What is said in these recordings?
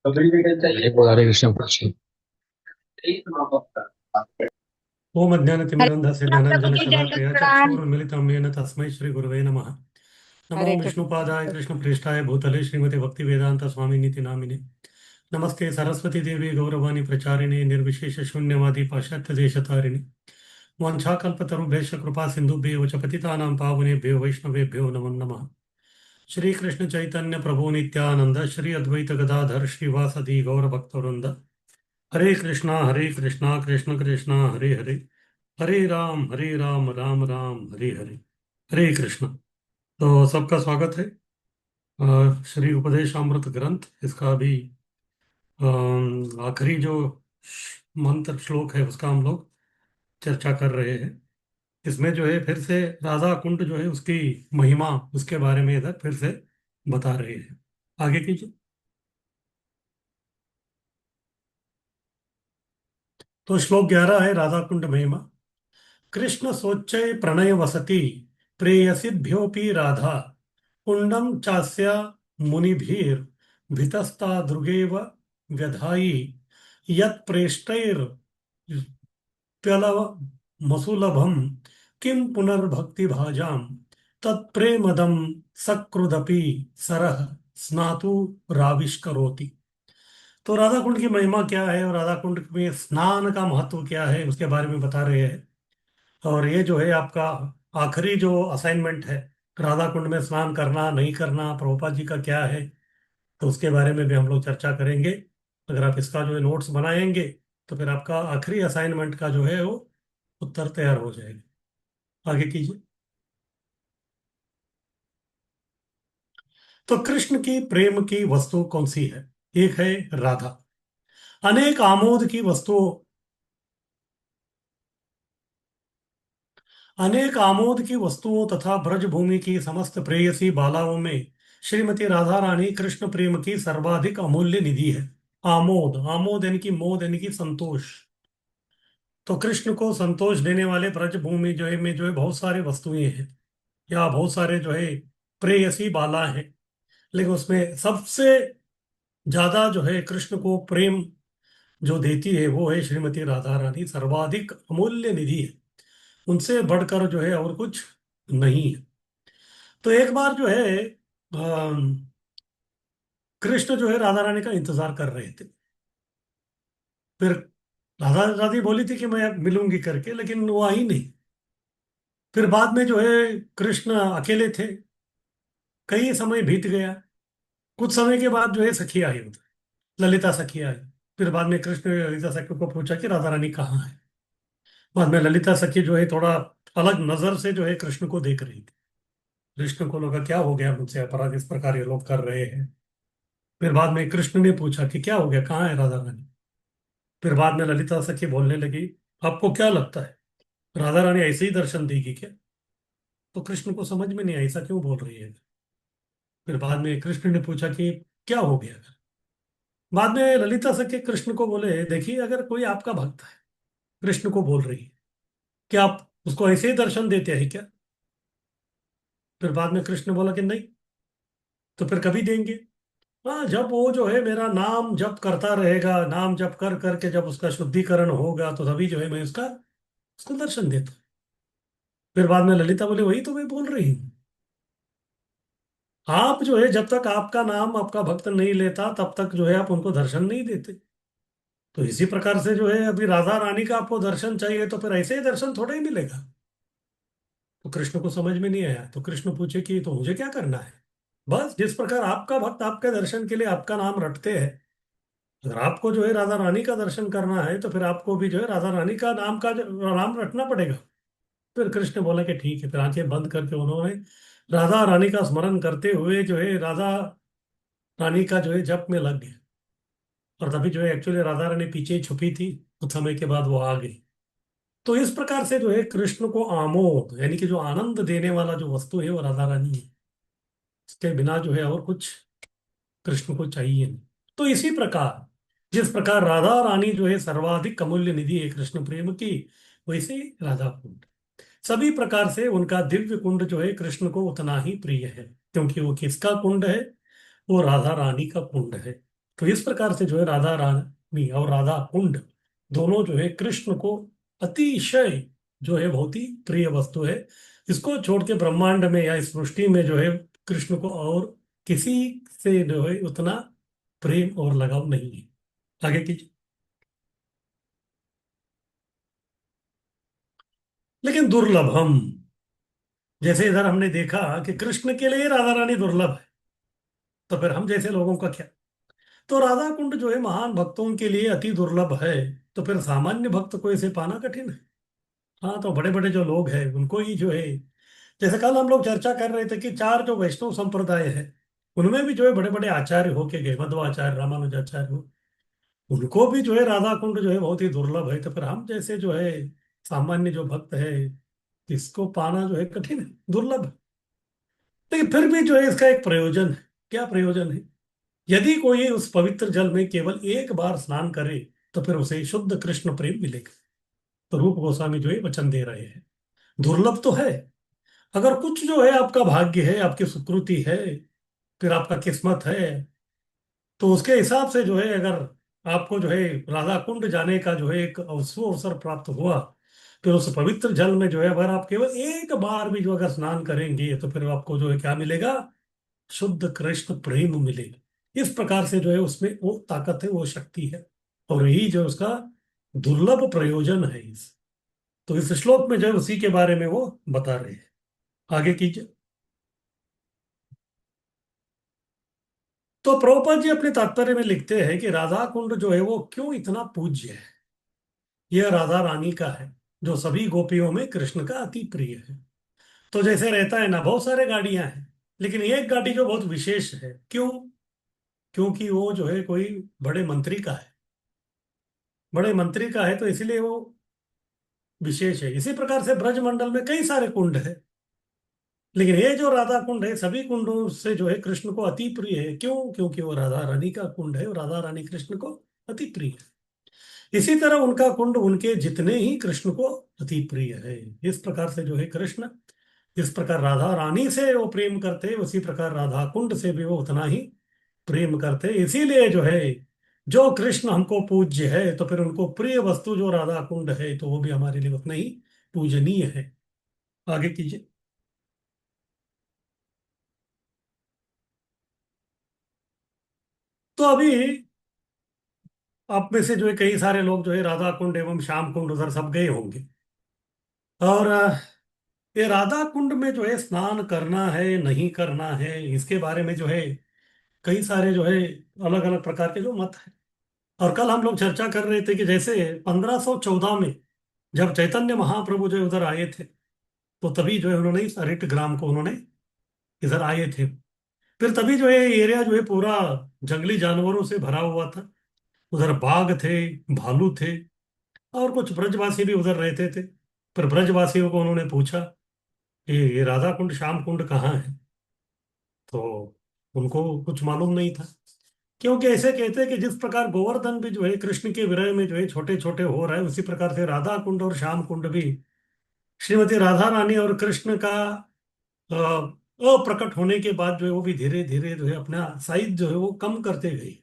हरे कृष्ण कृष्ण। ओम हरे अज्ञानतिमिरन्धस्य कृष्ण प्रभु जी, दंडवत ज्ञानाञ्जनशलाकया प्रणाम। चक्षुरुन्मिलितं येन तस्मै श्रीगुरवे नमः। नमो हरे विष्णुपादाय कृष्ण। कृष्णप्रेष्ठाय भूतले श्रीमते भक्तिवेदान्त स्वामिनीति नामिने। नमस्ते सरस्वती देवी गौरवाणी प्रचारिणे निर्विशेष शून्यवादी पाश्चात्य देशतारिणे। वाञ्छाकल्पतरुभ्यश्च कृपा सिन्धुभ्यो च पतितानां पावनेभ्यो वैष्णवेभ्यो नमो नमः। श्री कृष्ण चैतन्य प्रभु नित्यानंद श्री अद्वैत गदाधर श्रीवासदि गौर भक्तवृंद। हरे कृष्णा कृष्ण कृष्णा हरे हरे, हरे राम राम राम हरे हरे। हरे कृष्ण। तो सबका स्वागत है। श्री उपदेशामृत ग्रंथ इसका भी आखिरी जो मंत्र श्लोक है उसका हम लोग चर्चा कर रहे हैं। इसमें जो है फिर से राधा कुंड जो है उसकी महिमा उसके बारे में इधर फिर से बता रहे हैं। आगे कीजिए। तो श्लोक 11 है राधा कुंड महिमा। कृष्ण सोच्चय प्रणय वसति प्रेयसीभ्योऽपि राधा कुंडम चास्या मुनिभिर भितस्ता दृगेव व्यधायि यत्प्रेष्टैर्प्यलव मसुलभम किं पुनर्भक्तिभाजां तत्प्रेमदं सकृदपि सरह स्नातु राविष्करोति। तो राधा कुंड की महिमा क्या है और राधा कुंड में स्नान का महत्व क्या है उसके बारे में बता रहे हैं। और ये जो है आपका आखिरी जो असाइनमेंट है, राधा कुंड में स्नान करना नहीं करना प्रभुपाद जी का क्या है, तो उसके बारे में भी हम लोग चर्चा करेंगे। अगर आप इसका जो है नोट्स बनाएंगे तो फिर आपका आखिरी असाइनमेंट का जो है वो उत्तर तैयार हो जाएगा। आगे कीजिए। तो कृष्ण की प्रेम की वस्तु कौन सी है? एक है राधा। अनेक आमोद की वस्तुओं अनेक आमोद की वस्तुओं तथा ब्रजभूमि की समस्त प्रेयसी बालाओं में श्रीमती राधा रानी कृष्ण प्रेम की सर्वाधिक अमूल्य निधि है। आमोद, आमोद यानी कि मोद यानी कि संतोष। तो कृष्ण को संतोष देने वाले ब्रजभूमि जो है में जो है बहुत सारे वस्तुएं हैं या बहुत सारे जो है प्रेयसी बाला हैं। लेकिन उसमें सबसे ज्यादा जो है कृष्ण को प्रेम जो देती है वो है श्रीमती राधा रानी, सर्वाधिक अमूल्य निधि है। उनसे बढ़कर जो है और कुछ नहीं है। तो एक बार जो है कृष्ण जो है राधा रानी का इंतजार कर रहे थे। फिर राधा रानी बोली थी कि मैं अब मिलूंगी करके, लेकिन वो आई नहीं। फिर बाद में जो है कृष्ण अकेले थे। कई समय बीत गया। कुछ समय के बाद जो है सखी आई उधर, ललिता सखी आई। फिर बाद में कृष्ण ने ललिता सखी को पूछा कि राधा रानी कहाँ है। बाद में ललिता सखी जो है थोड़ा अलग नजर से जो है कृष्ण को देख रही थी। कृष्ण को लगा क्या हो गया, मुझसे अपराध इस प्रकार ये लोग कर रहे हैं। फिर बाद में कृष्ण ने पूछा कि क्या हो गया, कहाँ है राधा रानी। फिर बाद में ललिता सखी बोलने लगी, आपको क्या लगता है राधा रानी ऐसे ही दर्शन देगी क्या? तो कृष्ण को समझ में नहीं आया, ऐसा क्यों बोल रही है। फिर बाद में कृष्ण ने पूछा कि क्या हो गया। बाद में ललिता सखी कृष्ण को बोले, देखिए अगर कोई आपका भक्त है, कृष्ण को बोल रही है, क्या आप उसको ऐसे ही दर्शन देते हैं क्या? फिर बाद में कृष्ण बोला कि नहीं। तो फिर कभी देंगे? हाँ, जब वो जो है मेरा नाम जप करता रहेगा, नाम जप कर करके जब उसका शुद्धिकरण होगा तो तभी जो है मैं उसका उसको दर्शन देता हूँ। फिर बाद में ललिता बोले, वही तो मैं बोल रही हूँ। आप जो है जब तक आपका नाम आपका भक्त नहीं लेता तब तक जो है आप उनको दर्शन नहीं देते। तो इसी प्रकार से जो है अभी राधा रानी का आपको दर्शन चाहिए तो फिर ऐसे ही दर्शन थोड़ा ही मिलेगा। तो कृष्ण को समझ में नहीं आया। तो कृष्ण पूछे कि तो मुझे क्या करना है? बस जिस प्रकार आपका भक्त आपके दर्शन के लिए आपका नाम रटते हैं, अगर आपको जो है राधा रानी का दर्शन करना है तो फिर आपको भी जो है राधा रानी का नाम रटना पड़ेगा। फिर कृष्ण बोला कि ठीक है। फिर आंखें बंद करके उन्होंने राधा रानी का स्मरण करते हुए जो है राधा रानी का जो है जप में लग गए। और तभी जो है एक्चुअली राधा रानी पीछे ही छुपी थी, कुछ समय के बाद वो आ गई। तो इस प्रकार से जो है कृष्ण को आमोद यानी कि जो आनंद देने वाला जो वस्तु है वो राधा रानी है। इसके बिना जो है और कुछ कृष्ण को चाहिए नहीं। तो इसी प्रकार जिस प्रकार राधा रानी जो है सर्वाधिक अमूल्य निधि है कृष्ण प्रेम की, वैसे ही राधा कुंड सभी प्रकार से उनका दिव्य कुंड जो है कृष्ण को उतना ही प्रिय है। क्योंकि वो किसका कुंड है? वो राधा रानी का कुंड है। तो इस प्रकार से जो है राधा रानी और राधा कुंड दोनों जो है कृष्ण को अतिशय जो है बहुत ही प्रिय वस्तु है। इसको छोड़ के ब्रह्मांड में या इस सृष्टि में जो है कृष्ण को और किसी से जो है उतना प्रेम और लगाव नहीं है। आगे कीजिए। लेकिन दुर्लभम, जैसे इधर हमने देखा कि कृष्ण के लिए राधा रानी दुर्लभ है, तो फिर हम जैसे लोगों का क्या। तो राधा कुंड जो है महान भक्तों के लिए अति दुर्लभ है, तो फिर सामान्य भक्त को इसे पाना कठिन है। हाँ, तो बड़े बड़े जो लोग हैं उनको ही जो है, जैसे कल हम लोग चर्चा कर रहे थे कि चार जो वैष्णव संप्रदाय है उनमें भी जो है बड़े बड़े आचार्य होके गए, मध्वाचार्य, रामानुजाचार्य हो, उनको भी जो है राधा कुंड जो है बहुत ही दुर्लभ है। तो फिर हम जैसे जो है सामान्य जो भक्त है इसको पाना जो है कठिन है, दुर्लभ है। लेकिन फिर भी जो है इसका एक प्रयोजन है। क्या प्रयोजन है? यदि कोई उस पवित्र जल में केवल एक बार स्नान करे तो फिर उसे शुद्ध कृष्ण प्रेम मिलेगा। तो रूप गोस्वामी जो है वचन दे रहे हैं। दुर्लभ तो है, अगर कुछ जो है आपका भाग्य है, आपकी सुकृति है, फिर आपका किस्मत है, तो उसके हिसाब से जो है अगर आपको जो है राधा कुंड जाने का जो है एक अवसर प्राप्त हुआ, फिर उस पवित्र जल में जो है अगर आप केवल एक बार भी जो अगर स्नान करेंगे तो फिर आपको जो है क्या मिलेगा? शुद्ध कृष्ण प्रेम मिलेगा। इस प्रकार से जो है उसमें वो ताकत है, वो शक्ति है, और यही जो उसका दुर्लभ प्रयोजन है इस। तो इस श्लोक में जो है उसी के बारे में वो बता रहे हैं। आगे कीजिए। तो प्रभुपाद जी अपने तात्पर्य में लिखते हैं कि राधा कुंड जो है वो क्यों इतना पूज्य है। यह राधा रानी का है जो सभी गोपियों में कृष्ण का अति प्रिय है। तो जैसे रहता है ना, बहुत सारे गाड़ियां हैं, लेकिन एक गाड़ी जो बहुत विशेष है, क्यों? क्योंकि वो जो है कोई बड़े मंत्री का है, बड़े मंत्री का है, तो इसलिए वो विशेष है। इसी प्रकार से ब्रजमंडल में कई सारे कुंड है, लेकिन ये जो राधा कुंड है सभी कुंडों से जो है कृष्ण को अति प्रिय है। क्यों? क्योंकि वो राधा रानी का कुंड है और राधा रानी कृष्ण को अति प्रिय है। इसी तरह उनका कुंड उनके जितने ही कृष्ण को अति प्रिय है। इस प्रकार से जो है कृष्ण, इस प्रकार राधा रानी से वो प्रेम करते हैं, उसी प्रकार राधा कुंड से भी वो उतना ही प्रेम करते हैं। इसीलिए जो है जो कृष्ण हमको पूज्य है तो फिर उनको प्रिय वस्तु जो राधा कुंड है तो वो भी हमारे लिए उतना ही पूजनीय है। आगे कीजिए। तो अभी आप में से जो है कई सारे लोग जो है राधा कुंड एवं श्याम कुंड उधर सब गए होंगे, और ये राधा कुंड में जो है स्नान करना है नहीं करना है इसके बारे में जो है कई सारे जो है अलग अलग प्रकार के जो मत है। और कल हम लोग चर्चा कर रहे थे कि जैसे 1514 में जब चैतन्य महाप्रभु जो उधर आए थे, तो तभी जो है उन्होंने इस अरिट ग्राम को उन्होंने इधर आए थे। फिर तभी जो है एरिया जो है पूरा जंगली जानवरों से भरा हुआ था। उधर बाघ थे, भालू थे, और कुछ ब्रजवासी भी उधर रहते थे। फिर ब्रजवासियों को उन्होंने पूछा कि ये राधा कुंड श्याम कुंड कहाँ है, तो उनको कुछ मालूम नहीं था। क्योंकि ऐसे कहते हैं कि जिस प्रकार गोवर्धन भी जो है कृष्ण के विरह में जो है छोटे छोटे हो रहा है, उसी प्रकार से राधा कुंड और श्याम कुंड भी श्रीमती राधा रानी और कृष्ण का अप्रकट होने के बाद जो है वो भी धीरे धीरे जो है अपना साइज जो है वो कम करते गए।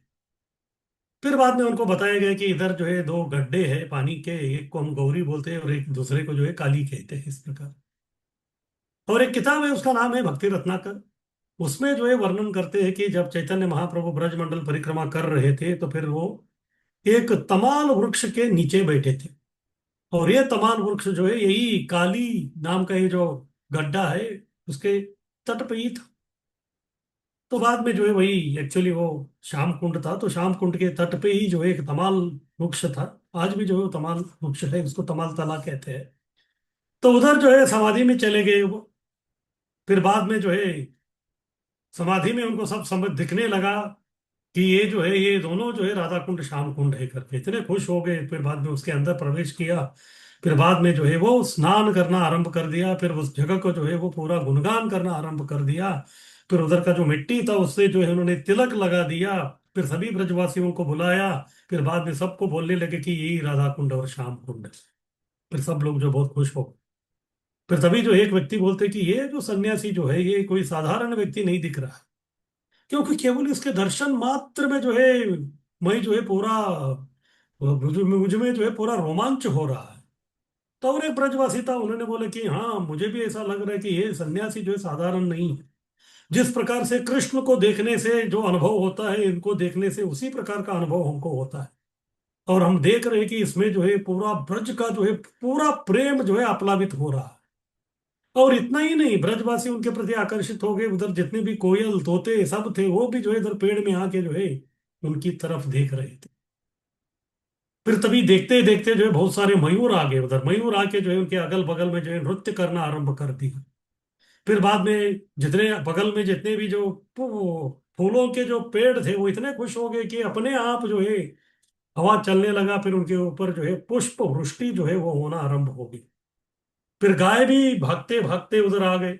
फिर बाद में उनको बताया गया कि इधर जो है दो गड्ढे हैं पानी के, एक को हम गौरी बोलते हैं और एक दूसरे को जो है काली कहते हैं, इस प्रकार। और एक किताब है उसका नाम है भक्ति रत्नाकर। उसमें जो है वर्णन करते हैं कि जब चैतन्य महाप्रभु ब्रजमंडल परिक्रमा कर रहे थे तो फिर वो एक तमाल वृक्ष के नीचे बैठे थे, और ये तमाल वृक्ष जो है यही काली नाम का ये जो गड्ढा है उसके तट पे ही था। तो बाद में जो है वही एक्चुअली वो श्याम कुंड था, तो श्याम कुंड के तट पे ही जो है एक तमाल वृक्ष था। आज भी जो है वो तमाल वृक्ष है, उसको तमाल तला कहते हैं। तो उधर जो है समाधि में चले गए वो। फिर बाद में जो है समाधि में उनको सब समझ दिखने लगा कि ये जो है ये दोनों जो है राधा कुंड श्याम कुंड है करके इतने खुश हो गए। फिर बाद में उसके अंदर प्रवेश किया। फिर बाद में जो है वो स्नान करना आरंभ कर दिया, फिर उस जगह को जो है वो पूरा गुणगान करना आरंभ कर दिया। फिर उधर का जो मिट्टी था उससे जो है उन्होंने तिलक लगा दिया। फिर सभी ब्रजवासियों को बुलाया। फिर बाद में सबको बोलने लगे कि यही राधा कुंड और श्याम कुंड है। फिर सब लोग जो बहुत खुश हो। फिर तभी जो एक व्यक्ति बोलते कि ये जो सन्यासी जो है ये कोई साधारण व्यक्ति नहीं दिख रहा। क्योंकि केवल इसके दर्शन मात्र में जो है मैं जो है पूरा मुझ में जो है पूरा रोमांच हो रहा है। तो और एक ब्रजवासी था, उन्होंने बोला कि हाँ मुझे भी ऐसा लग रहा है कि ये सन्यासी जो है साधारण नहीं है। जिस प्रकार से कृष्ण को देखने से जो अनुभव होता है, इनको देखने से उसी प्रकार का अनुभव हमको होता है। और हम देख रहे हैं कि इसमें जो है पूरा ब्रज का जो है पूरा प्रेम जो है आप्लावित हो रहा है। और इतना ही नहीं, ब्रजवासी उनके प्रति आकर्षित हो गए, उधर जितने भी कोयल तोते सब थे वो भी जो है इधर पेड़ में आके जो है उनकी तरफ देख रहे थे। फिर तभी देखते देखते जो है बहुत सारे मयूर आ गए, उधर मयूर आके जो है उनके अगल बगल में जो है नृत्य करना आरंभ कर दिया। फिर बाद में जितने बगल में जितने भी जो फूलों के जो पेड़ थे वो इतने खुश हो गए कि अपने आप जो है हवा चलने लगा, फिर उनके ऊपर जो है पुष्प वृष्टि जो है वो होना आरंभ हो गई। फिर गाय भी भागते भागते उधर आ गए।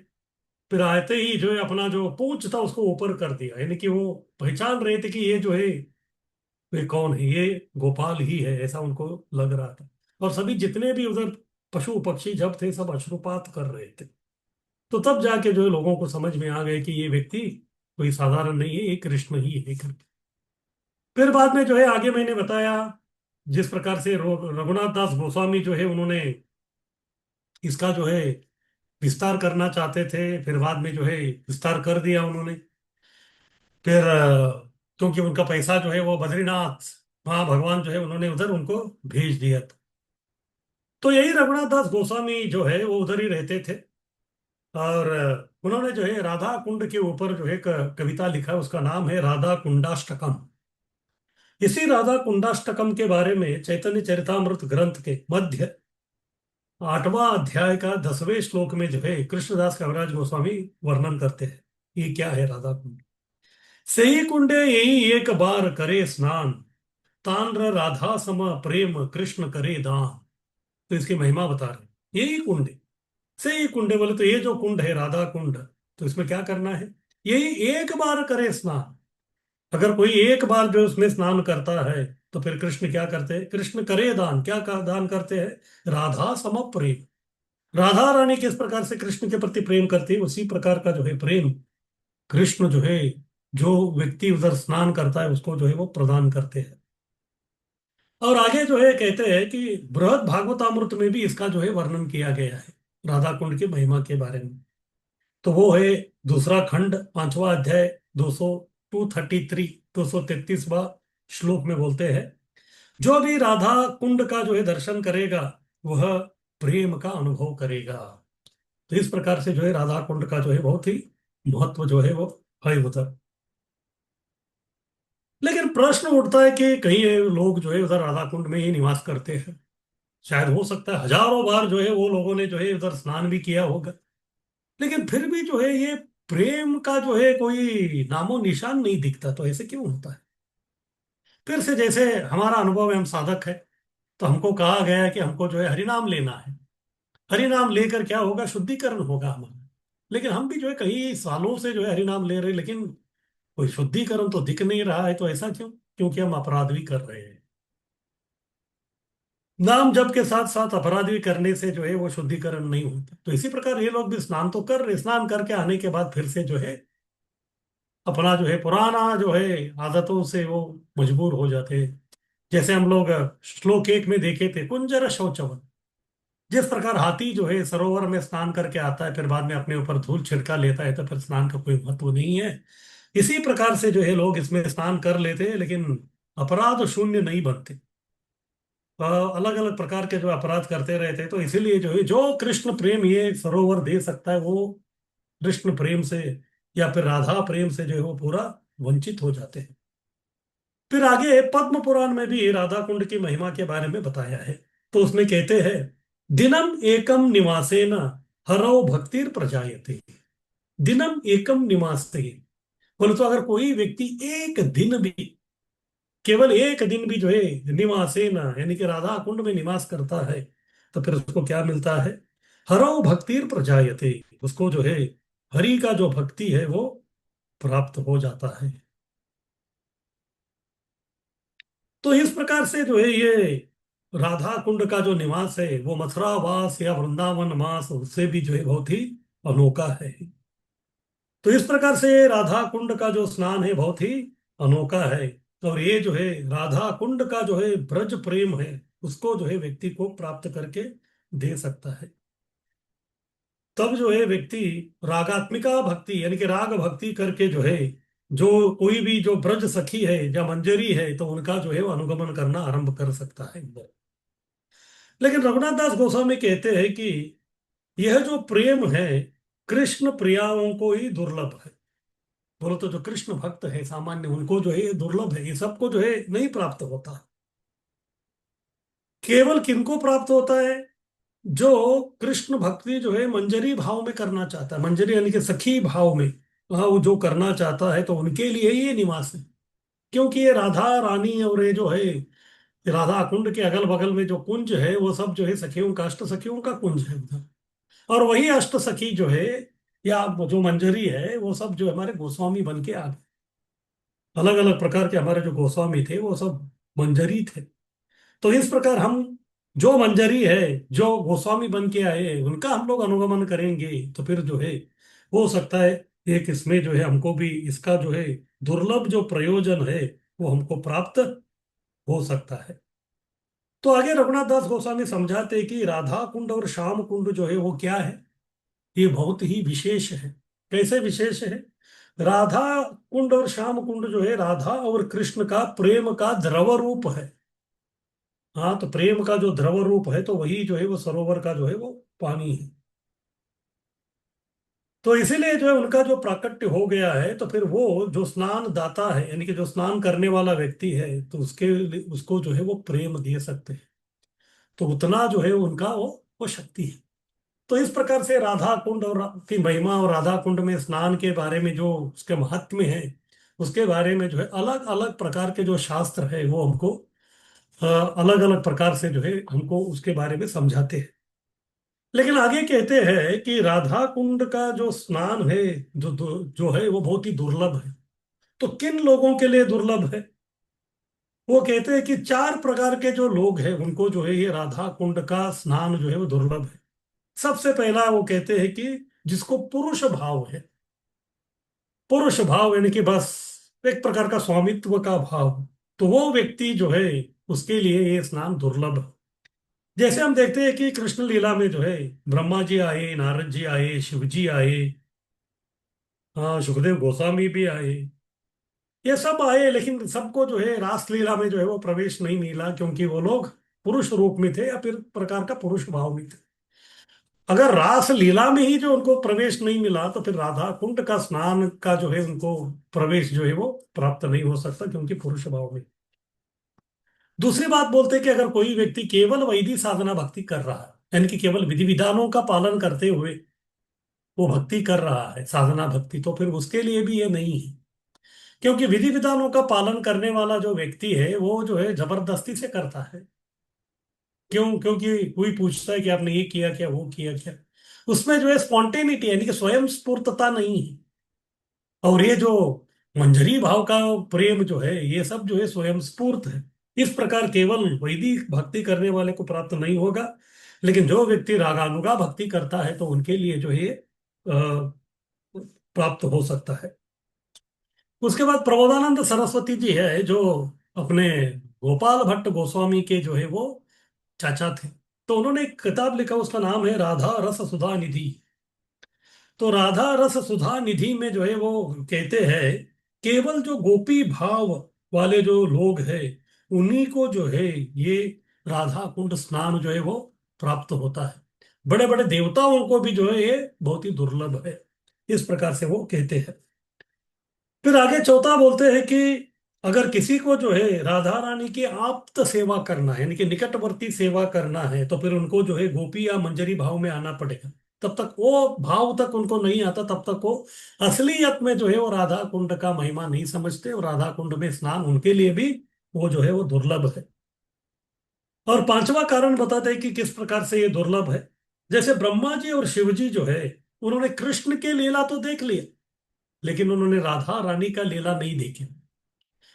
फिर आते ही जो है अपना जो पूंछ था उसको ऊपर कर दिया, यानी कि वो पहचान रहे थे कि ये जो है ये कौन है, ये गोपाल ही है, ऐसा उनको लग रहा था। और सभी जितने भी उधर पशु पक्षी जब थे सब अश्रुपात कर रहे थे। तो तब जाके जो है लोगों को समझ में आ गए कि ये व्यक्ति कोई साधारण नहीं है, ये कृष्ण ही है करके। फिर बाद में जो है आगे मैंने बताया जिस प्रकार से रघुनाथ दास गोस्वामी जो है उन्होंने इसका जो है विस्तार करना चाहते थे, फिर बाद में जो है विस्तार कर दिया उन्होंने। फिर क्योंकि उनका पैसा जो है वो बद्रीनाथ, वहाँ भगवान जो है उन्होंने उधर उनको भेज दिया था। तो यही रघुनाथ दास गोस्वामी जो है वो उधर ही रहते थे। और उन्होंने जो है राधा कुंड के ऊपर जो है एक कविता लिखा, उसका नाम है राधा कुंडाष्टकम। इसी राधा कुंडाष्टकम के बारे में चैतन्य चरितामृत ग्रंथ के मध्य 8वां अध्याय का 10वें श्लोक में जो है कृष्णदास कविराज गोस्वामी वर्णन करते हैं। ये क्या है राधा कुंड? सही कुंडे यही एक बार करे स्नान, ताम्र राधा सम प्रेम कृष्ण करे दान। तो इसकी महिमा बता रहे, यही कुंड है। सही कुंड है बोले तो ये जो कुंड है राधा कुंड, तो इसमें क्या करना है? यही एक बार करे स्नान। अगर कोई एक बार जो उसमें स्नान करता है तो फिर कृष्ण क्या करते हैं? कृष्ण करे दान, क्या दान करते हैं? राधा सम प्रेम। राधा रानी किस प्रकार से कृष्ण के प्रति प्रेम करती है, उसी प्रकार का जो है प्रेम कृष्ण जो है जो व्यक्ति उधर स्नान करता है उसको जो है वो प्रदान करते हैं। और आगे जो है कहते हैं कि बृहद भागवतामृत में भी इसका जो है वर्णन किया गया है राधा कुंड की महिमा के बारे में। तो वो है दूसरा खंड 5वां अध्याय 233 233वां श्लोक में बोलते हैं, जो भी राधा कुंड का जो है दर्शन करेगा वह प्रेम का अनुभव करेगा। तो इस प्रकार से जो है राधा कुंड का जो है बहुत ही महत्व जो है वो है उधर। लेकिन प्रश्न उठता है कि कई लोग जो है उधर राधा कुंड में ही निवास करते हैं। शायद हो सकता है हजारों बार जो है वो लोगों ने जो है उधर स्नान भी किया होगा, लेकिन फिर भी जो है ये प्रेम का जो है कोई नामो निशान नहीं दिखता। तो ऐसे क्यों होता है? फिर से जैसे हमारा अनुभव है, हम साधक है, तो हमको कहा गया है कि हमको जो है हरिनाम लेना है। हरिनाम लेकर क्या होगा? शुद्धिकरण होगा हमारा। लेकिन हम भी जो है कई सालों से जो है हरिनाम ले रहे हैं, लेकिन कोई शुद्धिकरण तो दिख नहीं रहा है। तो ऐसा क्यों? क्योंकि हम अपराध भी कर रहे हैं। नाम जप के साथ साथ अपराध भी करने से जो है वो शुद्धिकरण नहीं होता। तो इसी प्रकार ये लोग भी स्नान तो कर रहे, स्नान करके आने के बाद फिर से जो है अपना जो है पुराना जो है आदतों से वो मजबूर हो जाते हैं। जैसे हम लोग श्लोक 1 में देखे थे कुंजर शौचवन। जिस प्रकार हाथी जो है सरोवर में स्नान करके आता है, फिर बाद में अपने ऊपर धूल छिड़का लेता है, तो फिर स्नान का कोई महत्व नहीं है। इसी प्रकार से जो है लोग इसमें स्नान कर लेते हैं, लेकिन अपराध शून्य नहीं बनते। अलग अलग प्रकार के जो अपराध करते रहते हैं। तो इसीलिए जो है जो कृष्ण प्रेम ये सरोवर दे सकता है वो कृष्ण प्रेम से या फिर राधा प्रेम से जो है वो पूरा वंचित हो जाते हैं। फिर आगे पद्म पुराण में भी राधा कुंड की महिमा के बारे में बताया है। तो उसमें कहते हैं, दिनम एकम निवासेन हरौ भक्तिर प्रजायते। दिनम एकम निवासे, बोले तो अगर कोई व्यक्ति एक दिन भी, केवल एक दिन भी जो है निवासेन यानी कि राधा कुंड में निवास करता है, तो फिर उसको क्या मिलता है? हरौ भक्तिर प्रजायते। उसको जो है हरि का जो भक्ति है वो प्राप्त हो जाता है। तो इस प्रकार से जो है ये राधा कुंड का जो निवास है वो मथुरा वास या वृंदावन वास उससे भी जो है बहुत ही अनोखा है। तो इस प्रकार से राधा कुंड का जो स्नान है बहुत ही अनोखा है। और ये जो है राधा कुंड का जो है ब्रज प्रेम है, उसको जो है व्यक्ति को प्राप्त करके दे सकता है। तब जो है व्यक्ति रागात्मिका भक्ति यानी कि राग भक्ति करके जो है, जो कोई भी जो ब्रज सखी है या मंजरी है तो उनका जो है वो अनुगमन करना आरंभ कर सकता है। लेकिन रघुनाथ दास गोस्वामी कहते हैं कि यह जो प्रेम है कृष्ण प्रियाओं को ही दुर्लभ है। बोलो तो जो कृष्ण भक्त है सामान्य उनको जो है ये दुर्लभ है, ये सबको जो है नहीं प्राप्त होता। केवल किनको प्राप्त होता है? जो कृष्ण भक्ति जो है मंजरी भाव में करना चाहता है, मंजरी यानी कि सखी भाव में, वह वो जो करना चाहता है तो उनके लिए ही ये निवास है। क्योंकि ये राधा रानी और ये जो है राधा कुंड के अगल बगल में जो कुंज है वो सब जो है सखियों का, अष्ट सखियों का कुंज है उधर। और वही अष्ट सखी जो है या वो जो मंजरी है वो सब जो हमारे गोस्वामी बन के आ गए। अलग अलग प्रकार के हमारे जो गोस्वामी थे वो सब मंजरी थे। तो इस प्रकार हम जो मंजरी है, जो गोस्वामी बन के आए उनका हम लोग अनुगमन करेंगे तो फिर जो है हो सकता है एक इसमें जो है हमको भी इसका जो है दुर्लभ जो प्रयोजन है वो हमको प्राप्त हो सकता है। तो आगे रघुनाथ दास गोस्वामी समझाते हैं कि राधा कुंड और श्याम कुंड जो है वो क्या है। ये बहुत ही विशेष है। कैसे विशेष है? राधा कुंड और श्याम कुंड जो है राधा और कृष्ण का प्रेम का द्रव रूप है। हाँ, तो प्रेम का जो द्रव रूप है तो वही जो है वो सरोवर का जो है वो पानी है। तो इसीलिए जो है उनका जो प्राकट्य हो गया है तो फिर वो जो स्नान दाता है यानी कि जो स्नान करने वाला व्यक्ति है तो उसको जो है वो प्रेम दे सकते हैं। तो उतना जो है उनका वो शक्ति है। तो इस प्रकार से राधा कुंड और की महिमा और राधा कुंड में स्नान के बारे में जो उसके महात्म्य है उसके बारे में जो है अलग अलग प्रकार के जो शास्त्र है वो हमको अलग अलग प्रकार से जो है हमको उसके बारे में समझाते हैं। लेकिन आगे कहते हैं कि राधा कुंड का जो स्नान है जो है वो बहुत ही दुर्लभ है। तो किन लोगों के लिए दुर्लभ है? वो कहते हैं कि चार प्रकार के जो लोग हैं उनको जो है ये राधा कुंड का स्नान जो है वो दुर्लभ है। सबसे पहला वो कहते हैं कि जिसको पुरुष भाव है, पुरुष भाव यानी कि बस एक प्रकार का स्वामित्व का भाव, तो वो व्यक्ति जो है उसके लिए ये स्नान दुर्लभ है। जैसे हम देखते हैं कि कृष्ण लीला में जो है ब्रह्मा जी आए, नारद जी आए, शिव जी आए, हाँ सुखदेव गोस्वामी भी आए, ये सब आए लेकिन सबको जो है रास लीला में जो है वो प्रवेश नहीं मिला क्योंकि वो लोग पुरुष रूप में थे या फिर प्रकार का पुरुष भाव में थे। अगर रास लीला में ही जो उनको प्रवेश नहीं मिला तो फिर राधा कुंड का स्नान का जो है उनको प्रवेश जो है वो प्राप्त नहीं हो सकता क्योंकि पुरुष भाव में। दूसरी बात बोलते हैं कि अगर कोई व्यक्ति केवल वैदिक साधना भक्ति कर रहा है यानी कि केवल विधि विधानों का पालन करते हुए वो भक्ति कर रहा है साधना भक्ति, तो फिर उसके लिए भी ये नहीं है। क्योंकि विधि विधानों का पालन करने वाला जो व्यक्ति है वो जो है जबरदस्ती से करता है। क्यों? क्योंकि कोई पूछता है कि आपने ये किया क्या, वो किया क्या, उसमें जो है स्पॉन्टेनिटी यानी कि स्वयं स्फूर्तता नहीं है। और ये जो मंजरी भाव का प्रेम जो है ये सब जो है स्वयं स्फूर्त है। इस प्रकार केवल वैदिक भक्ति करने वाले को प्राप्त नहीं होगा। लेकिन जो व्यक्ति रागानुगा भक्ति करता है तो उनके लिए जो है ये प्राप्त हो सकता है। उसके बाद प्रबोधानंद सरस्वती जी है जो अपने गोपाल भट्ट गोस्वामी के जो है वो चाचा थे। तो उन्होंने एक किताब लिखा, उसका नाम है राधा रस सुधा निधि। तो राधा रस सुधा निधि में जो है वो कहते हैं केवल जो गोपी भाव वाले जो लोग हैं उन्हीं को जो है ये राधा कुंड स्नान जो है वो प्राप्त होता है। बड़े बड़े देवताओं को भी जो है ये बहुत ही दुर्लभ है। इस प्रकार से वो कहते हैं। फिर आगे चौथा बोलते हैं कि अगर किसी को जो है राधा रानी की आप्त सेवा करना है यानी कि निकटवर्ती सेवा करना है तो फिर उनको जो है गोपी या मंजरी भाव में आना पड़ेगा। तब तक वो भाव तक उनको नहीं आता, तब तक वो असलियत में जो है वो राधा कुंड का महिमा नहीं समझते और राधा कुंड में स्नान उनके लिए भी वो जो है वो दुर्लभ है। और पांचवा कारण बताते हैं कि किस प्रकार से ये दुर्लभ है। जैसे ब्रह्मा जी और शिव जी जो है उन्होंने कृष्ण के लीला तो देख लिया लेकिन उन्होंने राधा रानी का लीला नहीं देखी।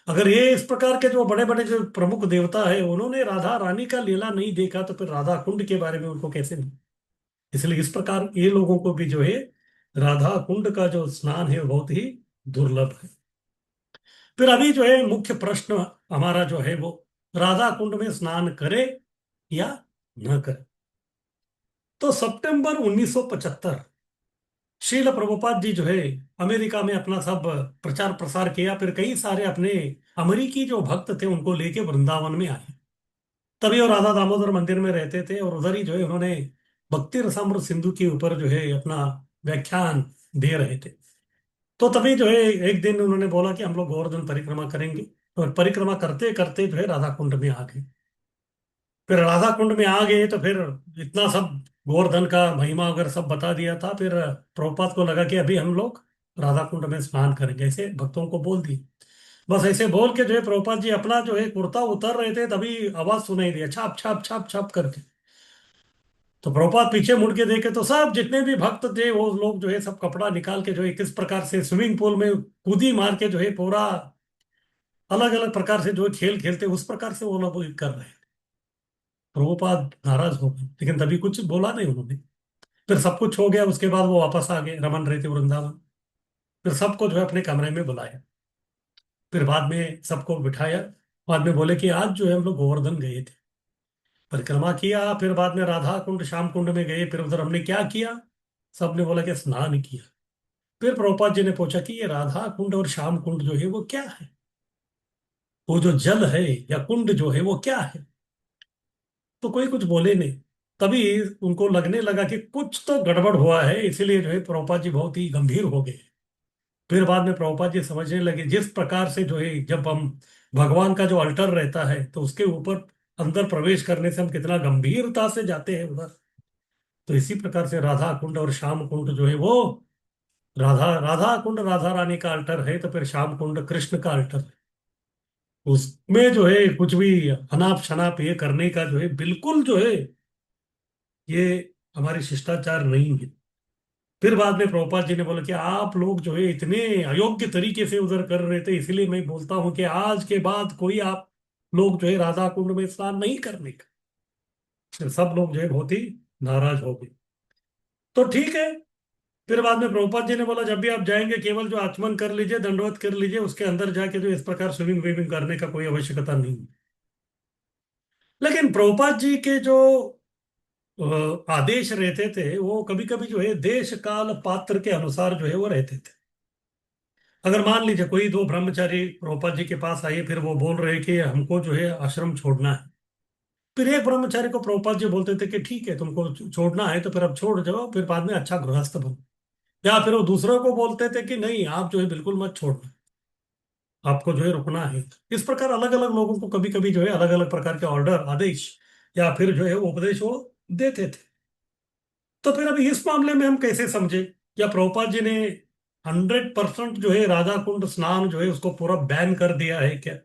अगर ये इस प्रकार के जो बड़े बड़े जो प्रमुख देवता है उन्होंने राधा रानी का लीला नहीं देखा तो फिर राधा कुंड के बारे में उनको कैसे नहीं। इसलिए इस प्रकार ये लोगों को भी जो है राधा कुंड का जो स्नान है वो बहुत ही दुर्लभ है। फिर अभी जो है मुख्य प्रश्न हमारा जो है वो, राधा कुंड में स्नान करे या न करे। तो सितंबर 1975 श्रील प्रभुपाद जी जो है अमेरिका में अपना सब प्रचार प्रसार किया, फिर कई सारे अपने अमेरिकी जो भक्त थे उनको लेके वृंदावन में आए। तभी वो राधा दामोदर मंदिर में रहते थे और उधर ही जो है उन्होंने भक्ति रसामृत सिंधु के ऊपर जो है अपना व्याख्यान दे रहे थे। तो तभी जो है एक दिन उन्होंने बोला कि हम लोग गोवर्धन परिक्रमा करेंगे, और परिक्रमा करते करते जो है राधा कुंड में आ गए। फिर राधा कुंड में आ गए तो फिर इतना सब गोवर्धन का महिमा वगैरह सब बता दिया था। फिर प्रभुपाद को लगा कि अभी हम लोग राधा कुंड में स्नान करेंगे, ऐसे भक्तों को बोल दी। बस ऐसे बोल के जो है प्रभुपाद जी अपना जो है कुर्ता उतर रहे थे, तभी आवाज सुनाई दिया, छाप छाप छाप छाप करके। तो प्रभुपाद पीछे मुड़ के देखे तो सब जितने भी भक्त थे वो लोग जो है सब कपड़ा निकाल के जो है किस प्रकार से स्विमिंग पूल में कूदी मार के जो है पूरा अलग अलग प्रकार से जो खेल खेलते उस प्रकार से वो लोग कर रहे हैं। प्रभुपाद नाराज हो गए, लेकिन तभी कुछ बोला नहीं उन्होंने। फिर सब कुछ हो गया, उसके बाद वो वापस आ गए, रमन रहे थे वृंदावन। फिर सबको जो है अपने कमरे में बुलाया, फिर बाद में सबको बिठाया। बाद में बोले कि आज जो है हम लोग गोवर्धन गए थे, परिक्रमा किया, फिर बाद में राधा कुंड श्याम कुंड में गए, फिर उधर हमने क्या किया। सबने बोला कि स्नान किया। फिर प्रभुपाद जी ने पूछा कि ये राधा कुंड और श्याम कुंड जो है वो क्या है, वो जो जल है या कुंड जो है वो क्या है। तो कोई कुछ बोले नहीं। तभी उनको लगने लगा कि कुछ तो गड़बड़ हुआ है, इसीलिए जो है प्रभुपाद जी बहुत ही गंभीर हो गए। फिर बाद में प्रभुपाद जी समझने लगे जिस प्रकार से जो है जब हम भगवान का जो अल्टर रहता है तो उसके ऊपर अंदर प्रवेश करने से हम कितना गंभीरता से जाते हैं उधर। तो इसी प्रकार से राधा कुंड और श्याम कुंड जो है वो, राधा राधा कुंड राधा रानी का अल्टर है, तो फिर श्याम कुंड कृष्ण का अल्टर है। उसमें जो है कुछ भी अनाप शनाप ये करने का जो है बिल्कुल जो है ये हमारी शिष्टाचार नहीं है। फिर बाद में प्रभुपाद जी ने बोला कि आप लोग जो है इतने अयोग्य तरीके से उधर कर रहे थे, इसलिए मैं बोलता हूं कि आज के बाद कोई आप लोग जो है राधा कुंड में स्नान नहीं करने का। फिर सब लोग जो है बहुत ही नाराज हो गए। तो ठीक है। फिर बाद में प्रभुपाद जी ने बोला जब भी आप जाएंगे केवल जो आचमन कर लीजिए, दंडवत कर लीजिए, उसके अंदर जाके जो इस प्रकार स्विमिंग विमिंग करने का कोई आवश्यकता नहीं है। लेकिन प्रभुपाद जी के जो आदेश रहते थे वो कभी कभी जो है देश काल पात्र के अनुसार जो है वो रहते थे। अगर मान लीजिए कोई दो ब्रह्मचारी प्रभुपाद जी के पास आए, फिर वो बोल रहे कि हमको जो है आश्रम छोड़ना है। फिर एक ब्रह्मचारी को प्रभुपाद जी बोलते थे कि ठीक है तुमको छोड़ना है तो फिर अब छोड़ जाओ, फिर बाद में अच्छा गृहस्थ बनो। या फिर वो दूसरों को बोलते थे कि नहीं आप जो है बिल्कुल मत छोड़ना, आपको जो है रुकना है। इस प्रकार अलग अलग लोगों को कभी कभी जो है अलग अलग प्रकार के ऑर्डर आदेश या फिर जो है उपदेश वो देते थे। तो फिर अभी इस मामले में हम कैसे समझे, क्या प्रभुपाद जी ने 100% जो है राधा कुंड स्नान जो है उसको पूरा बैन कर दिया है क्या।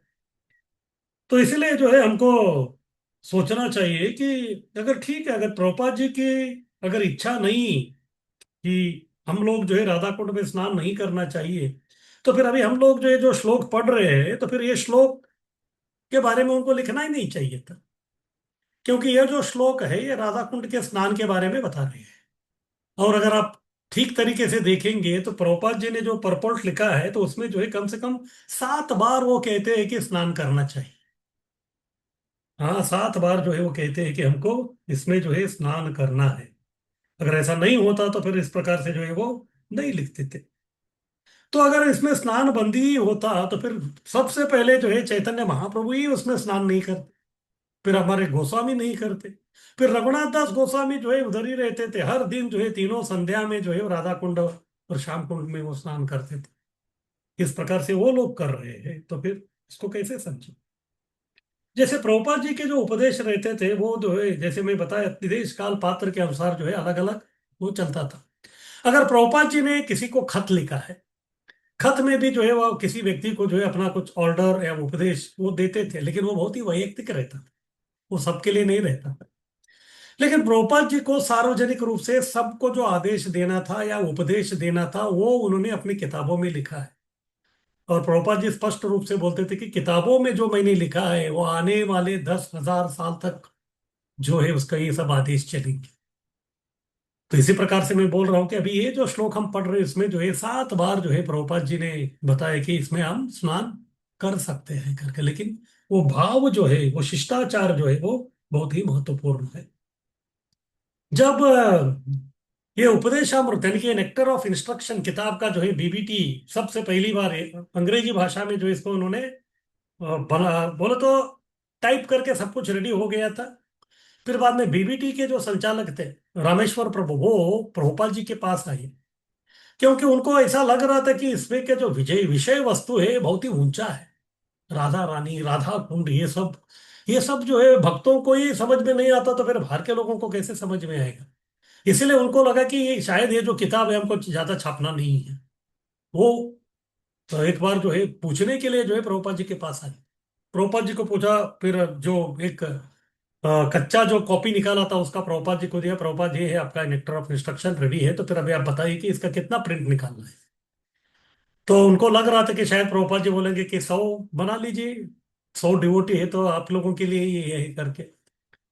तो इसलिए जो है हमको सोचना चाहिए कि अगर ठीक है, अगर प्रभुपाद जी की अगर इच्छा नहीं कि हम लोग जो है राधा कुंड में स्नान नहीं करना चाहिए, तो फिर अभी हम लोग जो है जो श्लोक पढ़ रहे हैं तो फिर ये श्लोक के बारे में उनको लिखना ही नहीं चाहिए था। क्योंकि ये जो श्लोक है ये राधा कुंड के स्नान के बारे में बता रहे हैं। और अगर आप ठीक तरीके से देखेंगे तो प्रभुपाद जी ने जो परपोर्ट लिखा है तो उसमें जो है कम से कम 7 बार वो कहते हैं कि स्नान करना चाहिए। हाँ, 7 बार जो है वो कहते हैं कि हमको इसमें जो है स्नान करना है। अगर ऐसा नहीं होता तो फिर इस प्रकार से जो है वो नहीं लिखते थे। तो अगर इसमें स्नान बंदी ही होता तो फिर सबसे पहले जो है चैतन्य महाप्रभु ही उसमें स्नान नहीं करते, फिर हमारे गोस्वामी नहीं करते, फिर रघुनाथ दास गोस्वामी जो है उधर ही रहते थे, हर दिन जो है तीनों संध्या में जो है वो राधा कुंड और श्याम कुंड में वो स्नान करते थे। इस प्रकार से वो लोग कर रहे हैं तो फिर इसको कैसे समझे। जैसे प्रभुपाद जी के जो उपदेश रहते थे वो जो है जैसे मैं बताया देश काल पात्र के अनुसार जो है अलग अलग वो चलता था। अगर प्रभुपाद जी ने किसी को खत लिखा है, खत में भी जो है वो किसी व्यक्ति को जो है अपना कुछ ऑर्डर या उपदेश वो देते थे, लेकिन वो बहुत ही वैयक्तिक रहता था, वो सबके लिए नहीं रहता था। लेकिन प्रभुपाद जी को सार्वजनिक रूप से सबको जो आदेश देना था या उपदेश देना था वो उन्होंने अपनी किताबों में लिखा है। और प्रभुपाद जी स्पष्ट रूप से बोलते थे कि किताबों में जो मैंने लिखा है वो आने वाले 10,000 साल तक जो है उसका ये सब आदेश चलेंगे। तो इसी प्रकार से मैं बोल रहा हूँ कि अभी ये जो श्लोक हम पढ़ रहे हैं इसमें जो है 7 बार जो है प्रभुपाद जी ने बताया कि इसमें हम स्नान कर सकते हैं करके, लेकिन वो भाव जो है, वो शिष्टाचार जो है वो बहुत ही महत्वपूर्ण है। जब ये उपदेशामृत यानी कि नेक्टर ऑफ इंस्ट्रक्शन किताब का जो है बीबीटी सबसे पहली बार अंग्रेजी भाषा में जो इसको उन्होंने बना, बोले तो टाइप करके सब कुछ रेडी हो गया था। फिर बाद में बीबीटी के जो संचालक थे रामेश्वर प्रभु, वो प्रभुपाल जी के पास आए, क्योंकि उनको ऐसा लग रहा था कि इसमें के जो विजय विषय वस्तु है ये बहुत ही ऊंचा है। राधा रानी, राधा कुंड, ये सब जो है भक्तों को ही समझ में नहीं आता, तो फिर बाहर के लोगों को कैसे समझ में आएगा। इसीलिए उनको लगा कि ये शायद ये जो किताब है हमको ज्यादा छापना नहीं है। वो तो एक बार जो है पूछने के लिए जो है प्रभुपाद जी के पास आए। प्रभुपाद जी को पूछा, फिर जो एक कच्चा जो कॉपी निकाला था उसका प्रभुपाद जी को दिया। प्रभुपाद जी है आपका नेक्टर ऑफ इंस्ट्रक्शन रेडी है, तो फिर अभी आप बताइए कि इसका कितना प्रिंट निकालना है। तो उनको लग रहा था कि शायद प्रभुपाद जी बोलेंगे कि 100 बना लीजिए, 100 डिवोटी है तो आप लोगों के लिए ये है करके।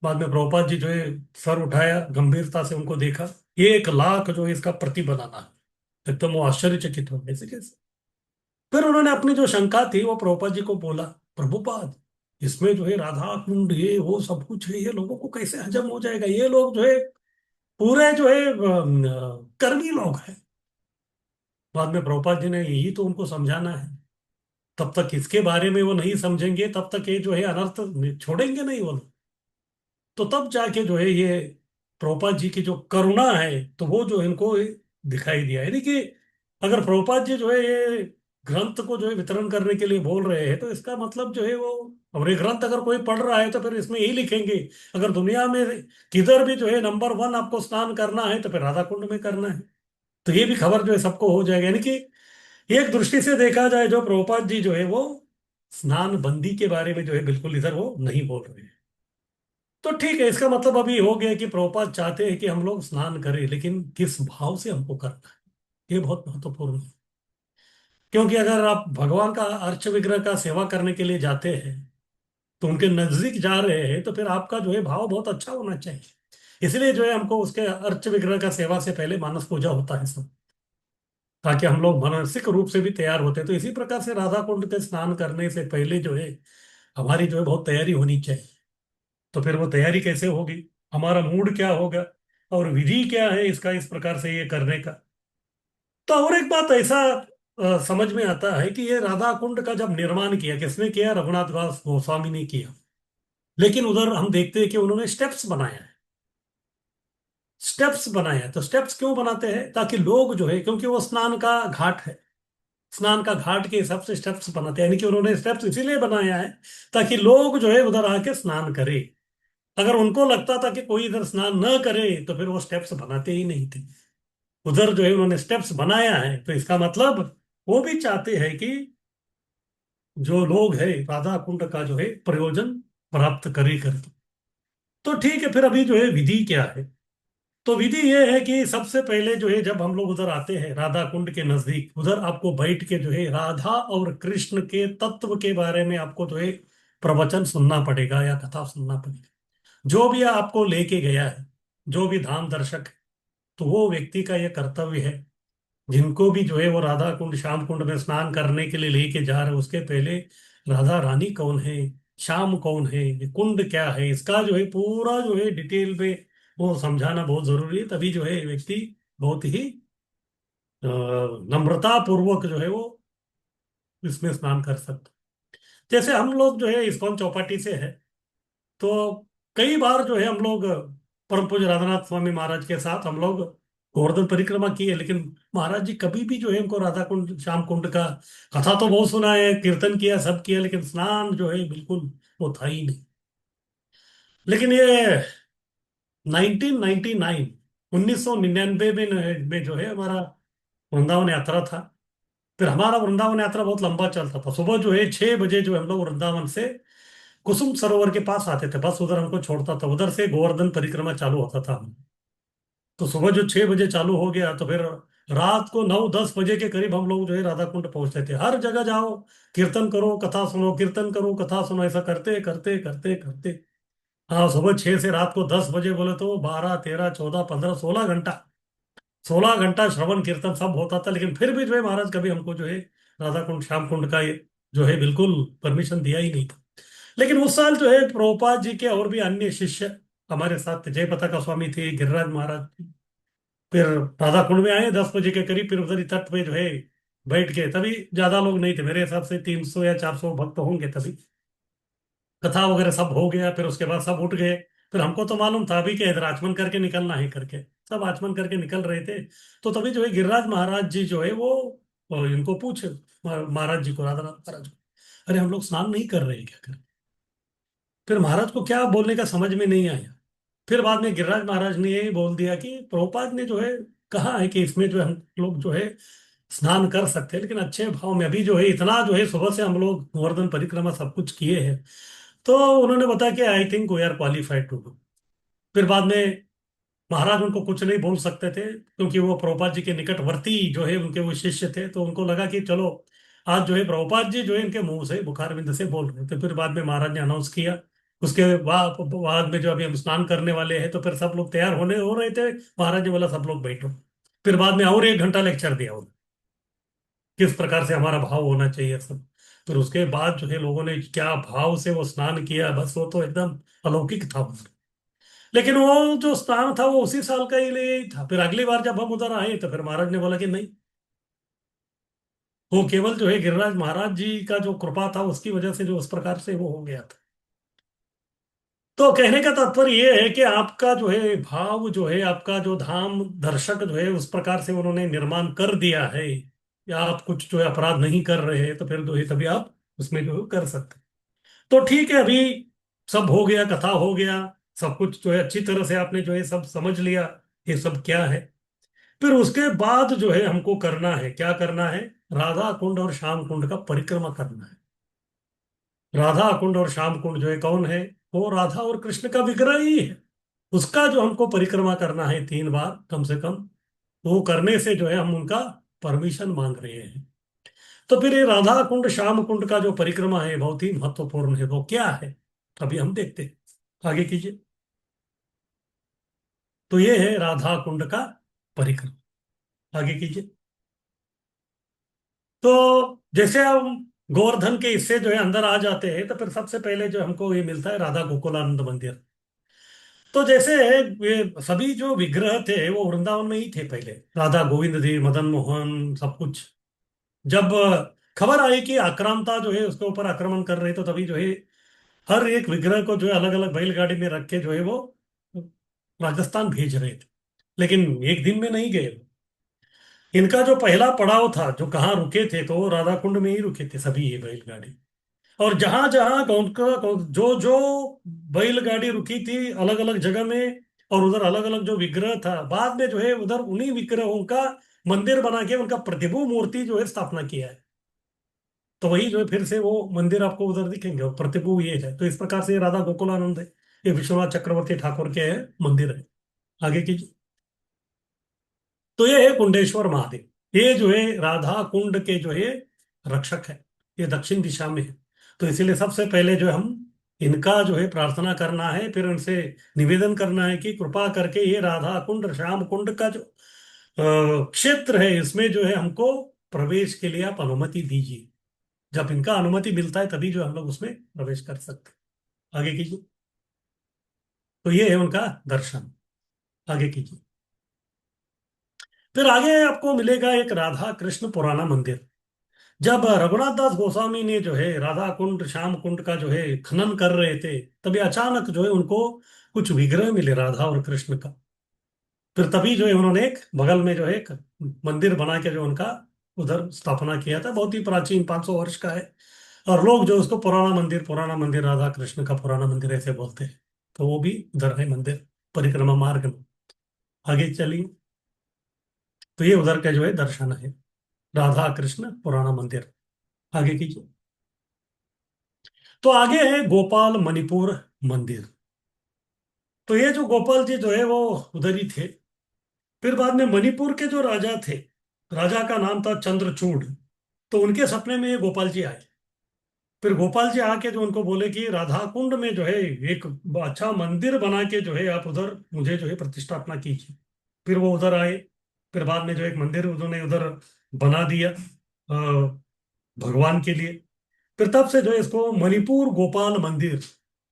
बाद में प्रभुपाद जी जो है सर उठाया, गंभीरता से उनको देखा, 1 लाख जो है इसका प्रति बनाना है। एकदम वो आश्चर्यचकित हो गए, ऐसे कैसे। फिर उन्होंने अपनी जो शंका थी वो प्रभुपाद जी को बोला, प्रभुपाद इसमें जो है राधा कुंड ये वो सब कुछ है, ये लोगों को कैसे हजम हो जाएगा, ये लोग जो है पूरे जो है कर्मी लोग हैं। बाद में प्रभुपाद जी ने यही तो उनको समझाना है, तब तक इसके बारे में वो नहीं समझेंगे तब तक ये जो है अनर्थ छोड़ेंगे नहीं वो लोग। तो तब जाके जो है ये प्रभुपाद जी की जो करुणा है तो वो जो इनको दिखाई दिया, यानी कि अगर प्रभुपाद जी जो है ये ग्रंथ को जो है वितरण करने के लिए बोल रहे हैं तो इसका मतलब जो है वो, और ये ग्रंथ अगर कोई पढ़ रहा है तो फिर इसमें यही लिखेंगे, अगर दुनिया में किधर भी जो है नंबर 1 आपको स्नान करना है तो फिर राधा कुंड में करना है। तो ये भी खबर जो है सबको हो जाएगा, यानी कि एक दृष्टि से देखा जाए जो प्रभुपाद जी जो है वो स्नान बंदी के बारे में जो है बिल्कुल इधर वो नहीं बोल रहे हैं। तो ठीक है, इसका मतलब अभी हो गया कि प्रभुपाद चाहते हैं कि हम लोग स्नान करें, लेकिन किस भाव से हमको करना है ये बहुत महत्वपूर्ण है। क्योंकि अगर आप भगवान का अर्च विग्रह का सेवा करने के लिए जाते हैं तो उनके नजदीक जा रहे हैं, तो फिर आपका जो है भाव बहुत अच्छा होना चाहिए। इसलिए जो है हमको उसके अर्च विग्रह का सेवा से पहले मानस पूजा होता है सब, ताकि हम लोग मानसिक रूप से भी तैयार होते हैं। तो इसी प्रकार से राधा कुंड के स्नान करने से पहले जो है हमारी जो है बहुत तैयारी होनी चाहिए। तो फिर वो तैयारी कैसे होगी, हमारा मूड क्या होगा, और विधि क्या है इसका इस प्रकार से ये करने का। तो और एक बात ऐसा समझ में आता है कि ये राधा कुंड का जब निर्माण किया, किसने किया, रघुनाथ दास गोस्वामी ने किया। लेकिन उधर हम देखते हैं कि उन्होंने स्टेप्स बनाया है। स्टेप्स बनाया है, तो स्टेप्स क्यों बनाते हैं, ताकि लोग जो है, क्योंकि वो स्नान का घाट है, स्नान का घाट के हिसाब से स्टेप्स बनाते हैं, यानी कि उन्होंने स्टेप्स इसीलिए बनाया है ताकि लोग जो है उधर आके स्नान करें। अगर उनको लगता था कि कोई इधर स्नान न करे तो फिर वो स्टेप्स बनाते ही नहीं थे। उधर जो है उन्होंने स्टेप्स बनाया है, तो इसका मतलब वो भी चाहते हैं कि जो लोग हैं राधा कुंड का जो है प्रयोजन प्राप्त करे करके। तो ठीक है, फिर अभी जो है विधि क्या है। तो विधि ये है कि सबसे पहले जो है जब हम लोग उधर आते हैं राधा कुंड के नजदीक, उधर आपको बैठ के जो है राधा और कृष्ण के तत्व के बारे में आपको जो है प्रवचन सुनना पड़ेगा या कथा सुनना पड़ेगा। जो भी आपको लेके गया है, जो भी धाम दर्शक है, तो वो व्यक्ति का यह कर्तव्य है, जिनको भी जो है वो राधा कुंड श्याम कुंड में स्नान करने के लिए लेके जा रहे हैं उसके पहले राधा रानी कौन है, श्याम कौन है, ये कुंड क्या है, इसका जो है पूरा जो है डिटेल में वो समझाना बहुत जरूरी है। तभी जो है व्यक्ति बहुत ही नम्रता पूर्वक जो है वो इसमें स्नान कर सकता है। जैसे हम लोग जो है इस्कॉन चौपाटी से है, तो कई बार जो है हम लोग परम पूज्य राधानाथ स्वामी महाराज के साथ हम लोग गोवर्धन परिक्रमा की है, लेकिन महाराज जी कभी भी जो है हमको राधा कुंड श्याम कुंड का कथा तो बहुत सुना है, कीर्तन किया, सब किया, लेकिन स्नान जो है बिल्कुल वो था ही नहीं। लेकिन ये 1999 1999 में जो है हमारा वृंदावन यात्रा था। फिर हमारा वृंदावन यात्रा बहुत लंबा चलता था। सुबह जो है 6 बजे जो है हम लोग वृंदावन से कुसुम सरोवर के पास आते थे, बस उधर हमको छोड़ता था, उधर से गोवर्धन परिक्रमा चालू होता था। तो सुबह जो 6 बजे चालू हो गया तो फिर रात को 9-10 बजे के करीब हम लोग जो है राधा कुंड पहुंचते थे। हर जगह जाओ, कीर्तन करो कथा सुनो, कीर्तन करो कथा सुनो, ऐसा करते करते करते करते हाँ, सुबह 6 से रात को 10 बजे बोले तो 12 13 14 15 16 घंटा 16 घंटा श्रवण कीर्तन सब होता था, लेकिन फिर भी जो है महाराज कभी हमको जो है राधा कुंड श्याम कुंड का ये जो है बिल्कुल परमिशन दिया ही नहीं था। लेकिन उस साल जो है प्रभुपाद जी के और भी अन्य शिष्य हमारे साथ थे। जय पताका स्वामी थे, गिरिराज महाराज। फिर राधा कुंड में आए 10 बजे के करीब, फिर उधर ही तट पे जो है बैठ गए। तभी ज्यादा लोग नहीं थे, मेरे हिसाब से 300 या 400 भक्त होंगे तभी। कथा वगैरह सब हो गया, फिर उसके बाद सब उठ गए। फिर हमको तो मालूम था अभी कि इधर आचमन करके निकलना है करके, सब आचमन करके निकल रहे थे। तो तभी जो है गिरिराज महाराज जी जो है वो इनको पूछे, महाराज जी को, राधा महाराज को, अरे हम लोग स्नान नहीं कर रहे हैं क्या कर। फिर महाराज को क्या बोलने का समझ में नहीं आया। फिर बाद में गिरिराज महाराज ने यही बोल दिया कि प्रभुपाद ने जो है कहा है कि इसमें जो है हम लोग जो है स्नान कर सकते हैं, लेकिन अच्छे भाव में। अभी जो है इतना जो है सुबह से हम लोग गोवर्धन परिक्रमा सब कुछ किए हैं। तो उन्होंने बताया कि I think we are qualified to do. फिर बाद में महाराज उनको कुछ नहीं बोल सकते थे, क्योंकि वो प्रभुपाद जी के निकटवर्ती जो है उनके वो शिष्य थे। तो उनको लगा कि चलो आज जो है प्रभुपाद जी जो है इनके मुंह से बुखार बिंद से बोल रहे थे। फिर बाद में महाराज ने अनाउंस किया। उसके बाद में जो अभी हम स्नान करने वाले हैं, तो फिर सब लोग तैयार होने हो रहे थे। महाराज ने बोला सब लोग बैठो। फिर बाद में और 1 घंटा लेक्चर दिया उन्होंने, किस प्रकार से हमारा भाव होना चाहिए सब। फिर उसके बाद जो है लोगों ने क्या भाव से वो स्नान किया, बस वो तो एकदम अलौकिक था। लेकिन वो जो स्थान था वो उसी साल का ही लिए ही था। फिर अगली बार जब हम उधर आए तो फिर महाराज ने बोला कि नहीं, वो केवल जो है गिरिराज महाराज जी का जो कृपा था उसकी वजह से जो उस प्रकार से वो हो गया था। तो कहने का तात्पर्य ये है कि आपका जो है भाव जो है, आपका जो धाम दर्शक जो है उस प्रकार से उन्होंने निर्माण कर दिया है, या आप कुछ जो है अपराध नहीं कर रहे हैं, तो फिर जो है तभी आप उसमें जो है कर सकते हैं। तो ठीक है, अभी सब हो गया, कथा हो गया, सब कुछ जो है अच्छी तरह से आपने जो है सब समझ लिया ये सब क्या है। फिर उसके बाद जो है हमको करना है, क्या करना है, राधा कुंड और श्याम कुंड का परिक्रमा करना है। राधा कुंड और श्याम कुंड जो है कौन है, वो राधा और कृष्ण का विग्रह ही है। उसका जो हमको परिक्रमा करना है 3 बार कम से कम, वो करने से जो है हम उनका परमिशन मांग रहे हैं। तो फिर ये राधा कुंड श्याम कुंड का जो परिक्रमा है बहुत ही महत्वपूर्ण है। वो क्या है अभी हम देखते हैं, आगे कीजिए। तो ये है राधा कुंड का परिक्रमा, आगे कीजिए। तो जैसे हम गोवर्धन के हिस्से जो है अंदर आ जाते हैं, तो फिर सबसे पहले जो हमको ये मिलता है राधा गोकुलानंद मंदिर। तो जैसे ये सभी जो विग्रह थे वो वृंदावन में ही थे पहले, राधा गोविंद जी, मदन मोहन, सब कुछ। जब खबर आई कि आक्रांता जो है उसके ऊपर आक्रमण कर रहे, तो तभी जो है हर एक विग्रह को जो है अलग अलग बैलगाड़ी में रख के जो है वो राजस्थान भेज रहे थे। लेकिन एक दिन में नहीं गए। इनका जो पहला पड़ाव था, जो कहाँ रुके थे, तो वो राधा कुंड में ही रुके थे सभी ये बैलगाड़ी। और जहां जहां जो जो बैलगाड़ी रुकी थी अलग अलग जगह में, और उधर अलग अलग जो विग्रह था, बाद में जो है उधर उन्हीं विग्रहों का मंदिर बना के उनका प्रतिभू मूर्ति जो है स्थापना किया है। तो वही जो है फिर से वो मंदिर आपको उधर दिखेंगे, और प्रतिभू ये है। तो इस प्रकार से ये राधा गोकुलानंद है, ये विश्वनाथ चक्रवर्ती ठाकुर के है मंदिर है। आगे की, तो ये है कुंडेश्वर महादेव। ये जो है राधा कुंड के जो है रक्षक है। ये दक्षिण दिशा में है। तो इसीलिए सबसे पहले जो है हम इनका जो है प्रार्थना करना है, फिर उनसे निवेदन करना है कि कृपा करके ये राधा कुंड श्याम कुंड का जो क्षेत्र है, इसमें जो है हमको प्रवेश के लिए आप अनुमति दीजिए। जब इनका अनुमति मिलता है तभी जो हम लोग उसमें प्रवेश कर सकते हैं। आगे कीजिए। तो ये है उनका दर्शन। आगे कीजिए। फिर आगे आपको मिलेगा एक राधा कृष्ण पुराना मंदिर। जब रघुनाथ दास गोस्वामी ने जो है राधा कुंड श्याम कुंड का जो है खनन कर रहे थे, तभी अचानक जो है उनको कुछ विग्रह मिले राधा और कृष्ण का। फिर तभी जो है उन्होंने एक बगल में जो है एक मंदिर बना के जो उनका उधर स्थापना किया था। बहुत ही प्राचीन 500 वर्ष का है। और लोग जो उसको पुराना मंदिर राधा कृष्ण का पुराना मंदिर ऐसे बोलते हैं। तो वो भी उधर है मंदिर, परिक्रमा मार्ग में। आगे चलिए। तो ये उधर का जो है दर्शन है, राधा कृष्ण पुराना मंदिर। आगे कीजिए। तो आगे है गोपाल मणिपुर मंदिर। तो ये जो गोपाल जी जो है वो उधर ही थे। फिर बाद में मणिपुर के जो राजा थे, राजा का नाम था चंद्रचूड़। तो उनके सपने में ये गोपाल जी आए। फिर गोपाल जी आके जो उनको बोले कि राधा कुंड में जो है एक अच्छा मंदिर बना के जो है आप उधर मुझे जो है प्रतिष्ठापना कीजिए। फिर वो उधर आए। फिर बाद में जो एक मंदिर उन्होंने उधर बना दिया भगवान के लिए। फिर तब से जो है इसको मणिपुर गोपाल मंदिर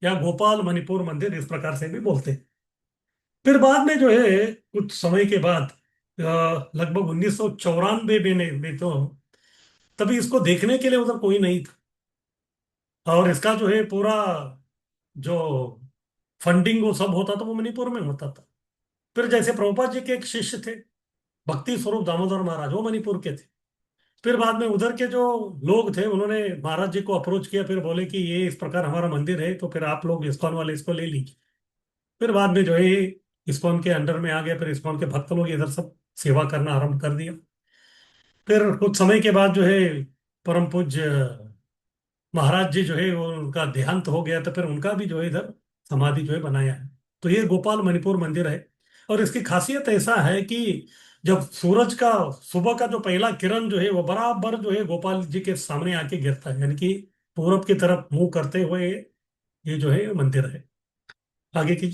या गोपाल मणिपुर मंदिर इस प्रकार से भी बोलते हैं। फिर बाद में जो है कुछ समय के बाद लगभग 1994 में तो तभी इसको देखने के लिए उधर कोई नहीं था, और इसका जो है पूरा जो फंडिंग वो सब होता था वो मणिपुर में होता था। फिर जैसे प्रभुपाद जी के एक शिष्य थे, भक्ति स्वरूप दामोदर महाराज, वो मणिपुर के थे। फिर बाद में उधर के जो लोग थे उन्होंने महाराज जी को अप्रोच किया, फिर बोले कि ये इस प्रकार हमारा मंदिर है तो फिर आप लोग इस्कॉन वाले इसको ले लीजिए। फिर बाद में जो है इस्कॉन के अंडर में आ गया, फिर इस्कॉन के भक्त लोग इधर सब सेवा करना आरंभ कर दिया। फिर कुछ समय के बाद जो है परम पूज्य महाराज जी जो है वो उनका देहांत हो गया, तो फिर उनका भी जो है इधर समाधि जो है बनाया है। तो ये गोपाल मणिपुर मंदिर है। और इसकी खासियत ऐसा है कि जब सूरज का सुबह का जो पहला किरण जो है वो बराबर जो है गोपाल जी के सामने आके गिरता है, यानी कि पूरब की तरफ मुंह करते हुए ये जो है मंदिर है। आगे की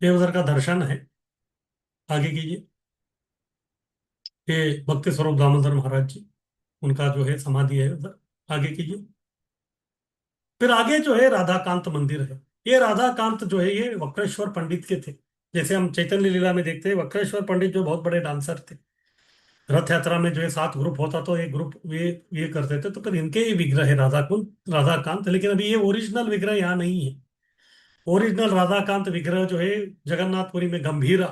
ये उधर का दर्शन है। आगे कीजिए। ये भक्ति स्वरूप दामोदर महाराज जी, उनका जो है समाधि है उधर। आगे कीजिए। फिर आगे जो है राधाकांत मंदिर है। ये राधाकांत जो है ये वक्रेश्वर पंडित के थे। जैसे हम चैतन्य लीला में देखते हैं वक्रेश्वर पंडित जो बहुत बड़े डांसर थे, रथ यात्रा में जो है 7 ग्रुप होता तो एक ग्रुप ये करते थे, तो फिर इनके ही विग्रह है राधाकांत। लेकिन अभी ये ओरिजिनल विग्रह यहाँ नहीं है। ओरिजिनल राधाकांत विग्रह जो है जगन्नाथपुरी में गंभीरा,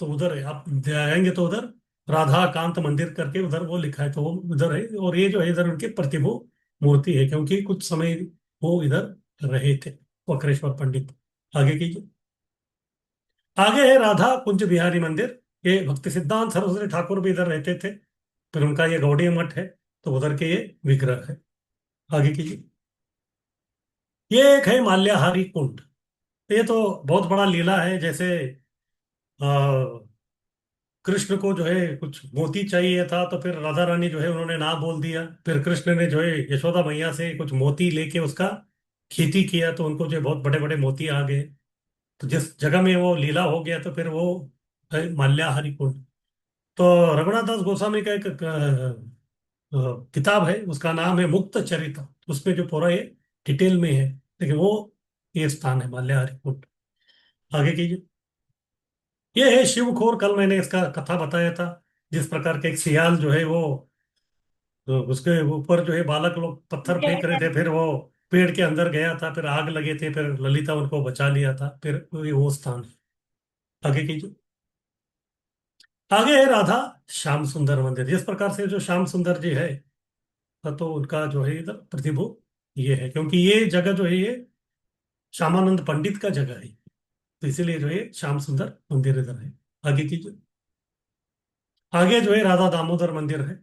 तो उधर है। आप जाएंगे तो उधर राधाकांत मंदिर करके उधर वो लिखा है, तो वो उधर है। और ये जो है इधर उनकी प्रतिभा मूर्ति है, क्योंकि कुछ समय वो इधर रहे थे, वक्रेश्वर पंडित। आगे कीजिए। आगे है राधा कुंज बिहारी मंदिर। ये भक्ति सिद्धांत सरस्वती ठाकुर भी इधर रहते थे, फिर उनका ये गौड़ीय मठ है, तो उधर के ये विग्रह है। आगे कीजिए। ये एक है माल्याहारी कुंड। ये तो बहुत बड़ा लीला है। जैसे कृष्ण को जो है कुछ मोती चाहिए था, तो फिर राधा रानी जो है उन्होंने ना बोल दिया। फिर कृष्ण ने जो है यशोदा मैया से कुछ मोती लेके उसका खेती किया, तो उनको जो है बहुत बड़े बड़े मोती आ गए। तो जिस जगह में वो लीला हो गया तो फिर वो है माल्याहारी कुंड। तो रघुनाथ दास गोस्वामी का एक किताब है, उसका नाम है मुक्त चरित्र। उसमें जो पूरा ये डिटेल में है, लेकिन वो ये स्थान है माल्याहारी कुंड। आगे कीजिए। ये है शिवखोर। कल मैंने इसका कथा बताया था, जिस प्रकार के एक सियाल जो है वो, तो उसके ऊपर जो है बालक लोग पत्थर फेंक रहे थे, फिर वो पेड़ के अंदर गया था, फिर आग लगे थे, फिर ललिता उनको बचा लिया था। फिर ये वो स्थान है। आगे कीजिए। आगे है राधा श्याम सुंदर मंदिर। जिस प्रकार से जो श्याम सुंदर जी है, तो उनका जो है इधर प्रतिभू ये है, क्योंकि ये जगह जो है ये श्यामानंद पंडित का जगह है, तो इसीलिए जो है श्याम सुंदर मंदिर इधर है। आगे कीजिए। आगे जो है राधा दामोदर मंदिर है।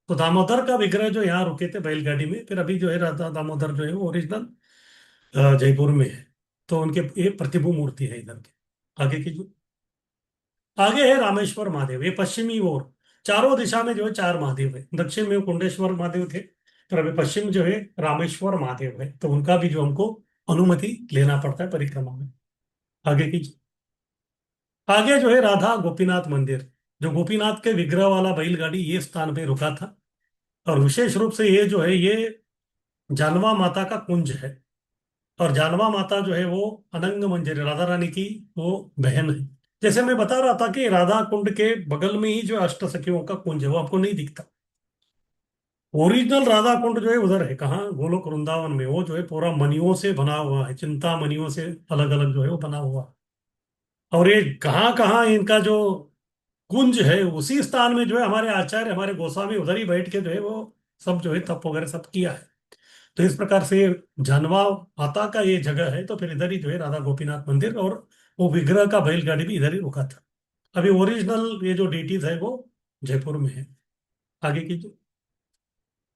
तो दामोदर का विग्रह जो यहाँ रुके थे बैलगाड़ी में, फिर अभी जो है राधा दामोदर जो है वो ओरिजिनल जयपुर में है। तो उनके ये प्रतिभू मूर्ति है इधर के। आगे की जो आगे है रामेश्वर महादेव। ये पश्चिमी ओर, चारों दिशा में जो है 4 महादेव है। दक्षिण में कुंडेश्वर महादेव थे, फिर अभी पश्चिम जो है रामेश्वर महादेव है, तो उनका भी जो हमको अनुमति लेना पड़ता है परिक्रमा में। आगे की आगे जो है राधा गोपीनाथ मंदिर। जो गोपीनाथ के विग्रह वाला बैलगाड़ी ये स्थान पे रुका था। और विशेष रूप से ये जो है ये जानवा माता का कुंज है। और जानवा माता जो है वो अनंग मंजरी राधा रानी की वो बहन है। जैसे मैं बता रहा था कि राधा कुंड के बगल में ही जो अष्ट सखियों का कुंज है वो आपको नहीं दिखता। ओरिजिनल राधा कुंड जो है उधर है, कहाँ, गोलोक वृंदावन में। वो जो है पूरा मणियों से बना हुआ है, चिंता मणियों से अलग अलग जो है वो बना हुआ है। और ये कहाँ कहाँ इनका जो कुंज है, उसी स्थान में जो है हमारे आचार्य हमारे गोस्वामी उधर ही बैठ के जो है वो सब जो है तप वगैरह सब किया है। तो इस प्रकार से जानवा माता का ये जगह है, तो फिर इधर ही जो है राधा गोपीनाथ मंदिर, और वो विग्रह का बैलगाड़ी भी इधर ही रुका था। अभी ओरिजिनल ये जो डेटीज है वो जयपुर में है। आगे की जो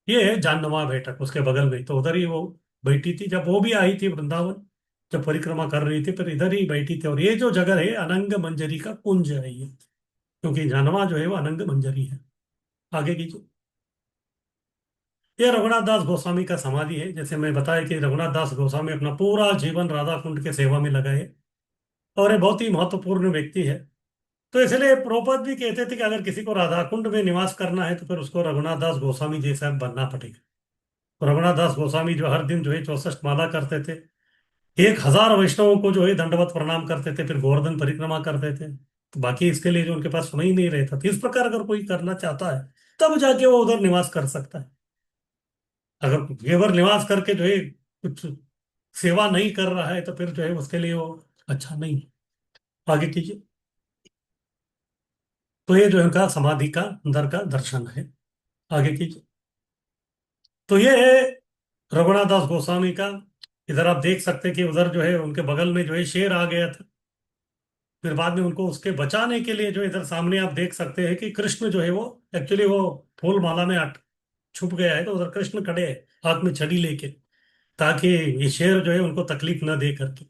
ये है जानवा बैठक, उसके बगल में, तो उधर ही वो बैठी थी जब वो भी आई थी वृंदावन, जब परिक्रमा कर रही थी, फिर इधर ही बैठी थी। और ये जो जगह है अनंग मंजरी का कुंज है ये, क्योंकि जानवा जो है वो अनंग मंजरी है। आगे की जो ये रघुनाथ दास गोस्वामी का समाधि है। जैसे मैं बताया कि रघुनाथ दास गोस्वामी अपना पूरा जीवन राधा कुंड के सेवा में लगाए, और ये बहुत ही महत्वपूर्ण व्यक्ति है। तो इसलिए प्रोपद भी कहते थे कि अगर किसी को राधा कुंड में निवास करना है तो फिर उसको रघुनाथ दास गोस्वामी जैसा बनना पड़ेगा। तो रघुनाथ दास गोस्वामी जो हर दिन जो है 64 माला करते थे, 1000 वैष्णवों को जो है दंडवत प्रणाम करते थे, फिर गोवर्धन परिक्रमा करते थे। तो बाकी इसके लिए जो उनके पास समय ही नहीं रहता था। इस प्रकार अगर कोई करना चाहता है तब जाके वो उधर निवास कर सकता है। अगर केवल निवास करके जो है कुछ सेवा नहीं कर रहा है तो फिर जो है उसके लिए वो अच्छा नहीं है। आगे कीजिए। तो ये जो है उनका समाधि का अंदर का दर्शन है। आगे कीजिए। तो ये है रघुनाथ दास गोस्वामी का। इधर आप देख सकते हैं कि उधर जो है उनके बगल में जो है शेर आ गया था। फिर बाद में उनको उसके बचाने के लिए जो इधर सामने आप देख सकते हैं कि कृष्ण जो है वो एक्चुअली वो फूल माला में छुप गया है, तो उधर कृष्ण खड़े हैं हाथ में छड़ी लेके, ताकि ये शेर जो है उनको तकलीफ न दे करके।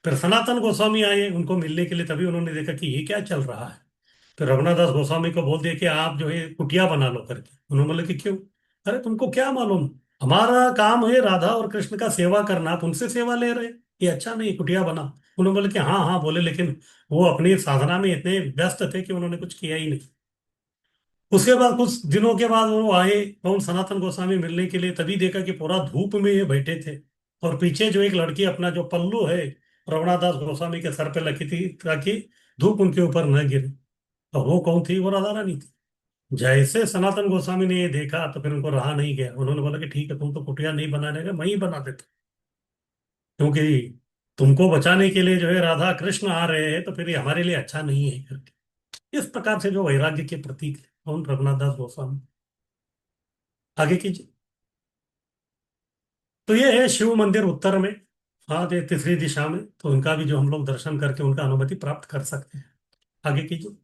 फिर सनातन गोस्वामी आए उनको मिलने के लिए, तभी उन्होंने देखा कि ये क्या चल रहा है। फिर रघुनाथ दास गोस्वामी को बोल दिया कि आप जो है कुटिया बना लो करके। उन्होंने बोले कि क्यों? अरे तुमको क्या मालूम, हमारा काम है राधा और कृष्ण का सेवा करना, आप उनसे सेवा ले रहे, ये अच्छा नहीं, कुटिया बना। उन्होंने बोले कि हाँ हाँ बोले, लेकिन वो अपनी साधना में इतने व्यस्त थे कि उन्होंने कुछ किया ही नहीं। उसके बाद कुछ दिनों के बाद वो आए कौन, सनातन गोस्वामी मिलने के लिए, तभी देखा कि पूरा धूप में ये बैठे थे, और पीछे जो एक लड़की अपना जो पल्लू है रघुनाथ दास गोस्वामी के सर पे रखी थी ताकि धूप उनके ऊपर न गिरे। तो वो कौन थी? वो राधा रानी थी। जैसे सनातन गोस्वामी ने ये देखा तो फिर उनको रहा नहीं गया। उन्होंने बोला कि ठीक है, तुम तो कुटिया नहीं बनाने का, मैं ही बना देता हूं। क्योंकि तुमको बचाने के लिए जो है राधा कृष्ण आ रहे हैं तो फिर ये हमारे लिए अच्छा नहीं है करके। इस प्रकार से जो वैराग्य के प्रतीक है कौन, रघुनाथ दास गोस्वामी। आगे कीजिए। तो ये है शिव मंदिर उत्तर में, हाँ ये तीसरी दिशा में, तो उनका भी जो हम लोग दर्शन करके उनका अनुमति प्राप्त कर सकते हैं। आगे कीजिए।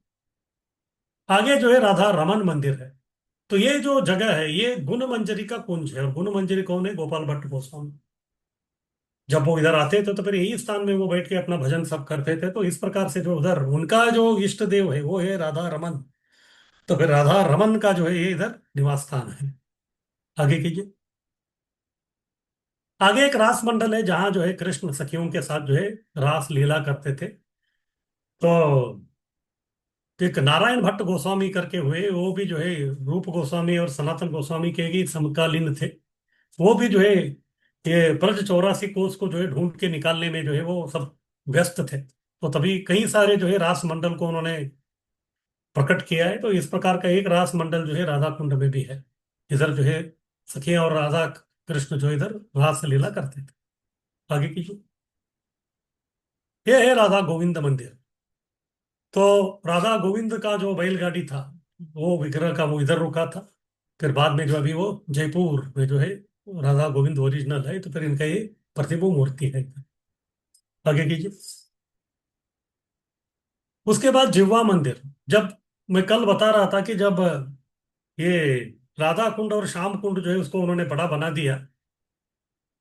आगे जो है राधा रमन मंदिर है। तो ये जो जगह है ये गुण मंजरी का कुंज है, और गुण मंजरी कौन है? गोपाल भट्ट गोस्वामी। जब वो इधर आते थे तो फिर यही स्थान में वो बैठ के अपना भजन सब करते थे। तो इस प्रकार से जो उधर उनका जो इष्ट देव है वो है राधा रमन। तो फिर राधा रमन का जो है ये इधर निवास स्थान है। आगे कीजिए। आगे एक रास मंडल है जहाँ जो है कृष्ण सखियों के साथ जो है रास लीला करते थे। तो एक नारायण भट्ट गोस्वामी करके हुए, वो भी जो है रूप गोस्वामी और सनातन गोस्वामी के ही समकालीन थे। वो भी जो है ये ब्रज 84 कोस को जो है ढूंढ के निकालने में जो है वो सब व्यस्त थे। तो तभी कई सारे जो है रास मंडल को उन्होंने प्रकट किया है। तो इस प्रकार का एक रास मंडल जो है राधा कुंड में भी है। इधर जो है सखियां और राधा कृष्ण जो इधर रास लीला करते थे। आगे कीजिए। ये है राधा गोविंद मंदिर। तो राधा गोविंद का जो बैलगाड़ी था वो विग्रह का वो इधर रुका था। फिर बाद में जो अभी वो जयपुर में जो है राधा गोविंद ओरिजिनल है, तो फिर इनका ये प्रतिमा मूर्ति है। आगे कीजिए। उसके बाद जिह्वा मंदिर। जब मैं कल बता रहा था कि जब ये राधा कुंड और श्याम कुंड जो है उसको उन्होंने बड़ा बना दिया,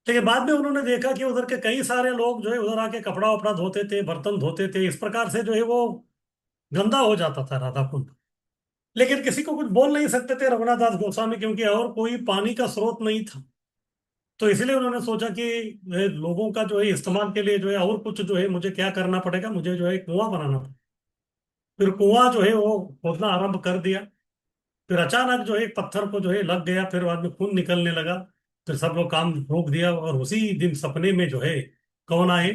लेकिन बाद में उन्होंने देखा कि उधर के कई सारे लोग जो है उधर आके कपड़ा वपड़ा धोते थे, बर्तन धोते थे, इस प्रकार से जो है वो गंदा हो जाता था राधा कुंड। लेकिन किसी को कुछ बोल नहीं सकते थे रघुनाथ दास गोस्वामी, क्योंकि और कोई पानी का स्रोत नहीं था। तो इसलिए उन्होंने सोचा कि लोगों का जो है इस्तेमाल के लिए जो है और कुछ जो है मुझे क्या करना पड़ेगा, मुझे जो है कुआं बनाना पड़ेगा। फिर कुआं जो है वो खोदना आरंभ कर दिया। फिर अचानक जो है एक पत्थर को जो है लग गया, फिर बाद में खून निकलने लगा। फिर सब लोग काम रोक दिया, और उसी दिन सपने में जो है कौन आए?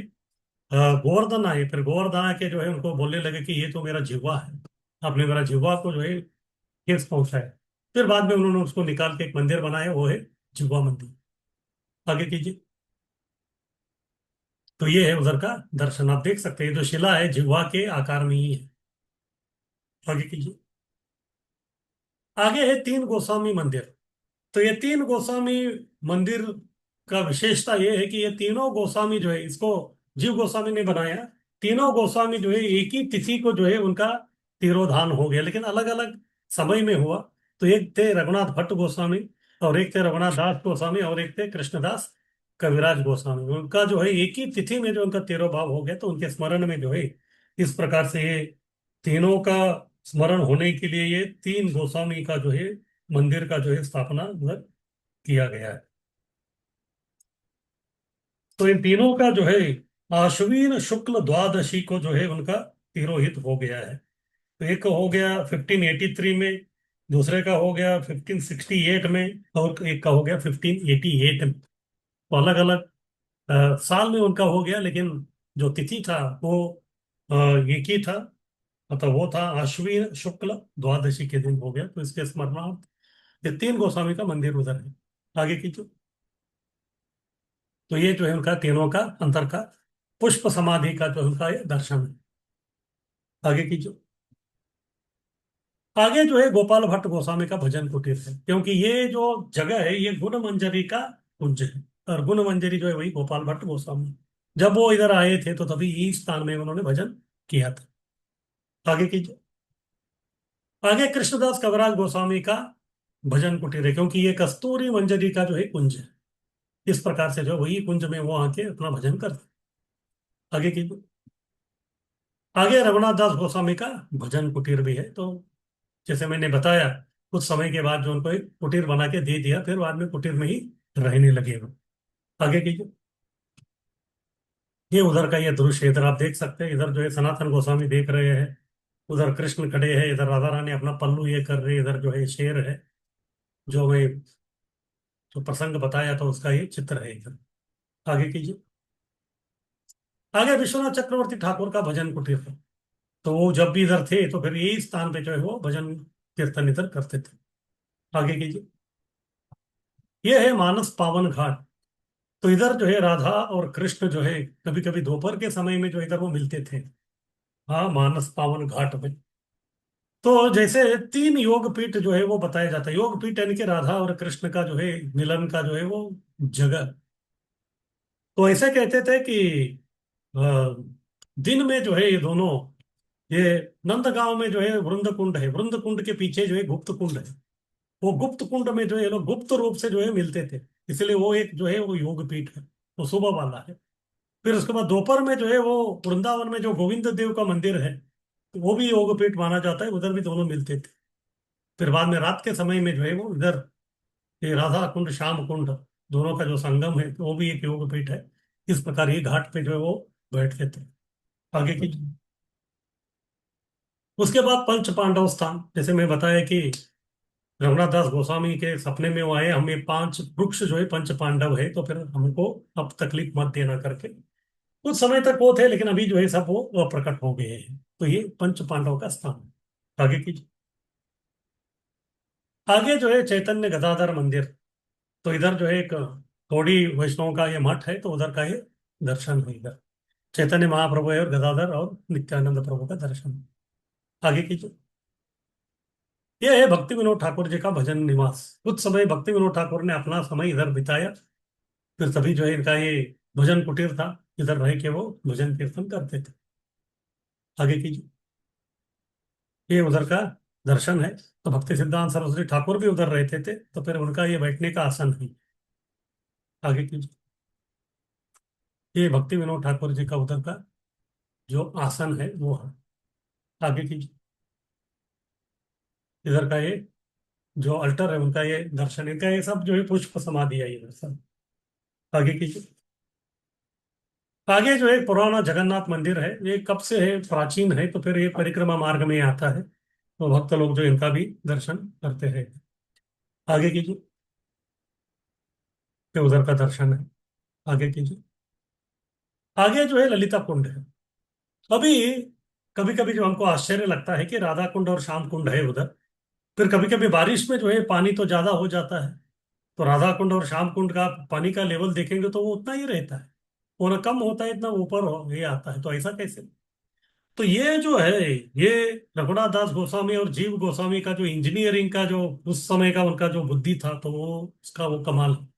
गोवर्धन आए। फिर गोवर्धन आके जो है उनको बोलने लगे कि ये तो मेरा जिह्वा है, आपने मेरा जिह्वा को जो है ठेस पहुंचाया। फिर बाद में उन्होंने उसको निकाल के एक मंदिर बनाया, वो है जिह्वा मंदिर। आगे कीजिए। तो ये है उधर का दर्शन, आप देख सकते हैं जो शिला है जिह्वा के आकार में ही है। आगे कीजिए। आगे है तीन गोस्वामी मंदिर। तो ये तीन गोस्वामी मंदिर का विशेषता ये है कि ये तीनों गोस्वामी जो है इसको जीव गोस्वामी ने बनाया। तीनों गोस्वामी जो है एक ही तिथि को जो है उनका तिरोधान हो गया, लेकिन अलग अलग समय में हुआ। तो एक थे रघुनाथ भट्ट गोस्वामी, और एक थे रघुनाथ दास गोस्वामी, और एक थे कृष्णदास कविराज गोस्वामी। उनका जो है एक ही तिथि में जो उनका तिरोभाव हो गया, तो उनके स्मरण में जो है इस प्रकार से ये तीनों का स्मरण होने के लिए ये तीन गोस्वामी का जो है मंदिर का जो है स्थापना मतलब किया गया है। तो इन तीनों का जो है आश्विन शुक्ल द्वादशी को जो है उनका तिरोहित हो गया है। तो एक हो गया 1583 में, दूसरे का हो गया 1568 में, और एक का हो गया 1588 में। तो अलग अलग साल में उनका हो गया, लेकिन जो तिथि था वो अ, एक ही था। मतलब वो था आश्विन शुक्ल द्वादशी के दिन हो गया, तो इसके स्मरणार्थ ये तीन गोस्वामी का मंदिर उधर है। आगे की जो, तो ये जो है उनका तीनों का अंतर का पुष्प समाधि का जो उनका ये दर्शन है। आगे की जो, आगे जो है गोपाल भट्ट गोस्वामी का भजन कुटीर है, क्योंकि ये जो जगह है ये गुण मंजरी का कुंज है। और गुण मंजरी जो है वही गोपाल भट्ट गोस्वामी, जब वो इधर आए थे तो तभी इस स्थान में उन्होंने भजन किया था। आगे की जो, आगे कृष्णदास कविराज गोस्वामी का भजन कुटीर है, क्योंकि ये कस्तूरी मंजरी का जो है कुंज है। इस प्रकार से जो है वही कुंज में वो आके अपना भजन करते। आगे की जो, आगे रघुनाथ दास गोस्वामी का भजन कुटीर भी है। तो जैसे मैंने बताया, कुछ समय के बाद जो उनको एक कुटीर बना के दे दिया, फिर बाद में कुटीर में ही रहने लगे वो। आगे की जो, ये उधर का ये दृश्य इधर आप देख सकते हैं। इधर जो है सनातन गोस्वामी देख रहे हैं, उधर कृष्ण खड़े हैं, इधर राधा रानी अपना पल्लू ये कर रही है, इधर जो है शेर है, जो मैं जो प्रसंग बताया था उसका ये चित्र है इधर। आगे की जो, आगे विश्वनाथ चक्रवर्ती ठाकुर का भजन कुटीर है। तो वो जब भी इधर थे तो फिर यही स्थान पे जो है वो भजन कीर्तन इधर करते थे। आगे की जो, ये है मानस पावन घाट। तो इधर जो है राधा और कृष्ण जो है कभी कभी दोपहर के समय में जो इधर वो मिलते थे। हाँ, मानस पावन घाट में। तो जैसे तीन योग पीठ जो है वो बताया जाता है। योग पीठ यानी कि राधा और कृष्ण का जो है मिलन का जो है वो जगह। तो ऐसे कहते थे कि अ, दिन में जो है ये दोनों, ये नंदगांव में जो है वृंद कुंड है, वृंद कुंड के पीछे जो है गुप्त कुंड है। वो गुप्त कुंड में जो है ये लोग गुप्त रूप से जो है मिलते थे। इसलिए वो एक जो है वो योग पीठ है, वो सुबह वाला है। फिर उसके बाद दोपहर में जो है वो वृंदावन में जो गोविंद देव का मंदिर है, तो वो भी योगपीठ माना जाता है, उधर भी दोनों मिलते थे। फिर बाद में रात के समय में जो है वो इधर ये राधा कुंड श्याम कुंड दोनों का जो संगम है, तो वो भी एक योगपीठ है। इस प्रकार ये घाट पे जो है वो बैठते थे। आगे की, उसके बाद पंच पांडव स्थान, जैसे मैं बताया कि रघुनाथ दास गोस्वामी के सपने में वो आए, हमें पांच वृक्ष जो है पंच पांडव है, तो फिर हमको अब तकलीफ मत देना करके कुछ समय तक वो थे, लेकिन अभी जो है सब वो अप्रकट हो गए हैं। तो ये पंच पांडव का स्थान है। आगे की, आगे जो है चैतन्य गदाधर मंदिर। तो इधर जो है एक थोड़ी वैष्णव का ये मठ है, तो उधर का ये दर्शन है इधर। चैतन्य महाप्रभु है और गदाधर और नित्यानंद प्रभु का दर्शन है। आगे की जो, ये है भक्ति विनोद ठाकुर जी का भजन निवास। कुछ समय भक्ति विनोद ठाकुर ने अपना समय इधर बिताया, फिर तभी जो है इनका ये भजन कुटीर था, इधर रह के वो भजन कीर्तन करते थे। आगे की जो, ये उधर का दर्शन है। तो भक्ति सिद्धांत सरस्वती ठाकुर भी उधर रहते थे, तो फिर उनका ये बैठने का आसन है। आगे की, ये भक्ति विनोद ठाकुर जी का उधर का जो आसन है वो है। आगे की, इधर का ये जो अल्टर है उनका ये दर्शन, इनका ये सब जो है पुष्प समाधि है इधर सब। आगे की, आगे जो एक पुराना जगन्नाथ मंदिर है, ये कब से है, प्राचीन है, तो फिर ये परिक्रमा मार्ग में आता है, तो भक्त लोग जो इनका भी दर्शन करते हैं। आगे की, ये उधर का दर्शन है। आगे की, आगे जो है ललिता कुंड है। अभी कभी कभी जो हमको आश्चर्य लगता है कि राधा कुंड और श्याम कुंड है उधर, फिर कभी कभी बारिश में जो है पानी तो ज्यादा हो जाता है, तो राधा कुंड और श्याम कुंड का पानी का लेवल देखेंगे तो वो उतना ही रहता है, वो ना कम होता है, इतना ऊपर हो ये आता है, तो ऐसा कैसे। तो ये जो है, ये रघुनाथ दास गोस्वामी और जीव गोस्वामी का जो इंजीनियरिंग का जो उस समय का उनका जो बुद्धि था, तो वो उसका वो कमाल है।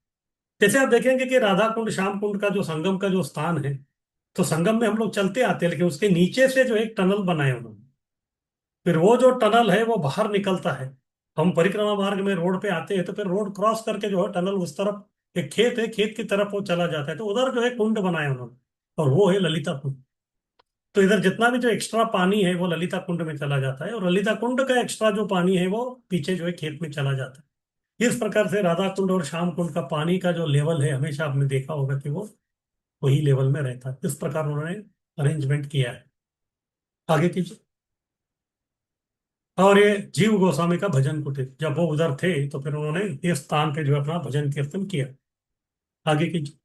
जैसे आप देखेंगे कि राधा कुंड श्याम कुंड का जो संगम का जो स्थान है, तो संगम में हम लोग चलते आते हैं, लेकिन उसके नीचे से जो एक टनल बनाए उन्होंने। फिर वो जो टनल है वो बाहर निकलता है। हम परिक्रमा मार्ग में रोड पे आते हैं, तो फिर रोड क्रॉस करके जो है टनल उस तरफ एक खेत है, खेत की तरफ वो चला जाता है, तो उधर जो है कुंड बनाए उन्होंने, और वो है ललिता कुंड। तो इधर जितना भी जो एक्स्ट्रा पानी है वो ललिता कुंड में चला जाता है, और ललिता कुंड का एक्स्ट्रा जो पानी है वो पीछे जो है खेत में चला जाता है। इस प्रकार से राधा कुंड और श्याम कुंड का पानी का जो लेवल है, हमेशा आपने देखा होगा कि वो वही लेवल में रहता है। इस प्रकार उन्होंने अरेंजमेंट किया है। आगे कीजिए। और ये जीव गोस्वामी का भजन कुटीर, जब वो उधर थे तो फिर उन्होंने इस स्थान पे जो है अपना भजन कीर्तन किया। आगे कीजिए।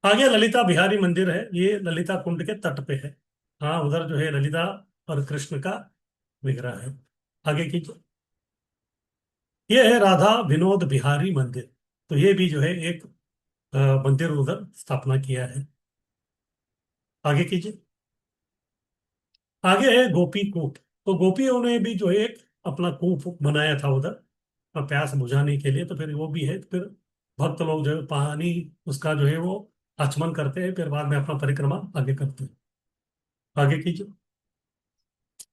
आगे ललिता बिहारी मंदिर है, ये ललिता कुंड के तट पे है। हाँ, उधर जो है ललिता और कृष्ण का विग्रह है। आगे कीजिए। ये है राधा विनोद बिहारी मंदिर। तो ये भी जो है एक मंदिर उधर स्थापना किया है। आगे कीजिए। आगे है गोपी कूप। तो गोपियों ने भी जो है एक अपना कूप बनाया था उधर, प्यास बुझाने के लिए। तो फिर वो भी है। तो फिर भक्त लोग जो है पानी उसका जो है वो आचमन करते हैं, फिर बाद में अपना परिक्रमा आगे करते हैं। आगे कीजिए।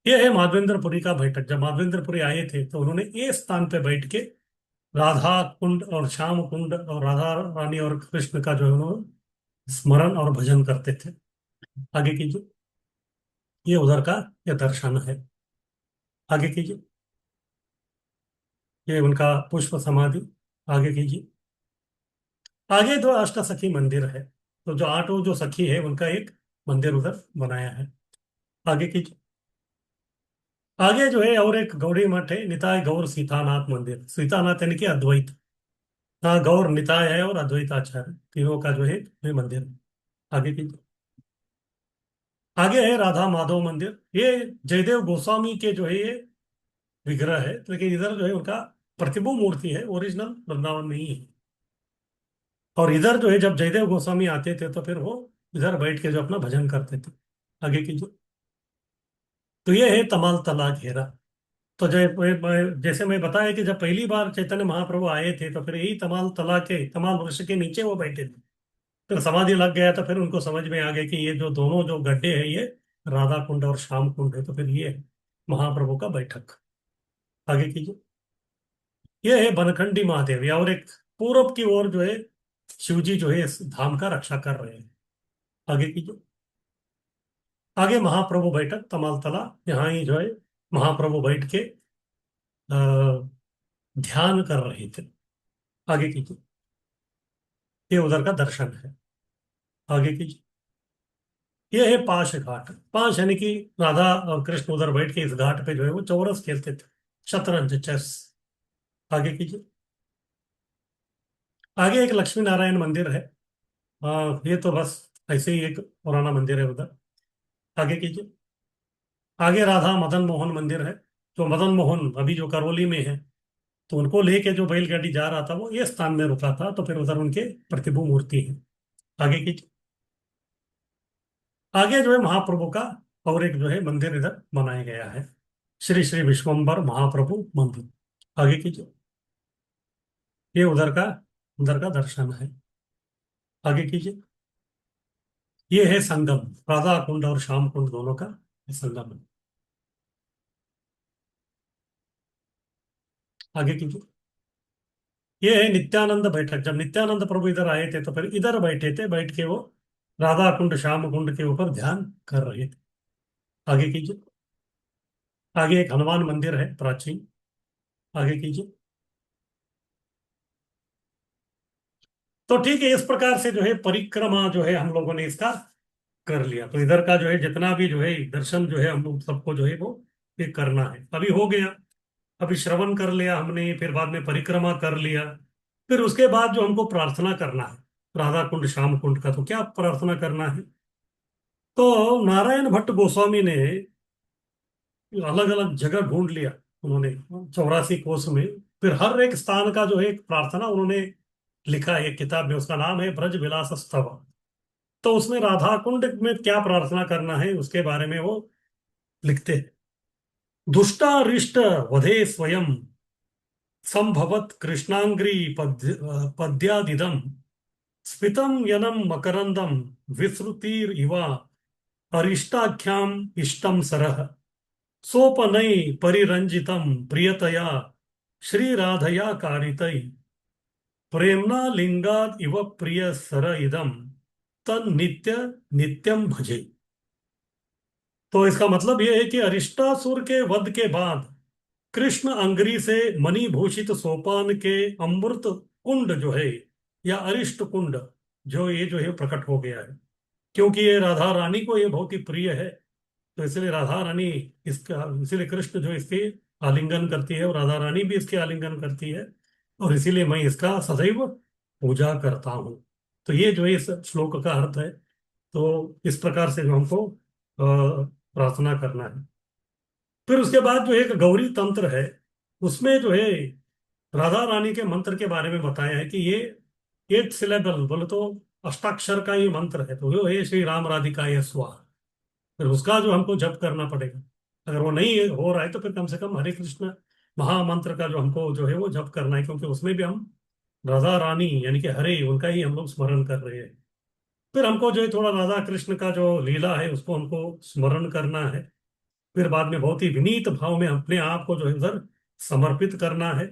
ये है माधवेंद्रपुरी का बैठक। जब माधवेंद्रपुरी आए थे तो उन्होंने ये स्थान पे बैठ के राधा कुंड और श्याम कुंड और राधा रानी और कृष्ण का जो है उन्होंने स्मरण और भजन करते थे। आगे कीजिए। ये उधर का ये दर्शन है। आगे कीजिए। ये उनका पुष्प समाधि। आगे कीजिए। आगे दो अष्ट सखी मंदिर है। तो जो आठों जो सखी है उनका एक मंदिर उधर बनाया है। आगे कीजिए। आगे जो है और एक गौड़ी मठ है, निताय गौर सीतानाथ मंदिर। सीतानाथ यानी कि अद्वैत। हाँ, गौर निताय है और अद्वैताचार्य तीनों का जो है ये मंदिर है। आगे कीजिए। आगे है राधा माधव मंदिर। ये जयदेव गोस्वामी के जो है ये विग्रह है, लेकिन इधर जो है उनका प्रतिबिंब मूर्ति है, ओरिजिनल वृंदावन में ही है। और इधर जो है जब जयदेव गोस्वामी आते थे तो फिर वो इधर बैठ के जो अपना भजन करते थे। आगे कीजिए। तो ये है तमाल तला घेरा। तो जैसे मैं बताया कि जब पहली बार चैतन्य महाप्रभु आए थे तो फिर यही तमाल तला के तमाल वृक्ष के नीचे वो बैठे थे। फिर समाधि लग गया तो फिर उनको समझ में आ गया कि ये जो दोनों जो गड्ढे हैं ये राधा कुंड और श्याम कुंड है। तो फिर ये है महाप्रभु का बैठक। आगे कीजिए। ये है बनखंडी महादेव, या और एक पूरब की ओर जो है शिव जी जो है इस धाम का रक्षा कर रहे हैं। आगे कीजिए। आगे महाप्रभु बैठक तमालतला, यहाँ ही जो है महाप्रभु बैठ के अ, ध्यान कर रहे थे। आगे कीजिए। ये उधर का दर्शन है। आगे कीजिए। ये है पाश घाट। पाश यानी कि राधा और कृष्ण उधर बैठ के इस घाट पे जो है वो चौरस खेलते थे, शतरंज, चेस। आगे कीजिए। आगे एक लक्ष्मी नारायण मंदिर है। ये तो बस ऐसे ही एक पुराना मंदिर है उधर। आगे कीजिए। आगे राधा मदन मोहन मंदिर है। तो मदन मोहन अभी जो करौली में है, तो उनको लेके जो बैलगाड़ी जा रहा था वो ये स्थान में रुका था, तो फिर उधर उनके प्रतिभू मूर्ति है। आगे की आगे जो है महाप्रभु का और एक जो है मंदिर इधर बनाया गया है, श्री श्री विश्वम्बर महाप्रभु मंदिर। आगे कीजिए। ये उधर का दर्शन है। आगे कीजिए। ये है संगम, राधा कुंड और श्याम कुंड दोनों का संगम है। आगे कीजिए। ये है नित्यानंद बैठक। जब नित्यानंद प्रभु इधर आए थे तो फिर इधर बैठे थे, बैठ के वो राधा कुंड श्याम कुंड के ऊपर ध्यान कर रहे थे। आगे कीजिए। आगे एक हनुमान मंदिर है प्राचीन। आगे कीजिए। तो ठीक है, इस प्रकार से जो है परिक्रमा जो है हम लोगों ने इसका कर लिया। तो इधर का जो है जितना भी जो है दर्शन जो है हम लोग सबको जो है वो ये करना है। अभी हो गया। अभी श्रवण कर लिया हमने, फिर बाद में परिक्रमा कर लिया। फिर उसके बाद जो हमको प्रार्थना करना है राधा कुंड श्याम कुंड का, तो क्या प्रार्थना करना है? तो नारायण भट्ट गोस्वामी ने अलग अलग जगह ढूंढ लिया उन्होंने 84 कोस में। फिर हर एक स्थान का जो है एक प्रार्थना उन्होंने लिखा है एक किताब में, उसका नाम है ब्रज विलास स्तव। तो उसमें राधा कुंड में क्या प्रार्थना करना है उसके बारे में वो लिखते हैं। दुष्टारिष्ट वधे स्वयं संभवत कृष्णांग्री पद्यादिदम स्मितं यनं मकरंदम विसृतिर इवा अरिष्टाख्याम इष्टम सरः सोपनै परिरंजितम प्रियतया श्रीराधया कारितै प्रेमना लिंगाद इव प्रिय सर इदम तन नित्य नित्यम भजे। तो इसका मतलब यह है कि अरिष्टासुर के वध के बाद कृष्ण अंगरी से मणि भूषित सोपान के अमृत कुंड जो है, या अरिष्ट कुंड, जो ये जो है प्रकट हो गया है। क्योंकि ये राधा रानी को ये बहुत ही प्रिय है, तो इसलिए राधा रानी इसका, इसीलिए कृष्ण जो इसके आलिंगन करती है और राधा रानी भी इसके आलिंगन करती है, और इसीलिए मैं इसका सदैव पूजा करता हूँ। तो ये जो है इस श्लोक का अर्थ है। तो इस प्रकार से जो हमको प्रार्थना करना है। फिर उसके बाद जो एक गौरी तंत्र है, उसमें जो है राधा रानी के मंत्र के बारे में बताया है कि ये 8 सिलेबल बोले तो अष्टाक्षर का ये मंत्र है, तो वो है श्री राम राधिकाय स्वाहा। फिर उसका जो हमको जप करना पड़ेगा। अगर वो नहीं हो रहा है तो फिर कम से कम हरे कृष्ण महामंत्र का जो हमको जो है वो जप करना है, क्योंकि उसमें भी हम राधा रानी यानी कि हरे उनका ही हम लोग स्मरण कर रहे हैं। फिर हमको जो है थोड़ा राधा कृष्ण का जो लीला है उसको हमको स्मरण करना है। फिर बाद में बहुत ही विनीत भाव में अपने आप को जो है उधर समर्पित करना है।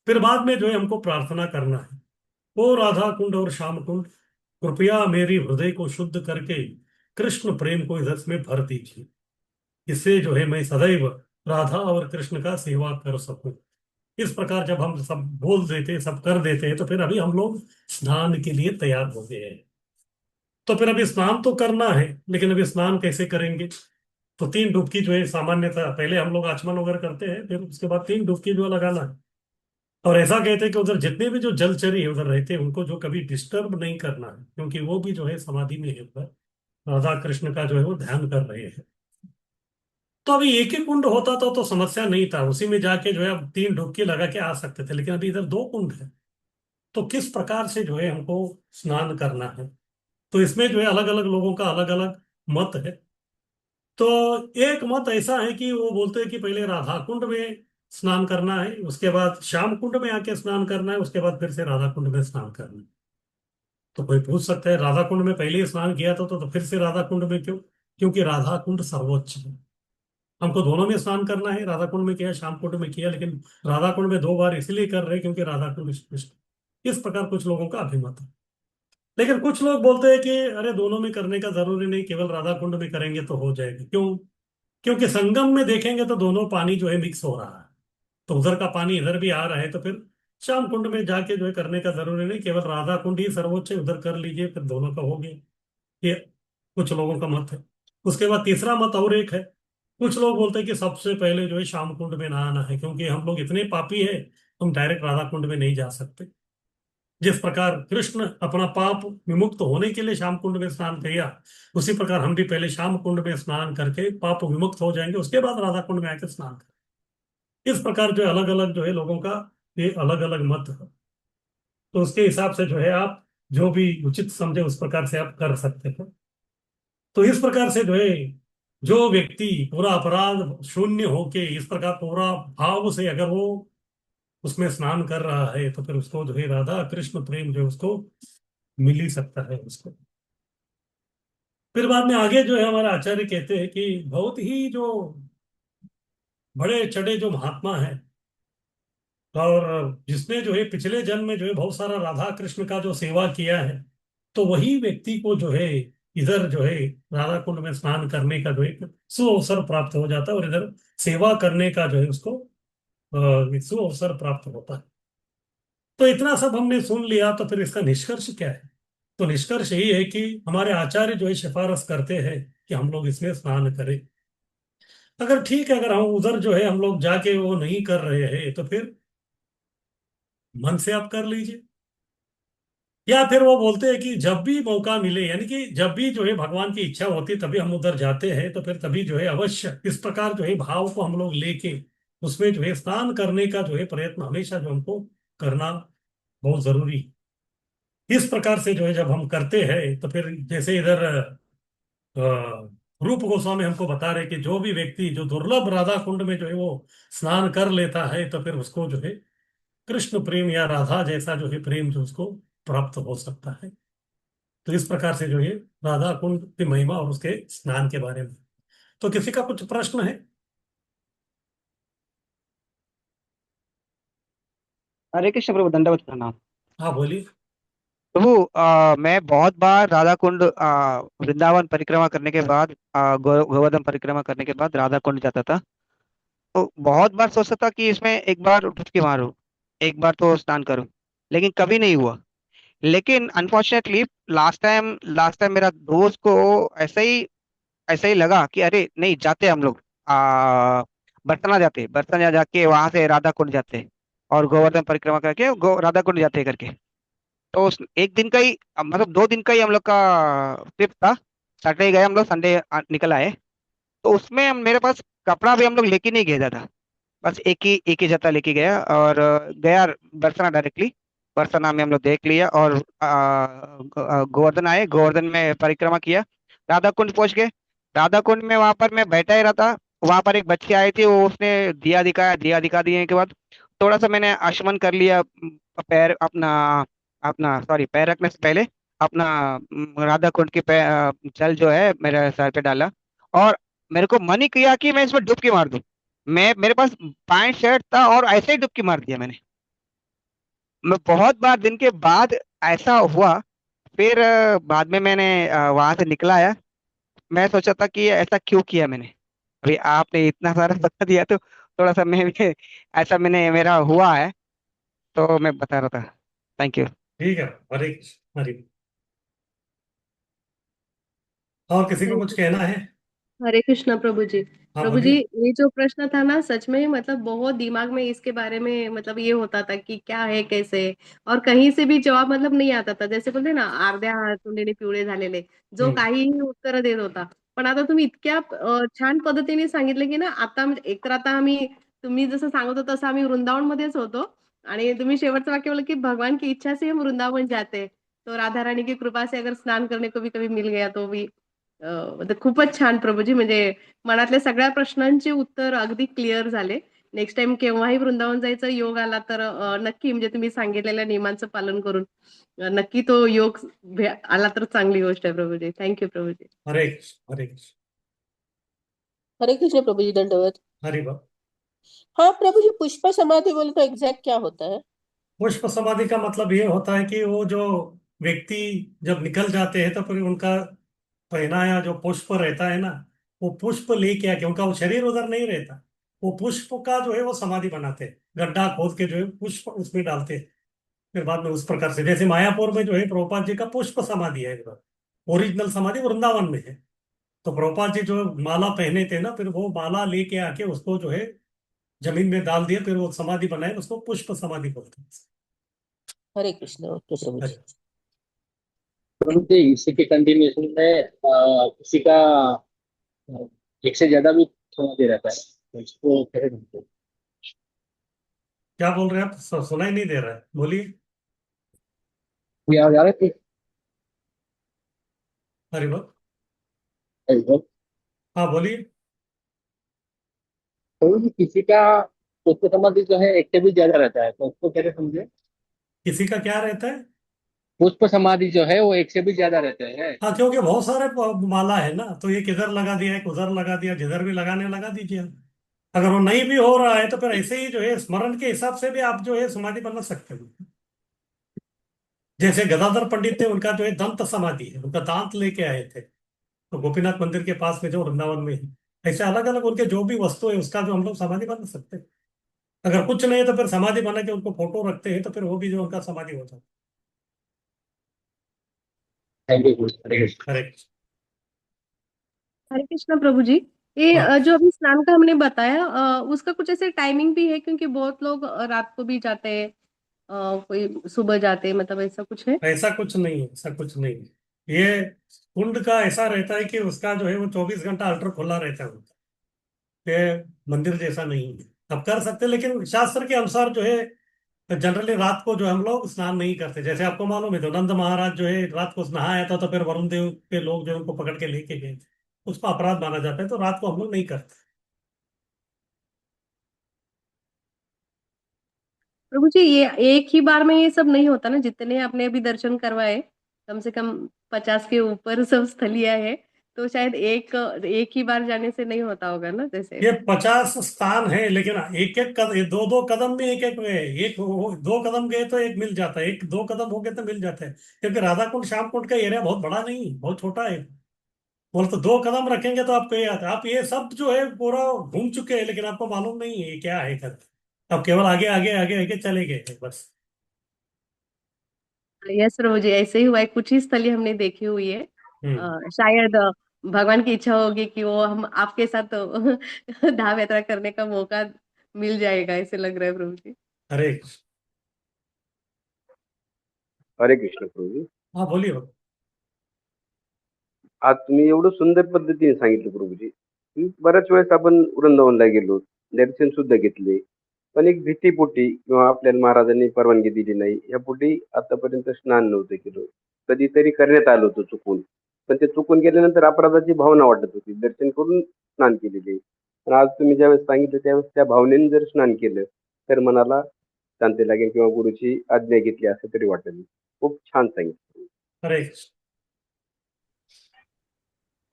फिर बाद में जो है हमको प्रार्थना करना है, ओ राधा कुंड और श्याम कुंड, कृपया मेरी हृदय को शुद्ध करके कृष्ण प्रेम को इधर में भर दीजिए। इससे जो है मैं सदैव राधा और कृष्ण का सेवा कर सकूं। इस प्रकार जब हम सब बोल देते, सब कर देते हैं, तो फिर अभी हम लोग स्नान के लिए तैयार हो गए हैं। तो फिर अभी स्नान तो करना है, लेकिन अभी स्नान कैसे करेंगे? तो 3 डुबकी जो है सामान्यतः पहले हम लोग आचमन वगैरह करते हैं, फिर उसके बाद 3 डुबकी जो है लगाना है। और ऐसा कहते हैं कि उधर जितने भी जो जलचरी उधर रहते हैं उनको जो कभी डिस्टर्ब नहीं करना है, क्योंकि वो भी जो है समाधि में है उधर, राधा कृष्ण का जो है वो ध्यान कर रहे हैं। तो अभी एक ही कुंड होता तो समस्या नहीं था, उसी में जाके जो है अब 3 डुबकी लगा के आ सकते थे, लेकिन अभी इधर 2 कुंड है। तो किस प्रकार से जो है हमको स्नान करना है? तो इसमें जो है अलग अलग लोगों का अलग अलग मत है। तो एक मत ऐसा है कि वो बोलते हैं कि पहले राधा कुंड में स्नान करना है, उसके बाद श्याम कुंड में आके स्नान करना है, उसके बाद फिर से राधा कुंड में स्नान करना है। तो कोई पूछ सकता है राधा कुंड में पहले ही स्नान किया था तो फिर से राधा कुंड में क्यों? क्योंकि राधा कुंड सर्वोच्च है। हमको दोनों में स्नान करना है, राधा कुंड में किया, श्याम कुंड में किया, लेकिन राधा कुंड में 2 बार इसलिए कर रहे हैं क्योंकि राधा कुंड उत्कृष्ट। इस प्रकार कुछ लोगों का अभिमत है। लेकिन कुछ लोग बोलते हैं कि अरे दोनों में करने का जरूरी नहीं, केवल राधा कुंड में करेंगे तो हो जाएगा। क्यों? क्योंकि संगम में देखेंगे तो दोनों पानी जो है मिक्स हो रहा है, तो उधर का पानी इधर भी आ रहा है, तो फिर श्याम कुंड में जाके जो है करने का जरूरी नहीं, केवल राधा कुंड ही सर्वोच्च है, उधर कर लीजिए, फिर दोनों का हो गया। ये कुछ लोगों का मत है। उसके बाद तीसरा मत और एक है। कुछ लोग बोलते हैं कि सबसे पहले जो है श्याम कुंड में नहाना है, क्योंकि हम लोग इतने पापी है, हम डायरेक्ट राधा कुंड में नहीं जा सकते। जिस प्रकार कृष्ण अपना पाप विमुक्त होने के लिए श्याम कुंड में स्नान किया, उसी प्रकार हम भी पहले श्याम कुंड में स्नान करके पाप विमुक्त हो जाएंगे, उसके बाद राधा कुंड में आकर स्नान करें। इस प्रकार जो अलग अलग जो है लोगों का ये अलग अलग मत है। तो उसके हिसाब से जो है आप जो भी उचित समझे उस प्रकार से आप कर सकते हो। तो इस प्रकार से जो है जो व्यक्ति पूरा अपराध शून्य होके इस प्रकार पूरा भाव से अगर वो उसमें स्नान कर रहा है, तो फिर उसको जो है राधा कृष्ण प्रेम जो है उसको मिल ही सकता है उसको। फिर बाद में आगे जो है हमारे आचार्य कहते हैं कि बहुत ही जो बड़े चढ़े जो महात्मा है, और जिसने जो है पिछले जन्म में जो है बहुत सारा राधा कृष्ण का जो सेवा किया है, तो वही व्यक्ति को जो है इधर जो है राधा कुंड में स्नान करने का जो है सुअवसर प्राप्त हो जाता है, और इधर सेवा करने का जो है उसको सुअवसर प्राप्त होता है। तो इतना सब हमने सुन लिया, तो फिर इसका निष्कर्ष क्या है? तो निष्कर्ष यही है कि हमारे आचार्य जो है सिफारिश करते हैं कि हम लोग इसमें स्नान करें। अगर ठीक है, अगर हम उधर जो है हम लोग जाके वो नहीं कर रहे हैं, तो फिर मन से आप कर लीजिए। या फिर वो बोलते हैं कि जब भी मौका मिले, यानी कि जब भी जो है भगवान की इच्छा होती है तभी हम उधर जाते हैं, तो फिर तभी जो है अवश्य इस प्रकार जो है भाव को हम लोग लेके उसमें जो है स्नान करने का जो है प्रयत्न हमेशा जो हमको करना बहुत जरूरी है। इस प्रकार से जो है जब हम करते हैं, तो फिर जैसे इधर रूप गोस्वामी हमको बता रहे कि जो भी व्यक्ति जो दुर्लभ राधा कुंड में जो है वो स्नान कर लेता है, तो फिर उसको जो है कृष्ण प्रेम या राधा जैसा जो है प्रेम जो उसको प्राप्त हो सकता है। तो इस प्रकार से जो है राधा कुंड की महिमा और उसके स्नान के बारे में। तो किसी का कुछ प्रश्न है? हरे कृष्ण प्रभु, दंडवत प्रणाम। हाँ बोलिए। प्रभु, मैं बहुत बार राधा कुंड वृंदावन परिक्रमा करने के बाद, गोवर्धन परिक्रमा करने के बाद राधा कुंड जाता था। तो बहुत बार सोचता था कि इसमें एक बार डुबकी मारूं, एक बार तो स्नान करूं, लेकिन कभी नहीं हुआ। लेकिन अनफॉर्चुनेटली लास्ट टाइम मेरा दोस्त को ऐसा ही लगा कि अरे नहीं, जाते हम लोग बरसाना जाते, बरसाना जाके वहां से राधा कुंड जाते और गोवर्धन परिक्रमा करके राधा कुंड जाते करके। तो उस एक दिन का ही, मतलब 2 दिन का ही हम लोग का ट्रिप था। सैटरडे गए हम लोग, संडे निकल आए। तो उसमें मेरे पास कपड़ा भी हम लोग लेके नहीं गए ज्यादा, बस एक ही जता लेके गया और गया बरसाना डायरेक्टली। बरसाना में हम लोग देख लिया और गोवर्धन आए, गोवर्धन में परिक्रमा किया, राधा कुंड पहुंच गए। राधा कुंड में वहां पर मैं बैठा ही रहा था। वहां पर एक बच्ची आई थी, वो उसने दिया दिखाया, दिया दिखा दिए के बाद थोड़ा सा मैंने आचमन कर लिया। पैर अपना अपना सॉरी, पैर रखने से पहले अपना राधा कुंड के जल जो है मेरे सर पे डाला। और मेरे को मन ही किया कि मैं इसमें डुबकी मार दूं। मेरे पास पैंट शर्ट था और ऐसे ही डुबकी मार दिया मैंने। मैं बहुत बार दिन के बाद ऐसा हुआ। फिर बाद में मैंने वहां से निकला आया। मैं सोचा था कि ऐसा क्यों किया मैंने। अभी आपने इतना सारा बता दिया तो थोड़ा सा मैं भी ऐसा मैंने मेरा हुआ है, तो मैं बता रहा था। Thank you. ठीक है। हरे कृष्ण, हरे। और किसी को कुछ कहना है? हरे कृष्णा प्रभु जी। हाँ, प्रभु जी, बोलिए। ये जो प्रश्न था ना, सच में मतलब बहुत दिमाग में इसके बारे में मतलब ये होता था कि क्या है कैसे है। और कहीं से भी जवाब मतलब नहीं आता था, जैसे बोलते ना, अर्ध्या तोंडाने पिवळे झालेले, जो हम्म। काहीही उत्तर देत होता. पण आता तुम्ही इतक्या छान पद्धतीने सांगितलं की ना, आता म्हणजे एकतर आता आम्ही, तुम्ही जसं सांगत होता तसं आम्ही वृंदावन मध्येच होतो. आणि तुम्ही शेवटचं वाक्य बोललं की भगवान की इच्छा से हम वृंदावन जाते, तो राधा रानी की कृपा से अगर स्नान करने को भी कभी मिल गया तो भी म्हणजे खूपच छान प्रभूजी. म्हणजे मनातल्या सगळ्या प्रश्नांची उत्तर अगदी क्लिअर झाले. नेक्स्ट टाइम केव्हाही वृंदावन जायचा योग आला तर नक्की म्हणजे तुम्ही सांगितलेल्या नियमांचं पालन करून नक्की तो योग आला तर चांगली गोष्ट आहे प्रभूजी. थँक्यू प्रभूजी. हरे कृष्ण, हरे कृष्ण। हरे कृष्ण प्रभु जी, दंडवत। हरि बाबा। हाँ प्रभु जी, पुष्प समाधि बोले तो एग्जैक्ट क्या होता है? पुष्प समाधि का मतलब ये होता है कि वो जो व्यक्ति जब निकल जाते हैं तो फिर उनका पहनाया जो पुष्प रहता है ना, वो पुष्प लेके आके, उनका वो शरीर उधर नहीं रहता, वो पुष्प का जो है वो समाधि बनाते हैं, गड्ढा खोद के जो है पुष्प उसमें डालते हैं। फिर बाद में उस प्रकार से, जैसे मायापुर में जो है प्रभुपाद जी का पुष्प समाधि है उधर। ओरिजिनल समाधि वृंदावन में है। तो प्रभुपाद जी जो माला पहने थे ना, फिर वो माला लेके आके उसको जो है जमीन में डाल दिया, फिर वो समाधि बनाए, उसको पुष्प समाधि बोलते हैं। हरे कृष्ण, ओके प्रभु जी। हरे। परंतु इसी के कंटिन्यूएशन में किसी का एक से ज्यादा भी थोड़ा दे रहता है, तो इसको कैसे ढूंढते हैं? क्या बोल रहे हैं आप? सुनाई नहीं दे रहा है, बोलिए। कोई आवाज आ रही थी? हरि बोल। तो हाँ, बोलिए। किसी का पुष्प समाधि जो है एक से भी ज्यादा रहता है, तो उसको कैसे समझे? किसी का क्या रहता है? पुष्प समाधि जो है वो एक से भी ज्यादा रहते हैं। हाँ, क्योंकि बहुत सारे माला है ना, तो एक इधर लगा दिया, एक उधर लगा दिया, जिधर भी लगाने लगा दीजिए आप। अगर वो नहीं भी हो रहा है तो फिर ऐसे ही जो है स्मरण के हिसाब से भी आप जो है समाधि बना सकते हो। जैसे गदाधर पंडित थे, उनका जो है दंत समाधि है, उनका दांत लेके आए थे, तो गोपीनाथ मंदिर के पास में जो वृंदावन में है। ऐसे अलग अलग उनके जो भी वस्तु है उसका जो हम लोग समाधि बना सकते हैं। अगर कुछ नहीं है तो फिर समाधि बना के उनको फोटो रखते हैं, तो फिर वो भी जो उनका समाधि होता है। थैंक यू, हरे कृष्ण। हरे कृष्ण। हरे कृष्णा प्रभु जी। ये हाँ, जो अभी स्नान का हमने बताया, उसका कुछ ऐसे टाइमिंग भी है? क्योंकि बहुत लोग रात को भी जाते हैं, कोई सुबह जाते हैं, मतलब ऐसा कुछ है? ऐसा कुछ नहीं है, ऐसा कुछ नहीं है। ये कुंड का ऐसा रहता है कि उसका जो है वो 24 घंटा अल्टर खुला रहता है उनका। ये मंदिर जैसा नहीं है। आप कर सकते हैं, लेकिन शास्त्र के अनुसार जो है जनरली रात को जो हम लोग स्नान नहीं करते। जैसे आपको मालूम है, तो नंद महाराज जो है रात को नहाया था, तो फिर वरुण देव के लोग जो है उनको पकड़ के लेके गए थे। उसका अपराध माना जाता है, तो रात को हम लोग नहीं करते। प्रभु जी, ये एक ही बार में ये सब नहीं होता ना, जितने आपने अभी दर्शन करवाए, कम से कम 50 के ऊपर सब स्थलिया है, तो शायद एक एक ही बार जाने से नहीं होता होगा ना, जैसे। ये 50 स्थान है, लेकिन एक एक कदम, दो दो कदम में एक एक है। एक दो कदम गए तो एक मिल जाता है, एक दो कदम हो गए तो मिल जाता है। क्योंकि राधा कुंड श्याम कुंड का एरिया बहुत बड़ा नहीं है, बहुत छोटा है। बोले तो 2 कदम रखेंगे तो आपको ये आता है। आप ये सब जो है पूरा घूम चुके हैं, लेकिन आपको मालूम नहीं है ये क्या है कर। आप केवल आगे आगे आगे आगे चले गए हैं बस। यस प्रभु जी, ऐसे ही हुआ है। कुछ ही स्थली हमने देखी हुई है। हम्म। शायद भगवान की इच्छा होगी कि वो हम आपके साथ धाम यात्रा करने का मौका मिल जाएगा, ऐसे लग रहा है प्रभु जी। अरे हरे कृष्ण प्रभू. हाँ बोलिए बाबा। आज तुम्ही एवढं सुंदर पद्धतीने सांगितलं प्रभूजी की बऱ्याच वेळेस आपण वृंदावनला गेलो, दर्शन सुद्धा घेतले, पण एक भीतीपोटी किंवा आपल्याला महाराजांनी परवानगी दिली नाही या पोटी आतापर्यंत स्नान नव्हतं केलं. कधीतरी करण्यात आलं होतं चुकून, पण ते चुकून गेल्यानंतर अपराधाची भावना वाटत होती. दर्शन करून स्नान केलेले, पण आज तुम्ही ज्यावेळेस सांगितलं त्यावेळेस त्या भावनेने जर स्नान केलं तर मनाला शांती लागेल किंवा गुरुची आज्ञा घेतली असं तरी वाटेल. खूप छान सांगितलं. हरे कृष्ण।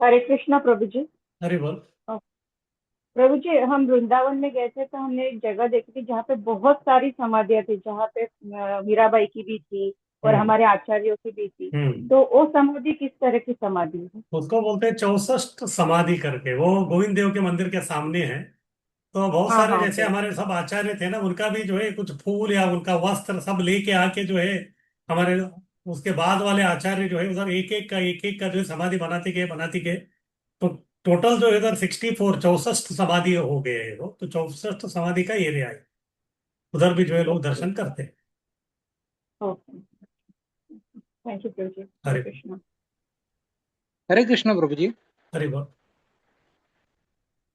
हरे कृष्णा प्रभु जी। हरे बोल। प्रभु जी, हम वृंदावन में गए थे तो हमने एक जगह देखी थी जहाँ पे बहुत सारी समाधियां थी, जहाँ पे मीराबाई की भी थी और हमारे आचार्यों की भी थी। तो वो समाधि किस तरह की समाधि है? उसको बोलते हैं 64 समाधि करके, वो गोविंद देव के मंदिर के सामने है। तो बहुत हाँ सारे हाँ जैसे सर। हमारे सब आचार्य थे ना, उनका भी जो है कुछ फूल या उनका वस्त्र सब लेके आके जो है हमारे उसके बाद वाले आचार्य जो है उधर एक एक का जो है समाधि बनाते गए। तो टोटल जो है इधर 64 64 समाधि हो गए हैं वो, तो 64 समाधि का एरिया है। उधर भी जो है लोग दर्शन करते हैं। Okay, thank you Prabhu ji. Hare हरे कृष्णा। हरे कृष्ण प्रभुजी। हरे बोल।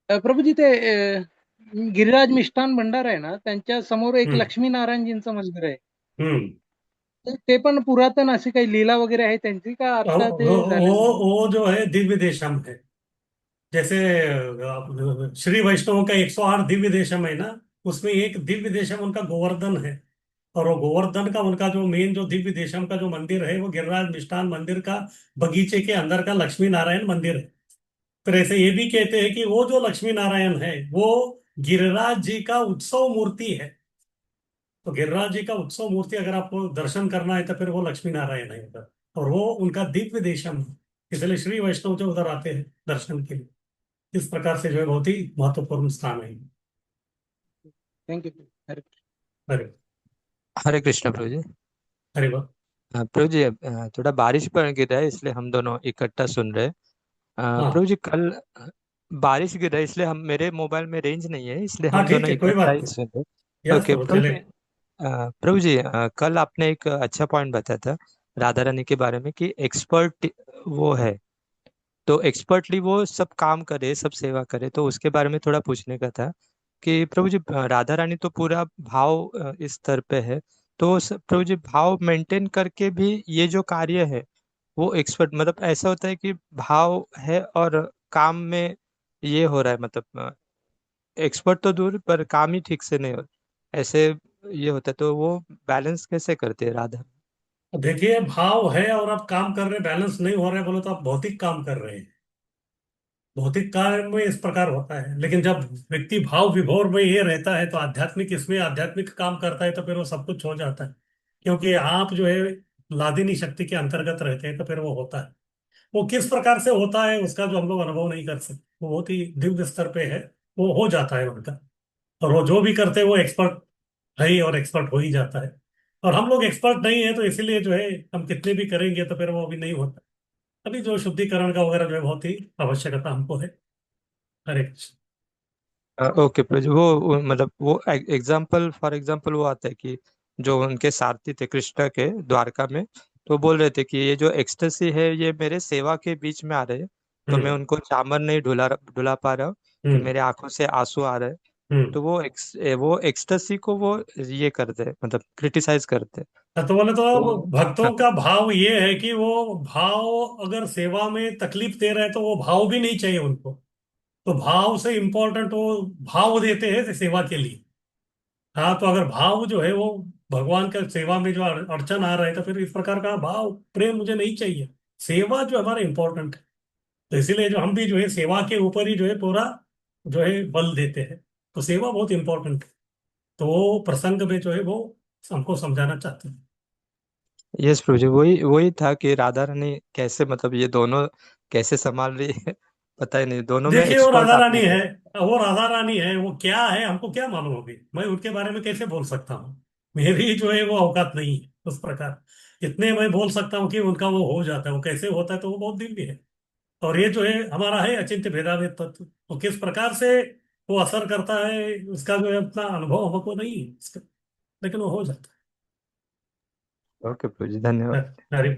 प्रभुजी ते गिरिराज मिष्ठान भंडार आहे ना, त्यांच्या समोर एक हम्म लक्ष्मीनारायणजींचं मंदिर आहे. हम्म ते पण पुरातन अशी काही लीला वगैरे आहे त्यांची का वो आता ते वो झालेलं आहे? वो जो है दिव्य देशम है। जैसे श्री वैष्णव का 108 दिव्य देशम है ना, उसमें एक दिव्य देशम उनका गोवर्धन है। और वो गोवर्धन का उनका जो मेन जो दिव्य देशम का जो मंदिर है वो गिरिराज मिष्ठान मंदिर का बगीचे के अंदर का लक्ष्मी नारायण मंदिर है। फिर ऐसे ये भी कहते हैं कि वो जो लक्ष्मी नारायण है वो गिरिराज जी का उत्सव मूर्ति है। तो गिरिराज जी का उत्सव मूर्ति अगर आपको दर्शन करना है तो फिर वो लक्ष्मी नारायण है उधर, और वो उनका दिव्य देशम है। इसलिए श्री वैष्णव जो उधर आते हैं दर्शन के लिए। इस प्रकार से जो है बहुत ही महत्वपूर्ण स्थान है। थँक्यू। हरे अरे हरे कृष्ण प्रभु जी। अरे वाह। प्रभु जी थोड़ा बारिश पड़ गिर रहा है इसलिए हम दोनों इकट्ठा सुन रहे हैं। प्रभु हाँ जी कल बारिश गिर रहा है इसलिए हम मेरे मोबाइल में रेंज नहीं है इसलिए हाँ हम ठीक दोनों है, कोई इकट्ठा बात ही नहीं। सुन रहे हैं। यस ओके प्रभु प्रभु जी। चलेगा। प्रभु जी कल आपने एक अच्छा पॉइंट बताया था राधा रानी के बारे में कि एक्सपर्ट वो है, तो एक्सपर्टली वो सब काम करे सब सेवा करे, तो उसके बारे में थोड़ा पूछने का था कि प्रभु जी राधा रानी तो पूरा भाव इस स्तर पे है, तो प्रभु जी भाव मेंटेन करके भी ये जो कार्य है वो एक्सपर्ट मतलब ऐसा होता है कि भाव है और काम में ये हो रहा है, मतलब एक्सपर्ट तो दूर पर काम ही ठीक से नहीं हो ऐसे ये होता है, तो वो बैलेंस कैसे करते हैं राधा? देखिए, भाव है और आप काम कर रहे हैं, बैलेंस नहीं हो रहे बोले तो आप भौतिक काम कर रहे हैं। भौतिक कार्य में इस प्रकार होता है, लेकिन जब व्यक्ति भाव विभोर में ये रहता है तो आध्यात्मिक इसमें आध्यात्मिक काम करता है तो फिर वो सब कुछ हो जाता है। क्योंकि आप जो है लादिनी शक्ति के अंतर्गत रहते हैं तो फिर वो होता है। वो किस प्रकार से होता है उसका जो हम लोग अनुभव नहीं कर सकते, वो बहुत ही दिव्य स्तर पे है। वो हो जाता है उनका। और वो जो भी करते हैं वो एक्सपर्ट है ही, और एक्सपर्ट हो ही जाता है। और हम लोग एक्सपर्ट नहीं है तो इसीलिए जो है हम कितने भी करेंगे तो फिर वो अभी नहीं होता। अभी जो शुद्धिकरण का वगैरह जो है बहुत ही आवश्यकता हमको है। हरे कृष्ण। ओके प्रभु जी, मतलब वो एग्जाम्पल फॉर एग्जाम्पल वो आता है कि जो उनके सारथी थे कृष्ण के द्वारका में, तो बोल रहे थे कि ये जो एक्सटेसी है ये मेरे सेवा के बीच में आ रहे हैं, तो मैं हम्म उनको चामर नहीं ढुला पा रहा हूँ, कि हम्म मेरे आंखों से आंसू आ रहे हैं। हम्म तो वो एक्सटेसी को वो ये करते हैं, मतलब क्रिटिसाइज करते हैं। तो बोले तो तो भक्तों का भाव ये है कि वो भाव अगर सेवा में तकलीफ दे रहे हैं तो वो भाव भी नहीं चाहिए उनको। तो भाव से इंपॉर्टेंट वो भाव देते हैं सेवा के लिए। हाँ, तो अगर भाव जो है वो भगवान का सेवा में जो अड़चन आ रहा है तो फिर इस प्रकार का भाव प्रेम मुझे नहीं चाहिए। सेवा जो हमारा इंपॉर्टेंट है। तो इसीलिए जो हम भी जो है सेवा के ऊपर ही जो है पूरा जो है बल देते हैं। तो सेवा बहुत इंपॉर्टेंट है। तो वो प्रसंग में जो है वो हमको समझाना चाहते हैं। यस प्रभु जी, वही वही था कि राधा रानी कैसे, मतलब ये दोनों कैसे संभाल रही है पता ही नहीं, दोनों में देखिए वो एक्सपर्ट राधा रानी आपने है, कहा। वो राधा रानी है, वो क्या है हमको क्या मालूम होगी, मैं उनके बारे में कैसे बोल सकता हूँ। मेरी जो है वो औकात नहीं है उस प्रकार। इतने मैं बोल सकता हूँ कि उनका वो हो जाता है, वो कैसे होता है तो वो बहुत दिव्य है। और ये जो है हमारा है अचिंत्य भेदाभेद तत्व, तो किस प्रकार से वो असर करता है उसका जो है अपना अनुभव हमको नहीं है इसका, लेकिन वो हो जाता ओके प्रभु जी, है। धन्यवाद। हरि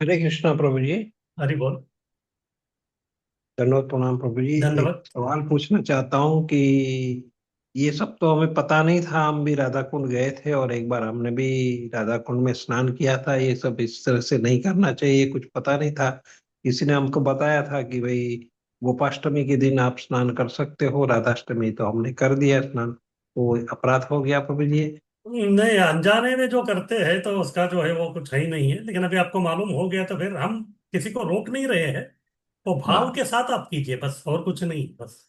हरे कृष्णा प्रभु जी। हरि बोल। दंडवत प्रणाम प्रभु जी। एक दंडवत। सवाल पूछना चाहता हूँ कि ये सब तो हमें पता नहीं था, हम भी राधा कुंड गए थे और एक बार हमने भी राधा कुंड में स्नान किया था। ये सब इस तरह से नहीं करना चाहिए, कुछ पता नहीं था। किसी ने हमको बताया था कि भाई गोपाष्टमी के दिन आप स्नान कर सकते हो, राधाष्टमी तो हमने कर दिया स्नान, तो अपराध हो गया प्रभु जी। नहीं, अनजाने में जो करते हैं तो उसका जो है वो कुछ है ही नहीं है, लेकिन अभी आपको मालूम हो गया तो फिर हम किसी को रोक नहीं रहे हैं। वो भाव हाँ। के साथ आप कीजिए बस, और कुछ नहीं, बस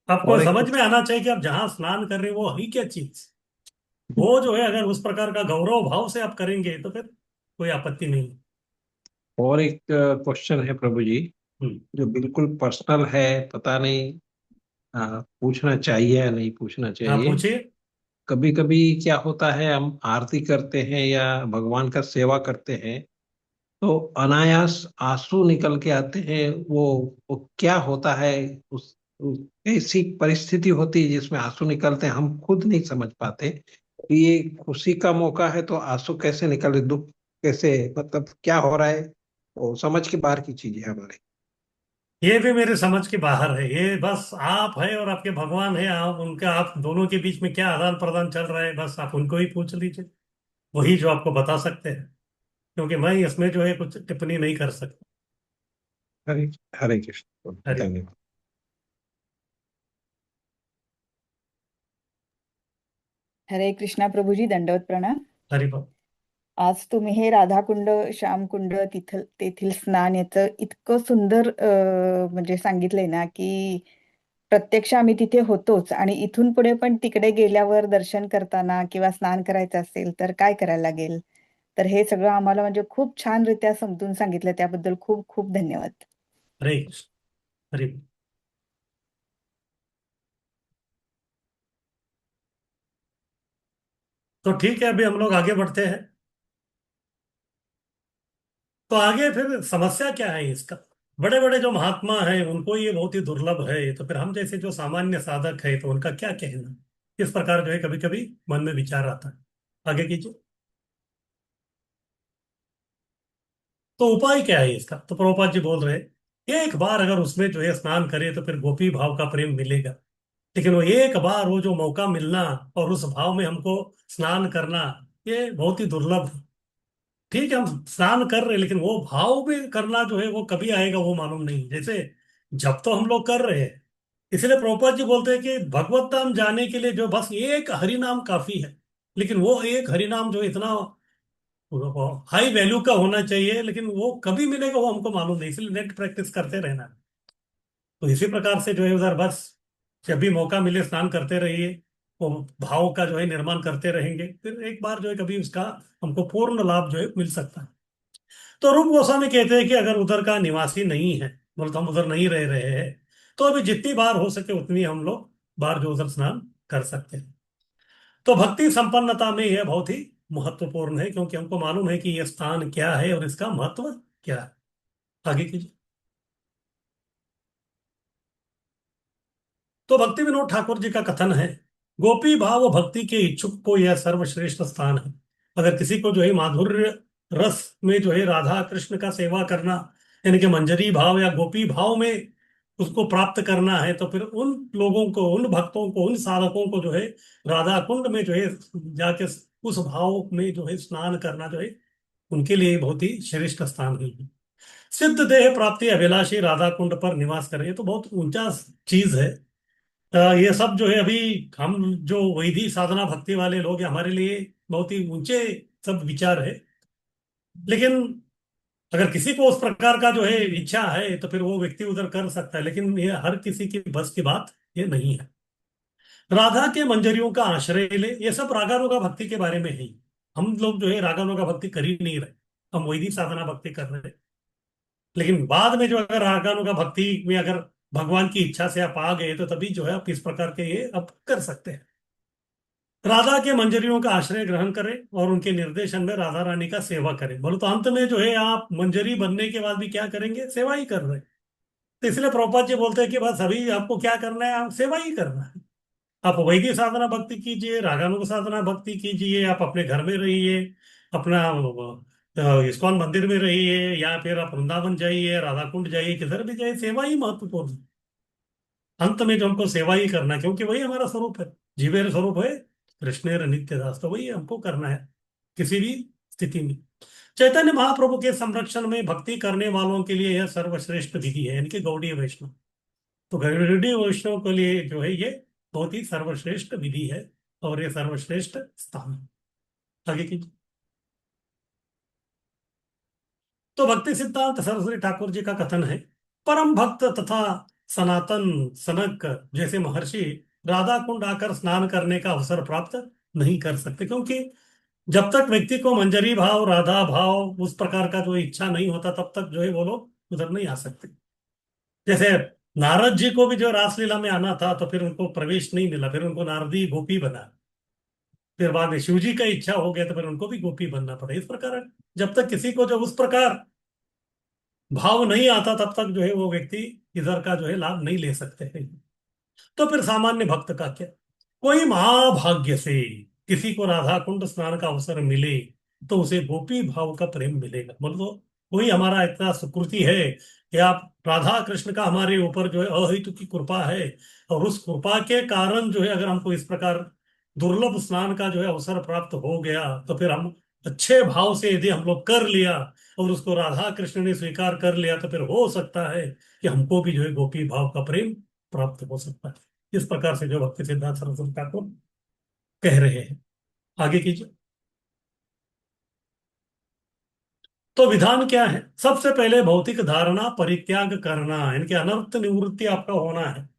आपको और एक समझ में आना चाहिए कि आप जहां स्नान कर रहे हो वो है क्या चीज। वो जो है अगर उस प्रकार का गौरव भाव से आप करेंगे तो फिर कोई आपत्ति नहीं। और एक क्वेश्चन है प्रभु जी, हम्म। जो बिल्कुल पर्सनल है, पता नहीं पूछना चाहिए या नहीं पूछना हाँ चाहिए। पूछिए। कभी कभी क्या होता है, हम आरती करते हैं या भगवान का सेवा करते हैं तो अनायास आंसू निकल के आते हैं। वो क्या होता है, उस ऐसी परिस्थिति होती है जिसमें आंसू निकलते हैं, हम खुद नहीं समझ पाते कि ये खुशी का मौका है तो आंसू कैसे निकले, दुख कैसे, मतलब क्या हो रहा है, वो समझ के बाहर की चीज है हमारे। ये भी मेरे समझ के बाहर है, ये बस आप है और आपके भगवान है, आप उनका, आप दोनों के बीच में क्या आदान प्रदान चल रहा है बस आप उनको ही पूछ लीजिए, वही जो आपको बता सकते हैं, क्योंकि मैं इसमें जो है कुछ टिप्पणी नहीं कर सकता। हरे हरे कृष्ण, हरि धन्यवाद। हरे कृष्णा प्रभू जी, दंडवत प्रणाम। हरि बोल। आज तुम्ही हे राधाकुंड, श्यामकुंड, तेथील स्नान याचं इतकं सुंदर म्हणजे सांगितलंय ना, की प्रत्यक्ष आम्ही तिथे होतोच आणि इथून पुढे पण तिकडे गेल्यावर दर्शन करताना किंवा स्नान करायचं असेल तर काय करायला लागेल, तर हे सगळं आम्हाला म्हणजे खूप छानरित्या समजून सांगितलं, त्याबद्दल खूप खूप धन्यवाद. हरे कृष्ण। हरि बोल। तो ठीक है, अभी हम लोग आगे बढ़ते हैं। तो आगे फिर समस्या क्या है इसका। बड़े बड़े जो महात्मा हैं उनको ये बहुत ही दुर्लभ है, तो फिर हम जैसे जो सामान्य साधक है तो उनका क्या कहना। इस प्रकार जो है कभी कभी मन में विचार आता है। आगे कीजिए। तो उपाय क्या है इसका, तो प्रभुपाद जी बोल रहे हैं एक बार अगर उसमें जो है स्नान करे तो फिर गोपी भाव का प्रेम मिलेगा, लेकिन वो एक बार वो जो मौका मिलना और उस भाव में हमको स्नान करना, ये बहुत ही दुर्लभ है। ठीक है हम स्नान कर रहे हैं, लेकिन वो भाव में करना जो है वो कभी आएगा वो मालूम नहीं। जैसे जब तो हम लोग कर रहे हैं, इसलिए प्रभुपाद जी बोलते हैं कि भगवत धाम जाने के लिए जो बस एक हरि नाम काफी है, लेकिन वो एक हरि नाम जो इतना हाई वैल्यू का होना चाहिए, लेकिन वो कभी मिलेगा वो हमको मालूम नहीं, इसलिए नेट प्रैक्टिस करते रहना। तो इसी प्रकार से जो है उधर बस जब भी मौका मिले स्नान करते रहिए, वो भाव का जो है निर्माण करते रहेंगे, फिर एक बार जो है कभी उसका हमको पूर्ण लाभ जो है मिल सकता है। तो रूप गोस्वामी कहते हैं कि अगर उधर का निवासी नहीं है, बोले तो हम उधर नहीं रह रहे हैं, तो अभी जितनी बार हो सके उतनी हम लोग बार जो उधर स्नान कर सकते हैं। तो भक्ति संपन्नता में यह बहुत ही महत्वपूर्ण है, क्योंकि हमको मालूम है कि यह स्थान क्या है और इसका महत्व क्या है। आगे कीजिए। तो भक्ति विनोद ठाकुर जी का कथन है, गोपी भाव भक्ति के इच्छुक को यह सर्वश्रेष्ठ स्थान है। अगर किसी को जो है माधुर्य रस में जो है राधा कृष्ण का सेवा करना, यानी कि मंजरी भाव या गोपी भाव में उसको प्राप्त करना है, तो फिर उन लोगों को, उन भक्तों को, उन साधकों को जो है राधा कुंड में जो है जाके उस भाव में जो है स्नान करना जो है उनके लिए बहुत ही श्रेष्ठ स्थान है। सिद्ध देह प्राप्ति अभिलाषी राधा कुंड पर निवास करें, ये तो बहुत ऊंचा चीज है। ये सब जो है अभी हम जो वैधि साधना भक्ति वाले लोग हैं, हमारे लिए बहुत ही ऊंचे सब विचार है। लेकिन अगर किसी को उस प्रकार का जो है इच्छा है तो फिर वो व्यक्ति उधर कर सकता है, लेकिन ये हर किसी की बस की बात ये नहीं है। राधा के मंजरियों का आश्रय ले, ये सब रागानुगा भक्ति के बारे में है। हम लोग जो है रागानुगा भक्ति कर ही नहीं रहे, हम वैदिक साधना भक्ति कर रहे हैं। लेकिन बाद में जो अगर रागानुगा भक्ति में अगर भगवान की इच्छा से आप आ गए तो तभी जो है आप इस प्रकार के ये आप कर सकते हैं। राधा के मंजरियों का आश्रय ग्रहण करें और उनके निर्देशन में राधा रानी का सेवा करें। बोलो तो अंत में जो है आप मंजरी बनने के बाद भी क्या करेंगे, सेवा ही कर रहे हैं। तो इसलिए प्रभुपाद जी बोलते हैं कि बस अभी आपको क्या करना है, आप सेवा ही करना है। आप वैदिक साधना भक्ति कीजिए, रागानुग साधना भक्ति कीजिए, आप अपने घर में रहिए, अपना इस्कॉन मंदिर में रहिए, या फिर आप वृंदावन जाइए, राधा कुंड जाइए, किधर भी जाइए, सेवा ही महत्वपूर्ण है। अंत में जो हमको सेवा ही करना है, क्योंकि वही हमारा स्वरूप है, जीवेर स्वरूप है कृष्णेर नित्य दास, तो वही हमको करना है किसी भी स्थिति में। चैतन्य महाप्रभु के संरक्षण में भक्ति करने वालों के लिए यह सर्वश्रेष्ठ विधि है, यानी कि गौड़ीय वैष्णव। तो गौड़ीय वैष्णव के लिए जो है ये बहुत ही सर्वश्रेष्ठ विधि है और ये सर्वश्रेष्ठ स्थान है। आगे कीजिए। तो भक्ति सिद्धांत सरस्वती ठाकुर जी का कथन है, परम भक्त तथा सनातन सनक जैसे महर्षि राधा कुंड आकर स्नान करने का अवसर प्राप्त नहीं कर सकते, क्योंकि जब तक व्यक्ति को मंजरी भाव, राधा भाव, उस प्रकार का जो इच्छा नहीं होता, तब तक जो है वो लोग उधर नहीं आ सकते। जैसे नारद जी को भी जो रासलीला में आना था, तो फिर उनको प्रवेश नहीं मिला, फिर उनको नारदी गोपी बना। फिर बाद में शिव जी का इच्छा हो गया तो फिर उनको भी गोपी बनना पड़ा। इस प्रकार जब तक किसी को जो उस प्रकार भाव नहीं आता, तब तक जो है वो व्यक्ति इधर का जो है लाभ नहीं ले सकते हैं। तो फिर सामान्य भक्त का क्या, कोई महाभाग्य से किसी को राधा कुंड स्नान का अवसर मिले तो उसे गोपी भाव का प्रेम मिलेगा। बोलो तो कोई हमारा इतना सुकृति है कि आप राधा कृष्ण का हमारे ऊपर जो है अहितु की कृपा है, और उस कृपा के कारण जो है अगर हमको इस प्रकार दुर्लभ स्नान का जो है अवसर प्राप्त हो गया, तो फिर हम अच्छे भाव से यदि हम लोग कर लिया और उसको राधा कृष्ण ने स्वीकार कर लिया, तो फिर हो सकता है कि हमको भी जो है गोपी भाव का प्रेम प्राप्त हो सकता है। इस प्रकार से जो भक्ति सिद्धांत सरस्वती ठाकुर कह रहे हैं। आगे कीजिए। तो विधान क्या है, सबसे पहले भौतिक धारणा परित्याग करना, यानी कि अनर्थ निवृत्ति आपका होना है।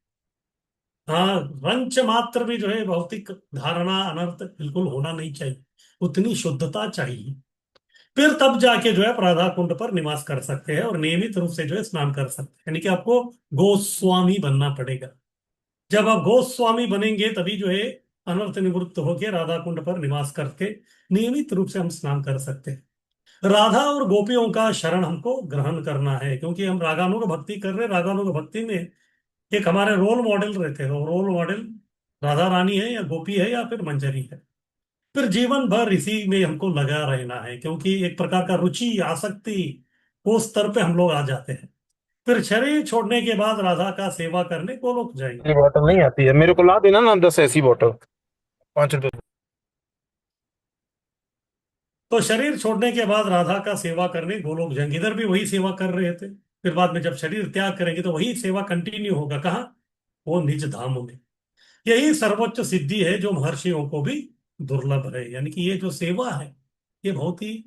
हाँ, रंच मात्र भी जो है भौतिक धारणा अनर्थ बिल्कुल होना नहीं चाहिए, उतनी शुद्धता चाहिए। फिर तब जाके जो है आप राधा कुंड पर निवास कर सकते हैं और नियमित रूप से जो है स्नान कर सकते हैं, यानी कि आपको गोस्वामी बनना पड़ेगा। जब आप गोस्वामी बनेंगे तभी जो है अनर्थ निवृत्त होकर राधा कुंड पर निवास करके नियमित रूप से हम स्नान कर सकते हैं। राधा और गोपियों का शरण हमको ग्रहण करना है, क्योंकि हम रागानुग भक्ति कर रहे हैं। रागानुग भक्ति में एक हमारे रोल मॉडल रहते हैं, रोल मॉडल राधा रानी है या गोपी है या फिर मंजरी है। फिर जीवन भर इसी में हमको लगा रहना है, क्योंकि एक प्रकार का रुचि, आसक्ति, उस स्तर पे हम लोग आ जाते हैं। फिर शरीर छोड़ने के बाद राधा का सेवा करने को लोग जाएंगे। ये बॉटल नहीं आती है, मेरे को ला देना ना 10 ऐसी बॉटल, 5 रुपए। तो शरीर छोड़ने के बाद राधा का सेवा करने गोलोक जाएंगे। इधर भी वही सेवा कर रहे थे, फिर बाद में जब शरीर त्याग करेंगे तो वही सेवा कंटिन्यू होगा। कहाँ? वो निज धाम में। यही सर्वोच्च सिद्धि है जो महर्षियों को भी दुर्लभ है, यानी कि ये जो सेवा है ये बहुत ही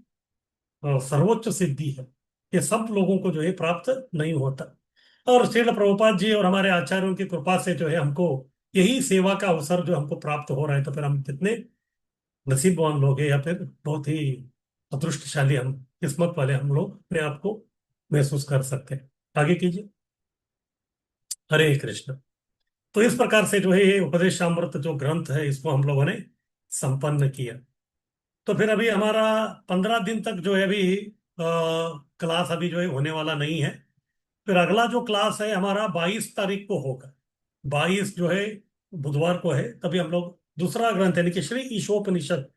सर्वोच्च सिद्धि है, ये सब लोगों को जो है प्राप्त नहीं होता। और श्रील प्रभुपाद जी और हमारे आचार्यों की कृपा से जो है हमको यही सेवा का अवसर जो हमको प्राप्त हो रहा है, तो फिर हम कितने नसीबवान लोग हैं, या फिर बहुत ही अदृष्टशाली, हम किस्मत वाले हम लोग अपने आप को महसूस कर सकते हैं। आगे कीजिए। हरे कृष्ण। तो इस प्रकार से जो है ये उपदेशामृत जो ग्रंथ है इसको हम लोगों ने संपन्न किया। तो फिर अभी हमारा 15 दिन तक जो है अभी क्लास अभी जो है होने वाला नहीं है। फिर अगला जो क्लास है हमारा 22 तारीख को होगा। 22 जो है बुधवार को है, तभी हम लोग दूसरा ग्रंथ यानी कि श्री ईशोपनिषद,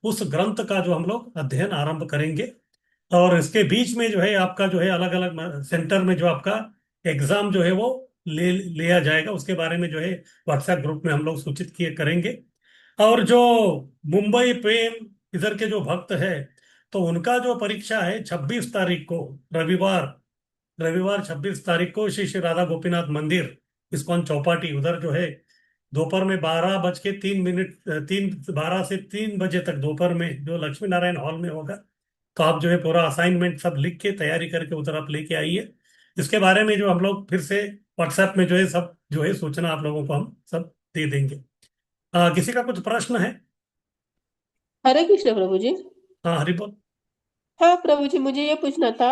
उस ग्रंथ का जो हम लोग अध्ययन आरंभ करेंगे। और इसके बीच में जो है आपका जो है अलग अलग सेंटर में जो आपका एग्जाम जो है वो ले लिया जाएगा, उसके बारे में जो है व्हाट्सएप ग्रुप में हम लोग सूचित किए करेंगे। और जो मुंबई प्रेम इधर के जो भक्त है, तो उनका जो परीक्षा है 26 तारीख को, रविवार 26 तारीख को श्री श्री राधा गोपीनाथ मंदिर इस्कॉन चौपाटी, उधर जो है दोपहर में 12:03 12 से 3 बजे तक दोपहर में जो लक्ष्मी नारायण हॉल में होगा। तो आप जो है पूरा असाइनमेंट सब लिख के तैयारी करके उधर आप लेके आइए। इसके बारे में जो हम लोग फिर से व्हाट्सएप में जो है सब जो है सूचना आप लोगों को हम सब दे देंगे। किसी का कुछ प्रश्न है? हरे कृष्ण प्रभु जी। हाँ हरि बोल। हाँ प्रभु जी, मुझे ये पूछना था,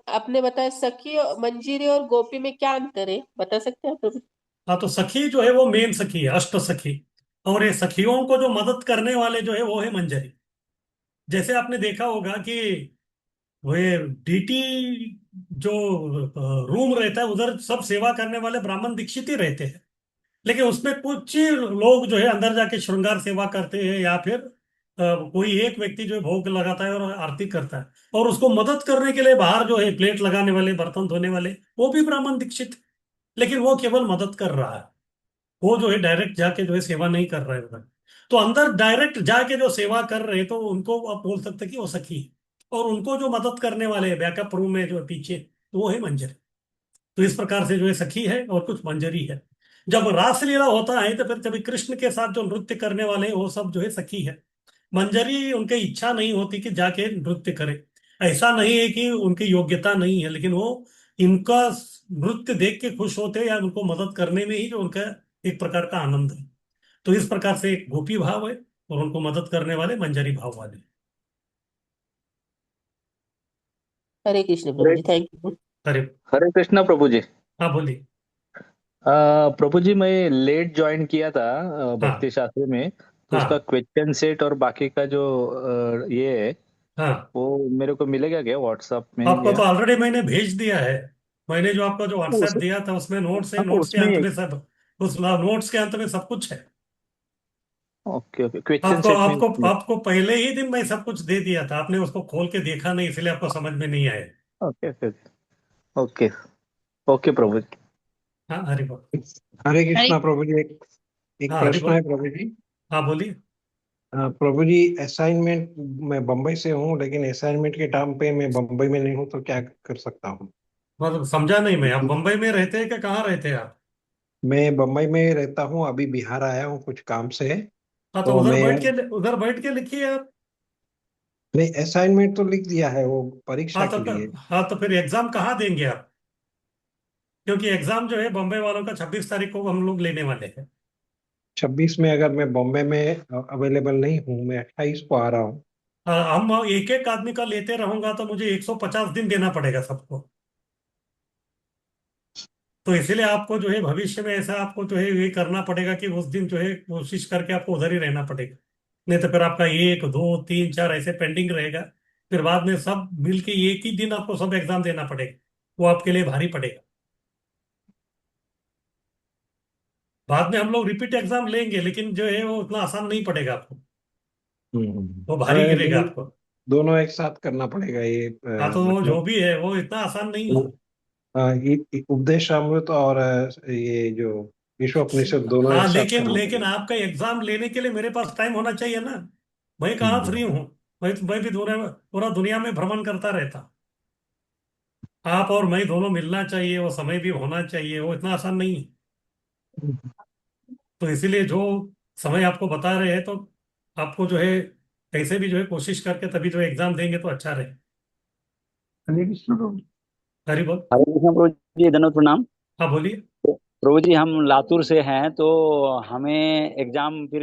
आपने बताया सखी मंजीरी और गोपी में क्या अंतर है, बता सकते हैं प्रभु? हाँ तो सखी जो है वो मेन सखी है, अष्ट सखी। और ये सखियों को जो मदद करने वाले जो है वो है मंजरी। जैसे आपने देखा होगा कि वो ये डीटी जो रूम रहता है उधर सब सेवा करने वाले ब्राह्मण दीक्षित ही रहते हैं। लेकिन उसमें कुछ लोग जो है अंदर जाके श्रृंगार सेवा करते हैं, या फिर कोई एक व्यक्ति जो है भोग लगाता है और आरती करता है। और उसको मदद करने के लिए बाहर जो है प्लेट लगाने वाले, बर्तन धोने वाले, वो भी ब्राह्मण दीक्षित। लेकिन वो केवल मदद कर रहा है, वो जो है डायरेक्ट जाके जो है सेवा नहीं कर रहे उधर। तो अंदर डायरेक्ट जाके जो सेवा कर रहे हैं तो उनको आप बोल सकते हैं कि वो सखी है। और उनको जो मदद करने वाले बैकअप रूम में जो है पीछे, तो वो है मंजरी। तो इस प्रकार से जो है सखी है और कुछ मंजरी है। जब रासलीला होता है तो फिर कभी कृष्ण के साथ जो नृत्य करने वाले हैं वो सब जो है सखी है। मंजरी उनकी इच्छा नहीं होती कि जाके नृत्य करे। ऐसा नहीं है कि उनकी योग्यता नहीं है, लेकिन वो इनका नृत्य देख के खुश होते हैं, या उनको मदद करने में ही जो उनका एक प्रकार का आनंद है। तो इस प्रकार से एक गोपी भाव है, और उनको मदद करने वाले मंजरी भाव वाले। हरे कृष्ण प्रभु हरे जी, थैंक यू। अरे हरे कृष्णा प्रभु जी। हाँ बोलिए। प्रभु जी, मैं लेट ज्वाइन किया था हाँ भक्ति शास्त्र में, तो उसका हाँ क्वेश्चन सेट और बाकी का जो ये है, हाँ। वो मेरे को मिलेगा क्या व्हाट्सएप में आपको तो या ऑलरेडी मैंने भेज दिया है। मैंने जो आपका जो व्हाट्सएप उस दिया था उसमें नोट्स है, हाँ नोट्स के उसमें? अंत में सब, उस नोट्स के अंत में सब कुछ है। ओके ओके, क्वेश्चन आपको सेट में। आपको आपको पहले ही दिन मैं सब कुछ दे दिया था, आपने उसको खोल के देखा नहीं, इसलिए आपको समझ में नहीं आया। ओके ओके ओके ओके प्रभु जी। हाँ हरि बोल। हरे हरे कृष्णा प्रभु जी। एक हाँ हरि प्रश्न है बोल। प्रभु जी। हाँ बोलिए। प्रभु जी, असाइनमेंट, मैं बम्बई से हूँ लेकिन असाइनमेंट के टाइम पे मैं बम्बई में नहीं हूँ, तो क्या कर सकता हूँ? मतलब समझा नहीं मैं, आप मुंबई में रहते हैं कि कहाँ रहते हैं आप? मैं बम्बई में रहता हूँ, अभी बिहार आया हूँ कुछ काम से। हाँ तो तो उधर बैठ के लिखिए आप। मैं असाइनमेंट तो लिख दिया है वो परीक्षा के लिए। हाँ तो फिर एग्जाम कहाँ देंगे आप? क्योंकि एग्जाम जो है बम्बई वालों का 26 तारीख को हम लोग लेने वाले हैं। 26 में अगर मैं बॉम्बे में अवेलेबल नहीं हूँ, मैं 28 को आ रहा हूँ। हम एक एक आदमी का लेते रहूंगा तो मुझे 150 दिन देना पड़ेगा सबको। तो इसीलिए आपको जो है भविष्य में ऐसा आपको जो है ये करना पड़ेगा कि उस दिन जो है कोशिश करके आपको उधर ही रहना पड़ेगा। नहीं तो फिर आपका 1 2 3 4 ऐसे पेंडिंग रहेगा। फिर बाद में सब मिलके एक ही दिन आपको सब एग्जाम देना पड़ेगा। वो आपके लिए भारी पड़ेगा। बाद में हम लोग रिपीट एग्जाम लेंगे, लेकिन जो है वो उतना आसान नहीं पड़ेगा आपको। वो भारी गिरेगा आपको। दोनों एक साथ करना पड़ेगा ये, हाँ तो वो जो मतलब भी है वो इतना आसान नहीं है। ये उपदेश अमृत और ये जो विश्वोपनिषद दोनों हाँ एक साथ लेकिन करना लेकिन पड़ेगा। आपका एग्जाम लेने के लिए मेरे पास टाइम होना चाहिए ना। मैं कहाँ हम्म, फ्री हूँ। मैं भी पूरा दुनिया में भ्रमण करता रहता। आप और मैं दोनों मिलना चाहिए, वो समय भी होना चाहिए, वो इतना आसान नहीं है। तो इसीलिए जो समय आपको बता रहे हैं, तो आपको जो है कैसे भी जो है कोशिश करके तभी जो एग्जाम देंगे तो अच्छा रहे। हरे कृष्ण प्रभु। हरी बोल। हरे कृष्णा प्रभु जी, धन्यवाद प्रणाम। हाँ बोलिए। प्रभु जी, हम लातूर से हैं, तो हमें एग्जाम फिर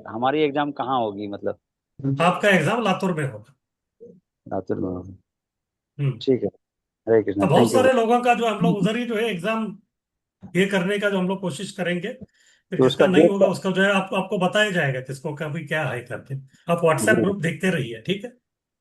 हमारी एग्जाम कहाँ होगी, मतलब आपका एग्जाम लातूर में होगा। लातूर में होगी? हम्म। ठीक है। हरे कृष्णा, अब बहुत थैंक यू। सारे लोगों का जो हम लोग उधर ही जो है एग्जाम ये करने का जो हम लोग कोशिश करेंगे। फिर तो जिसका उसका नहीं डेट होगा उसका जो है आपको बताया जाएगा किसको कभी क्या है करके। आप व्हाट्सएप जी ग्रुप देखते रहिए, ठीक है।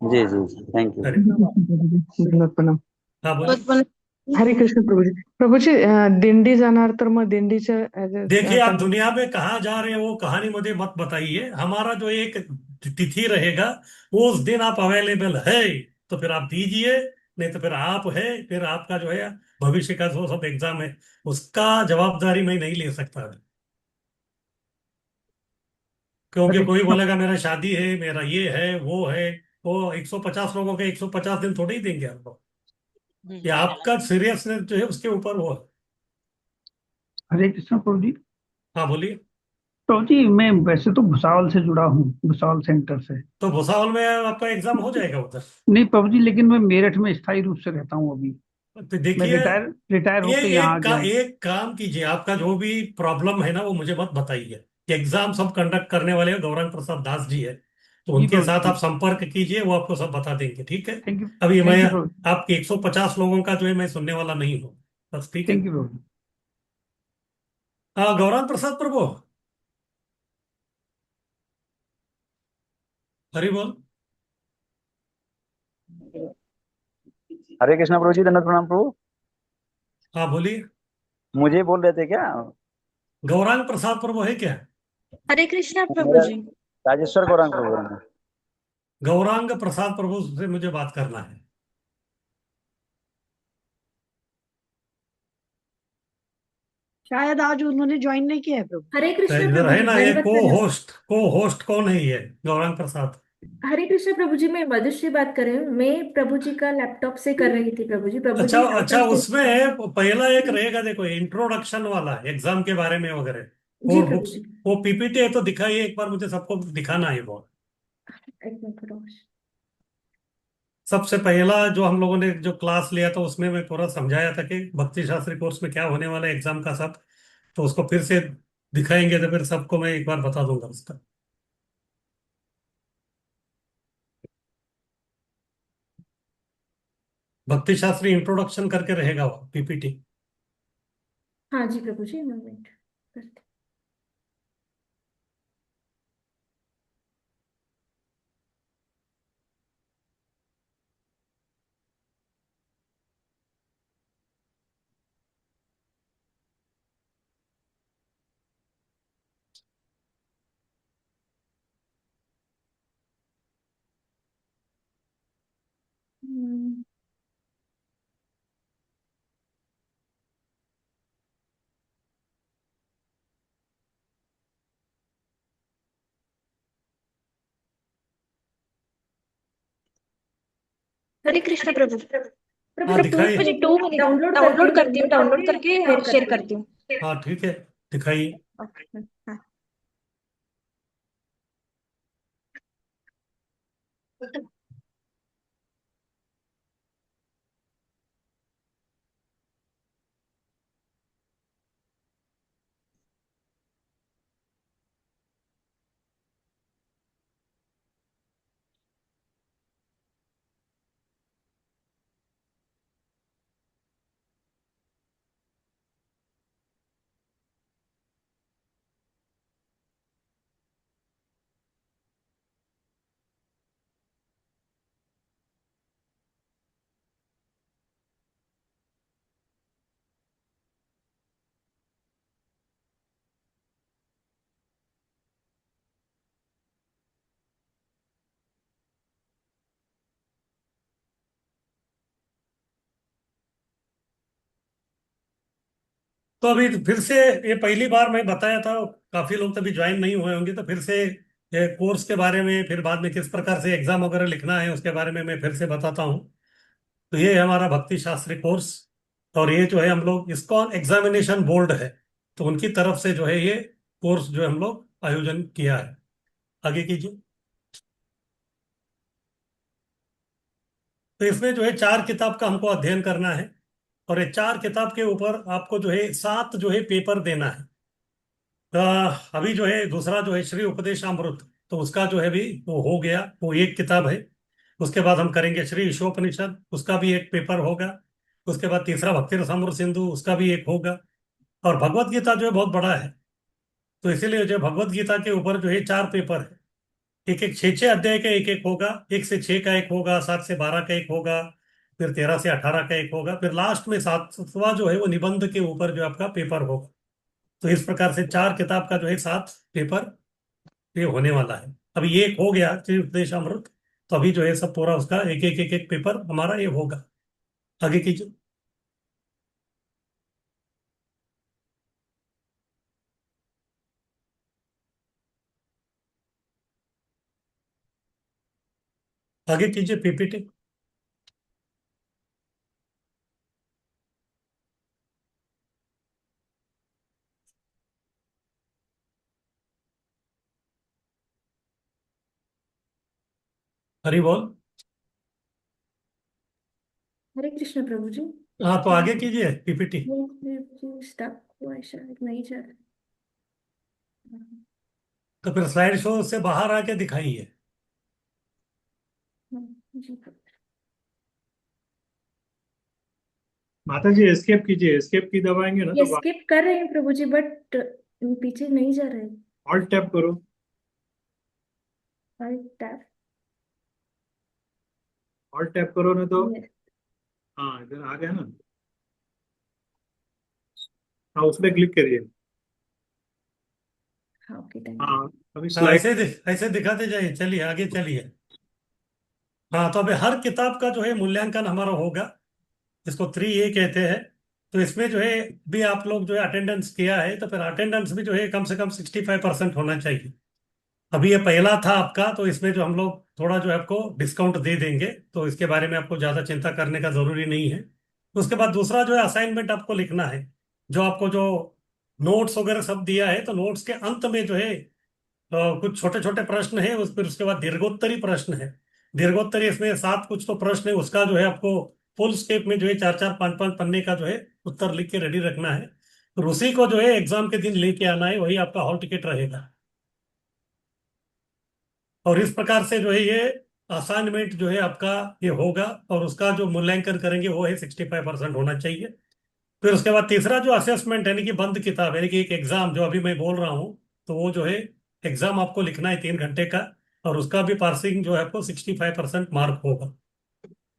जी जी, थैंक यू। अरे धन्यवाद प्रणाम. हाँ बोलिए। हरे कृष्ण प्रभुजी. प्रभुजी, दिंडी जाणार तर मग दिंडीच्या देखिए आप दुनिया में कहाँ जा रहे हैं वो कहानी मुझे मत बताइए। हमारा जो एक तिथि रहेगा वो उस दिन आप अवेलेबल है तो फिर आप दीजिए। नहीं तो फिर आप है, फिर आपका जो है भविष्य का जो सब एग्जाम है उसका जवाबदारी मैं नहीं ले सकता। क्योंकि हरे कोई बोलेगा मेरा शादी है, मेरा ये है वो है। वो 150 लोगों के 150 दिन थोड़े ही देंगे आपको। ये आपका सीरियसनेस जो है उसके ऊपर वो है। हरे कृष्ण प्रभुजी. हाँ बोलिए। प्रभुजी, मैं वैसे तो भुसावल से जुड़ा हूँ, भुसावल सेंटर से. तो भुसावल में आपका एग्जाम हो जाएगा उधर। नहीं प्रभुजी, लेकिन मैं मेरठ में स्थायी रूप से रहता हूँ अभी. तो मैं देखिए रिटायर रिटायर ये होके यहाँ आ गया हूँ. एक काम कीजिए, आपका जो भी प्रॉब्लम है ना वो मुझे मत बताइए। एग्जाम सब कंडक्ट करने वाले गौरांग प्रसाद दास जी है। तो जी उनके प्रभु साथ जी। आप संपर्क कीजिए, वो आपको सब बता देंगे, ठीक है। Thank you. अभी मैं थैंक यू प्रभु। आपके 150 लोगों का जो है मैं सुनने वाला नहीं हूँ, बस, ठीक है। थैंक यू प्रभु। हाँ, गौरांग प्रसाद प्रभु, हरि बोल। हरे कृष्णा प्रभु जी, दंडवत प्रणाम प्रभु। हाँ, बोलिए। मुझे बोल रहे थे क्या? गौरांग प्रसाद प्रभु है क्या? हरे कृष्णा प्रभु मेरा जी। राजेश्वर गौरांग प्रभु है। गौरांग प्रसाद प्रभु से मुझे बात करना है। शायद आज उन्होंने ज्वाइन नहीं किया है प्रभु। हरे तो कृष्णा इधर प्रभु है जी, ना ये दंडवत प्रणाम। को होस्ट कौन है ये गौरांग प्रसाद? हरे कृष्णा प्रभु जी, मैं मधुश्री बात कर रही हूँ। मैं प्रभु जी का लैपटॉप से कर रही थी प्रभु जी। प्रभु अच्छा जी आउट अच्छा, ऑफ स्टेशन। उसमें पहला एक रहेगा, देखो, इंट्रोडक्शन वाला एग्जाम के बारे में वगैरह, जी कोर प्रभु बुक्स, जी। वो पीपीटी है तो दिखाइए एक बार, मुझे सबको दिखाना है वो। एक मिनट प्रभु। सबसे पहला जो हम लोगों ने जो क्लास लिया था उसमें मैं पूरा समझाया था कि भक्ति शास्त्री कोर्स में क्या होने वाला है एग्जाम का सब, तो उसको फिर से दिखाएंगे तो फिर सबको मैं एक बार बता दूंगा उसका। भक्ति शास्त्री इंट्रोडक्शन करके रहेगा वो पीपीटी। हाँ जी प्रभु जी, मैं वेट करती हूँ। हरे कृष्ण प्रभु। प्रभु हाँ, जी, टू दिखाइए। मुझे 2 मिनट डाउनलोड करती हूँ, डाउनलोड करके शेयर करती हूँ। हाँ, ठीक है, दिखाइए। ओके, हाँ। तो अभी फिर से, ये पहली बार मैं बताया था, काफी लोग तभी ज्वाइन नहीं हुए होंगे, तो फिर से ये कोर्स के बारे में, फिर बाद में किस प्रकार से एग्जाम वगैरह लिखना है उसके बारे में मैं फिर से बताता हूँ। तो ये है हमारा भक्ति शास्त्री कोर्स, और ये जो है हम लोग इसको एग्जामिनेशन बोर्ड है, तो उनकी तरफ से जो है ये कोर्स जो है हम लोग आयोजन किया है। आगे कीजिए। तो इसमें जो है 4 किताब का हमको अध्ययन करना है, और ये 4 किताब के ऊपर आपको जो है 7 जो है पेपर देना है। अभी जो है दूसरा जो है श्री उपदेशामृत, तो उसका जो है भी वो हो गया, वो एक किताब है। उसके बाद हम करेंगे श्री ईशोपनिषद, उसका भी एक पेपर होगा। उसके बाद तीसरा भक्ति रसामृत सिंधु, उसका भी एक होगा। और भगवत गीता जो है बहुत बड़ा है, तो इसीलिए जो भगवत गीता के ऊपर जो है 4 पेपर है। एक एक 6 6 अध्याय का एक एक होगा, 1 से 6 का एक होगा, 7 से 12 का एक होगा, फिर 13 से 18 का एक होगा, फिर लास्ट में 7वां जो है वो निबंध के ऊपर जो आपका पेपर होगा। तो इस प्रकार से 4 किताब का जो है 7 पेपर ये होने वाला है। अभी ये एक हो गया श्री उपदेश अमृत, तो अभी जो है सब पूरा उसका एक एक पेपर हमारा ये होगा। आगे कीजिए। आगे कीजिए पीपीटी। हरी बोल। हरे कृष्ण प्रभु जी। हाँ, तो आगे कीजिए पीपीटी। वो स्टक हुआ है, शायद नहीं जा रहा। तो फिर स्लाइड शो से बाहर आके दिखाइए। जी माता जी एस्केप कीजिए, एस्केप की दबाएंगे ना ये तो स्किप कर रहे हैं प्रभु जी, बट पीछे नहीं जा रहे हैं। ऑल्ट टैप करो, टैप। ऑल्ट टैप करो ना तो यस। हाँ इधर आ गया ना। हाँ उस पर क्लिक करिए। हाँ ओके थैंक यू। हाँ अभी हाँ स्लाइड। ऐसे दिखाते जाइए, चलिए आगे चलिए। हाँ तो अभी हर किताब का जो है मूल्यांकन हमारा होगा, इसको 3A कहते हैं। तो इसमें जो है भी आप लोग जो है अटेंडेंस किया है, तो फिर अटेंडेंस भी जो है कम से कम 65% होना चाहिए। अभी ये पहला था आपका, तो इसमें जो हम लोग थोड़ा जो है आपको डिस्काउंट दे देंगे, तो इसके बारे में आपको ज़्यादा चिंता करने का ज़रूरी नहीं है। उसके बाद दूसरा जो है असाइनमेंट आपको लिखना है, जो आपको जो नोट्स वगैरह सब दिया है, तो नोट्स के अंत में जो है कुछ छोटे छोटे प्रश्न है, उस पर उसके बाद दीर्घोत्तरी प्रश्न है। दीर्घोत्तरी इसमें 7 कुछ तो प्रश्न है, उसका जो है आपको फुल स्केप में जो है 4 4 5 5 पन्ने का जो है उत्तर लिख के रेडी रखना है। और उसी को जो है एग्जाम के दिन लेके आना है, वही आपका हॉल टिकट रहेगा। और इस प्रकार से जो है ये असाइनमेंट जो है आपका ये होगा, और उसका जो मूल्यांकन करेंगे वो है 65% होना चाहिए। फिर उसके बाद तीसरा जो असेसमेंट यानी कि बंद किताब यानी कि एक एग्जाम जो अभी मैं बोल रहा हूँ, तो वो जो है एग्जाम आपको लिखना है 3 घंटे का, और उसका भी पासिंग जो है आपको 65% मार्क होगा।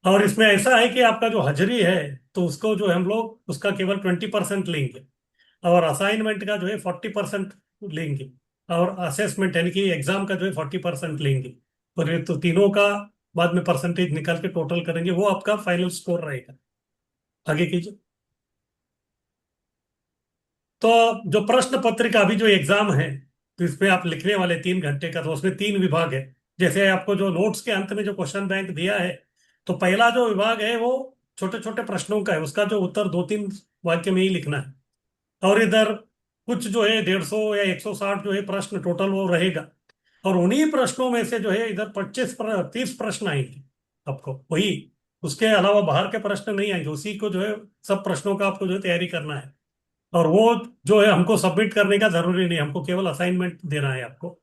और इसमें ऐसा है कि आपका जो हाजिरी है, तो उसको जो है हम लोग उसका केवल 20% लेंगे, और असाइनमेंट का जो है 40% लेंगे, और असेसमेंट यानी कि एग्जाम का जो है 40% लेंगे। और ये तो तीनों का बाद में परसेंटेज निकाल के टोटल करेंगे, वो आपका फाइनल स्कोर रहेगा। आगे कीजिए। तो जो प्रश्न पत्रिका अभी जो एग्जाम है, तो इसमें आप लिखने वाले 3 घंटे का, तो उसमें 3 विभाग है। जैसे आपको जो नोट्स के अंत में जो क्वेश्चन बैंक दिया है, तो पहला जो विभाग है वो छोटे छोटे प्रश्नों का है, उसका जो उत्तर 2 3 वाक्य में ही लिखना है। और इधर कुछ जो है 150 या 160 जो है प्रश्न टोटल वो रहेगा। और उन्हीं प्रश्नों में से जो है इधर 30 प्रश्न आएंगे आपको, वही उसके अलावा बाहर के प्रश्न नहीं आएंगे, उसी को जो है सब प्रश्नों का आपको जो है तैयारी करना है। और वो जो है हमको सबमिट करने का जरूरी नहीं, हमको केवल असाइनमेंट देना है आपको।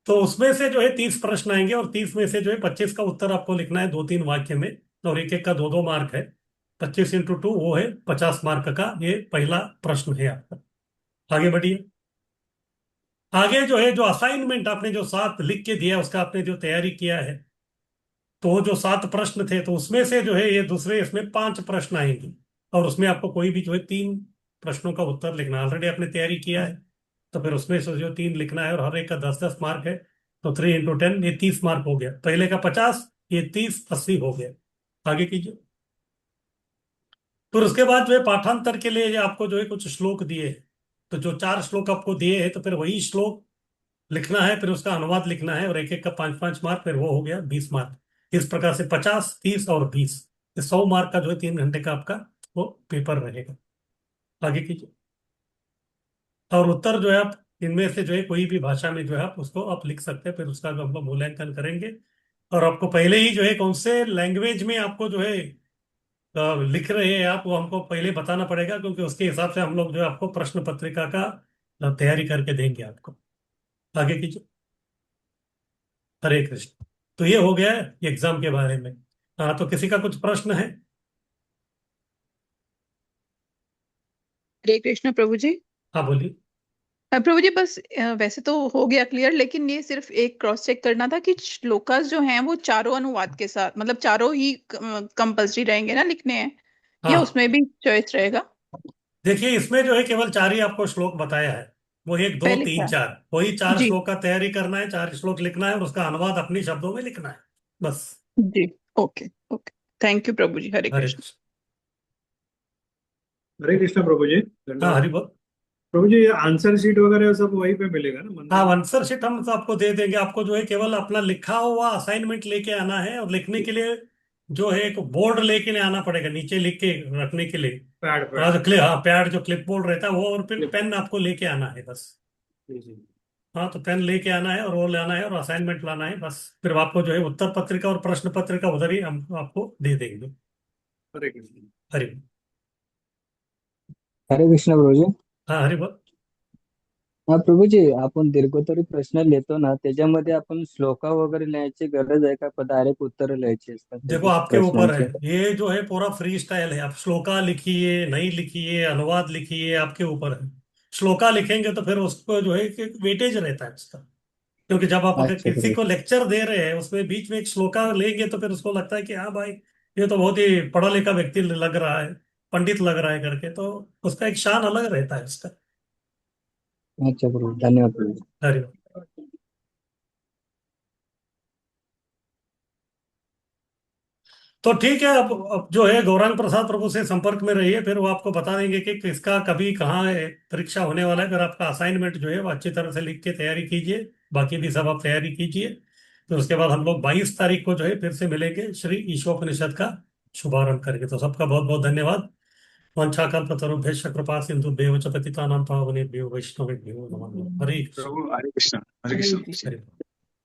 तो उसमें से जो है 30 प्रश्न आएंगे, और 30 में से जो है 25 का उत्तर आपको लिखना है 2 3 वाक्य में, और एक एक का 2 2 मार्क है। 25 × 2 वो है 50 मार्क का, ये पहला प्रश्न है आपका। आगे बढ़िए। आगे जो है जो असाइनमेंट आपने जो 7 लिख के दिया, उसका आपने जो तैयारी किया है, तो वो जो 7 प्रश्न थे, तो उसमें से जो है ये दूसरे इसमें 5 प्रश्न आएंगे, और उसमें आपको कोई भी जो है 3 प्रश्नों का उत्तर लिखना है। ऑलरेडी आपने तैयारी किया है, तो फिर उसमें से जो 3 लिखना है, और हर एक का 10 10 मार्क है। तो 3 × 10 ये 30 मार्क हो गया, पहले का 50, ये 30 80 हो गया। आगे कीजिए। फिर उसके बाद जो है पाठांतर के लिए आपको जो है कुछ श्लोक दिए हैं, तो जो 4 श्लोक आपको दिए हैं, तो फिर वही श्लोक लिखना है, फिर उसका अनुवाद लिखना है, और एक एक का 5 5 मार्क, फिर वो हो गया 20 मार्क। इस प्रकार से 50 30 और 20, ये 100 मार्क का जो है 3 घंटे का आपका वो पेपर रहेगा। आगे कीजिए। और उत्तर जो है आप इनमें से जो है कोई भी भाषा में जो है आप उसको आप लिख सकते हैं, फिर उसका जो हम लोग मूल्यांकन करेंगे। और आपको पहले ही जो है कौन से लैंग्वेज में आपको जो है लिख रहे हैं आप, वो हमको पहले बताना पड़ेगा, क्योंकि उसके हिसाब से हम लोग जो है आपको प्रश्न पत्रिका का तैयारी करके देंगे आपको। आगे कीजिए। हरे कृष्ण। तो ये हो गया एग्जाम के बारे में। हाँ तो किसी का कुछ प्रश्न है? हरे कृष्ण प्रभु जी। हाँ बोलिए। प्रभु जी बस वैसे तो हो गया क्लियर, लेकिन ये सिर्फ एक क्रॉस चेक करना था कि श्लोकास जो हैं वो चारों अनुवाद के साथ, मतलब चारों ही कंपल्सरी रहेंगे ना लिखने हैं, या हाँ उसमें भी चॉइस रहेगा? देखिए, इसमें जो है केवल 4 ही आपको श्लोक बताया है, वो 1 2 पहले 3 क्या? 4, वही 4 जी श्लोक का तैयारी करना है, 4 श्लोक लिखना है, और उसका अनुवाद अपने शब्दों में लिखना है, बस। जी। Okay okay. Thank you Prabhu ji. Hare Hare Krishna. Krishna. Hare Krishna Prabhu ji, हाँ धन्यवाद। हरि बोल। प्रभु जी ये आंसर शीट वगैरह सब वहीं पे मिलेगा ना हाँ मंदिर में? आंसर शीट हम तो आपको दे देंगे, आपको जो है केवल अपना लिखा हुआ असाइनमेंट लेके आना है, और लिखने के लिए जो है एक बोर्ड लेके आना पड़ेगा, नीचे लिख के रखने के लिए। पैड हाँ पैड। जो क्लिप, हाँ पैड जो क्लिप बोर्ड रहता है वो, और फिर पेन आपको लेके आना है बस। जी जी। हाँ तो पेन लेके आना है, और वो लाना है, और असाइनमेंट लाना है बस। फिर आपको जो है उत्तर पत्रिका और प्रश्न पत्रिका उधर ही हम आपको दे देंगे। हरे कृष्ण। हरि। हरे कृष्ण प्रभु जी। हाँ हरि बोल। हा प्रभूजी, आपण दीर्घोत्तरी प्रश्न लिहितो ना, त्याच्यामध्ये आपण श्लोका वगैरे लिहायची गरज आहे का? डायरेक्ट उत्तर लिहायची असतात देखो त्याची आपके ऊपर है, प्रश्नांची? ये जो है पूरा फ्री स्टाइल है। आप श्लोका लिखिए, नहीं लिखिए, अनुवाद लिखिए, आपके ऊपर है। श्लोका लिखेंगे तो फिर उसको जो है कि वेटेज रहता है उसका, क्योंकि जब आप अगर अच्छा किसी को प्रभू। लेक्चर दे रहे हैं उसमें बीच में एक श्लोका लेंगे तो फिर उसको लगता है कि हाँ भाई, ये तो बहुत ही पढ़ा लिखा व्यक्ति लग रहा है, पंडित लग रहा है करके, तो उसका एक शान अलग रहता है उसका। अच्छा प्रभू, धन्यवाद प्रभू। हरि। तो ठीक है, अब जो है गौरांग प्रसाद प्रभु से संपर्क में रहिए, फिर वो आपको बता देंगे कि किसका कभी कहाँ है, परीक्षा होने वाला है। फिर आपका असाइनमेंट जो है वो अच्छी तरह से लिख के तैयारी कीजिए, बाकी भी सब आप तैयारी कीजिए। फिर उसके बाद हम लोग 22 तारीख को जो है फिर से मिलेंगे श्री ईशोपनिषद का शुभारंभ करेंगे। तो सबका बहुत बहुत धन्यवाद। वंशाकल्पतरुभ्यश्च कृपा सिन्धुभ्येव च पतितानां पावनेभ्यो वैष्णवेभ्यो नमः। हरे कृष्ण। प्रभु हरे कृष्ण, हरे कृष्ण। हरे।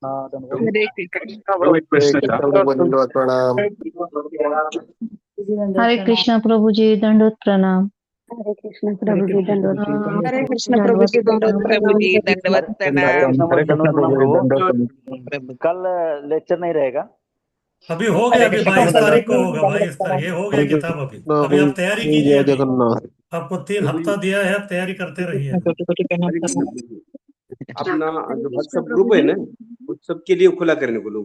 प्रभु हरे कृष्ण। प्रभु, एक प्रश्न था। प्रणाम। हरे कृष्ण प्रभु जी, दंडवत प्रणाम। हरे कृष्ण प्रभु जी, दंडवत प्रणाम। हरे कृष्ण प्रभु दंडवत जी, दंडवत प्रणाम प्रभु जी, प्रभु। दंडवत हरे प्रणाम। कृष्ण हरे प्रभु, कृष्ण दंडवत प्रणाम प्रभु। प्रभु। कल लेक्चर नहीं रहेगा? अभी हो गया, हरे अभी कृष्ण 22 प्रभु तारीख को जी, होगा। दंडवत 22 तारीख प्रणाम। ये हो गया हरे किताब। अभी कृष्ण अभी आप तैयारी कीजिए। जय अभी जगन्नाथ। आपको 3 हफ्ता दिया है, आप तैयारी करते रहिए अभी। कोटि कोटि प्रणाम हरे कृष्ण प्रणाम। प्रभु। अपना हरे जो कृष्ण व्हाट्सएप प्रभु ग्रुप है जी। ना, उस सबके लिए खुला करने को लोग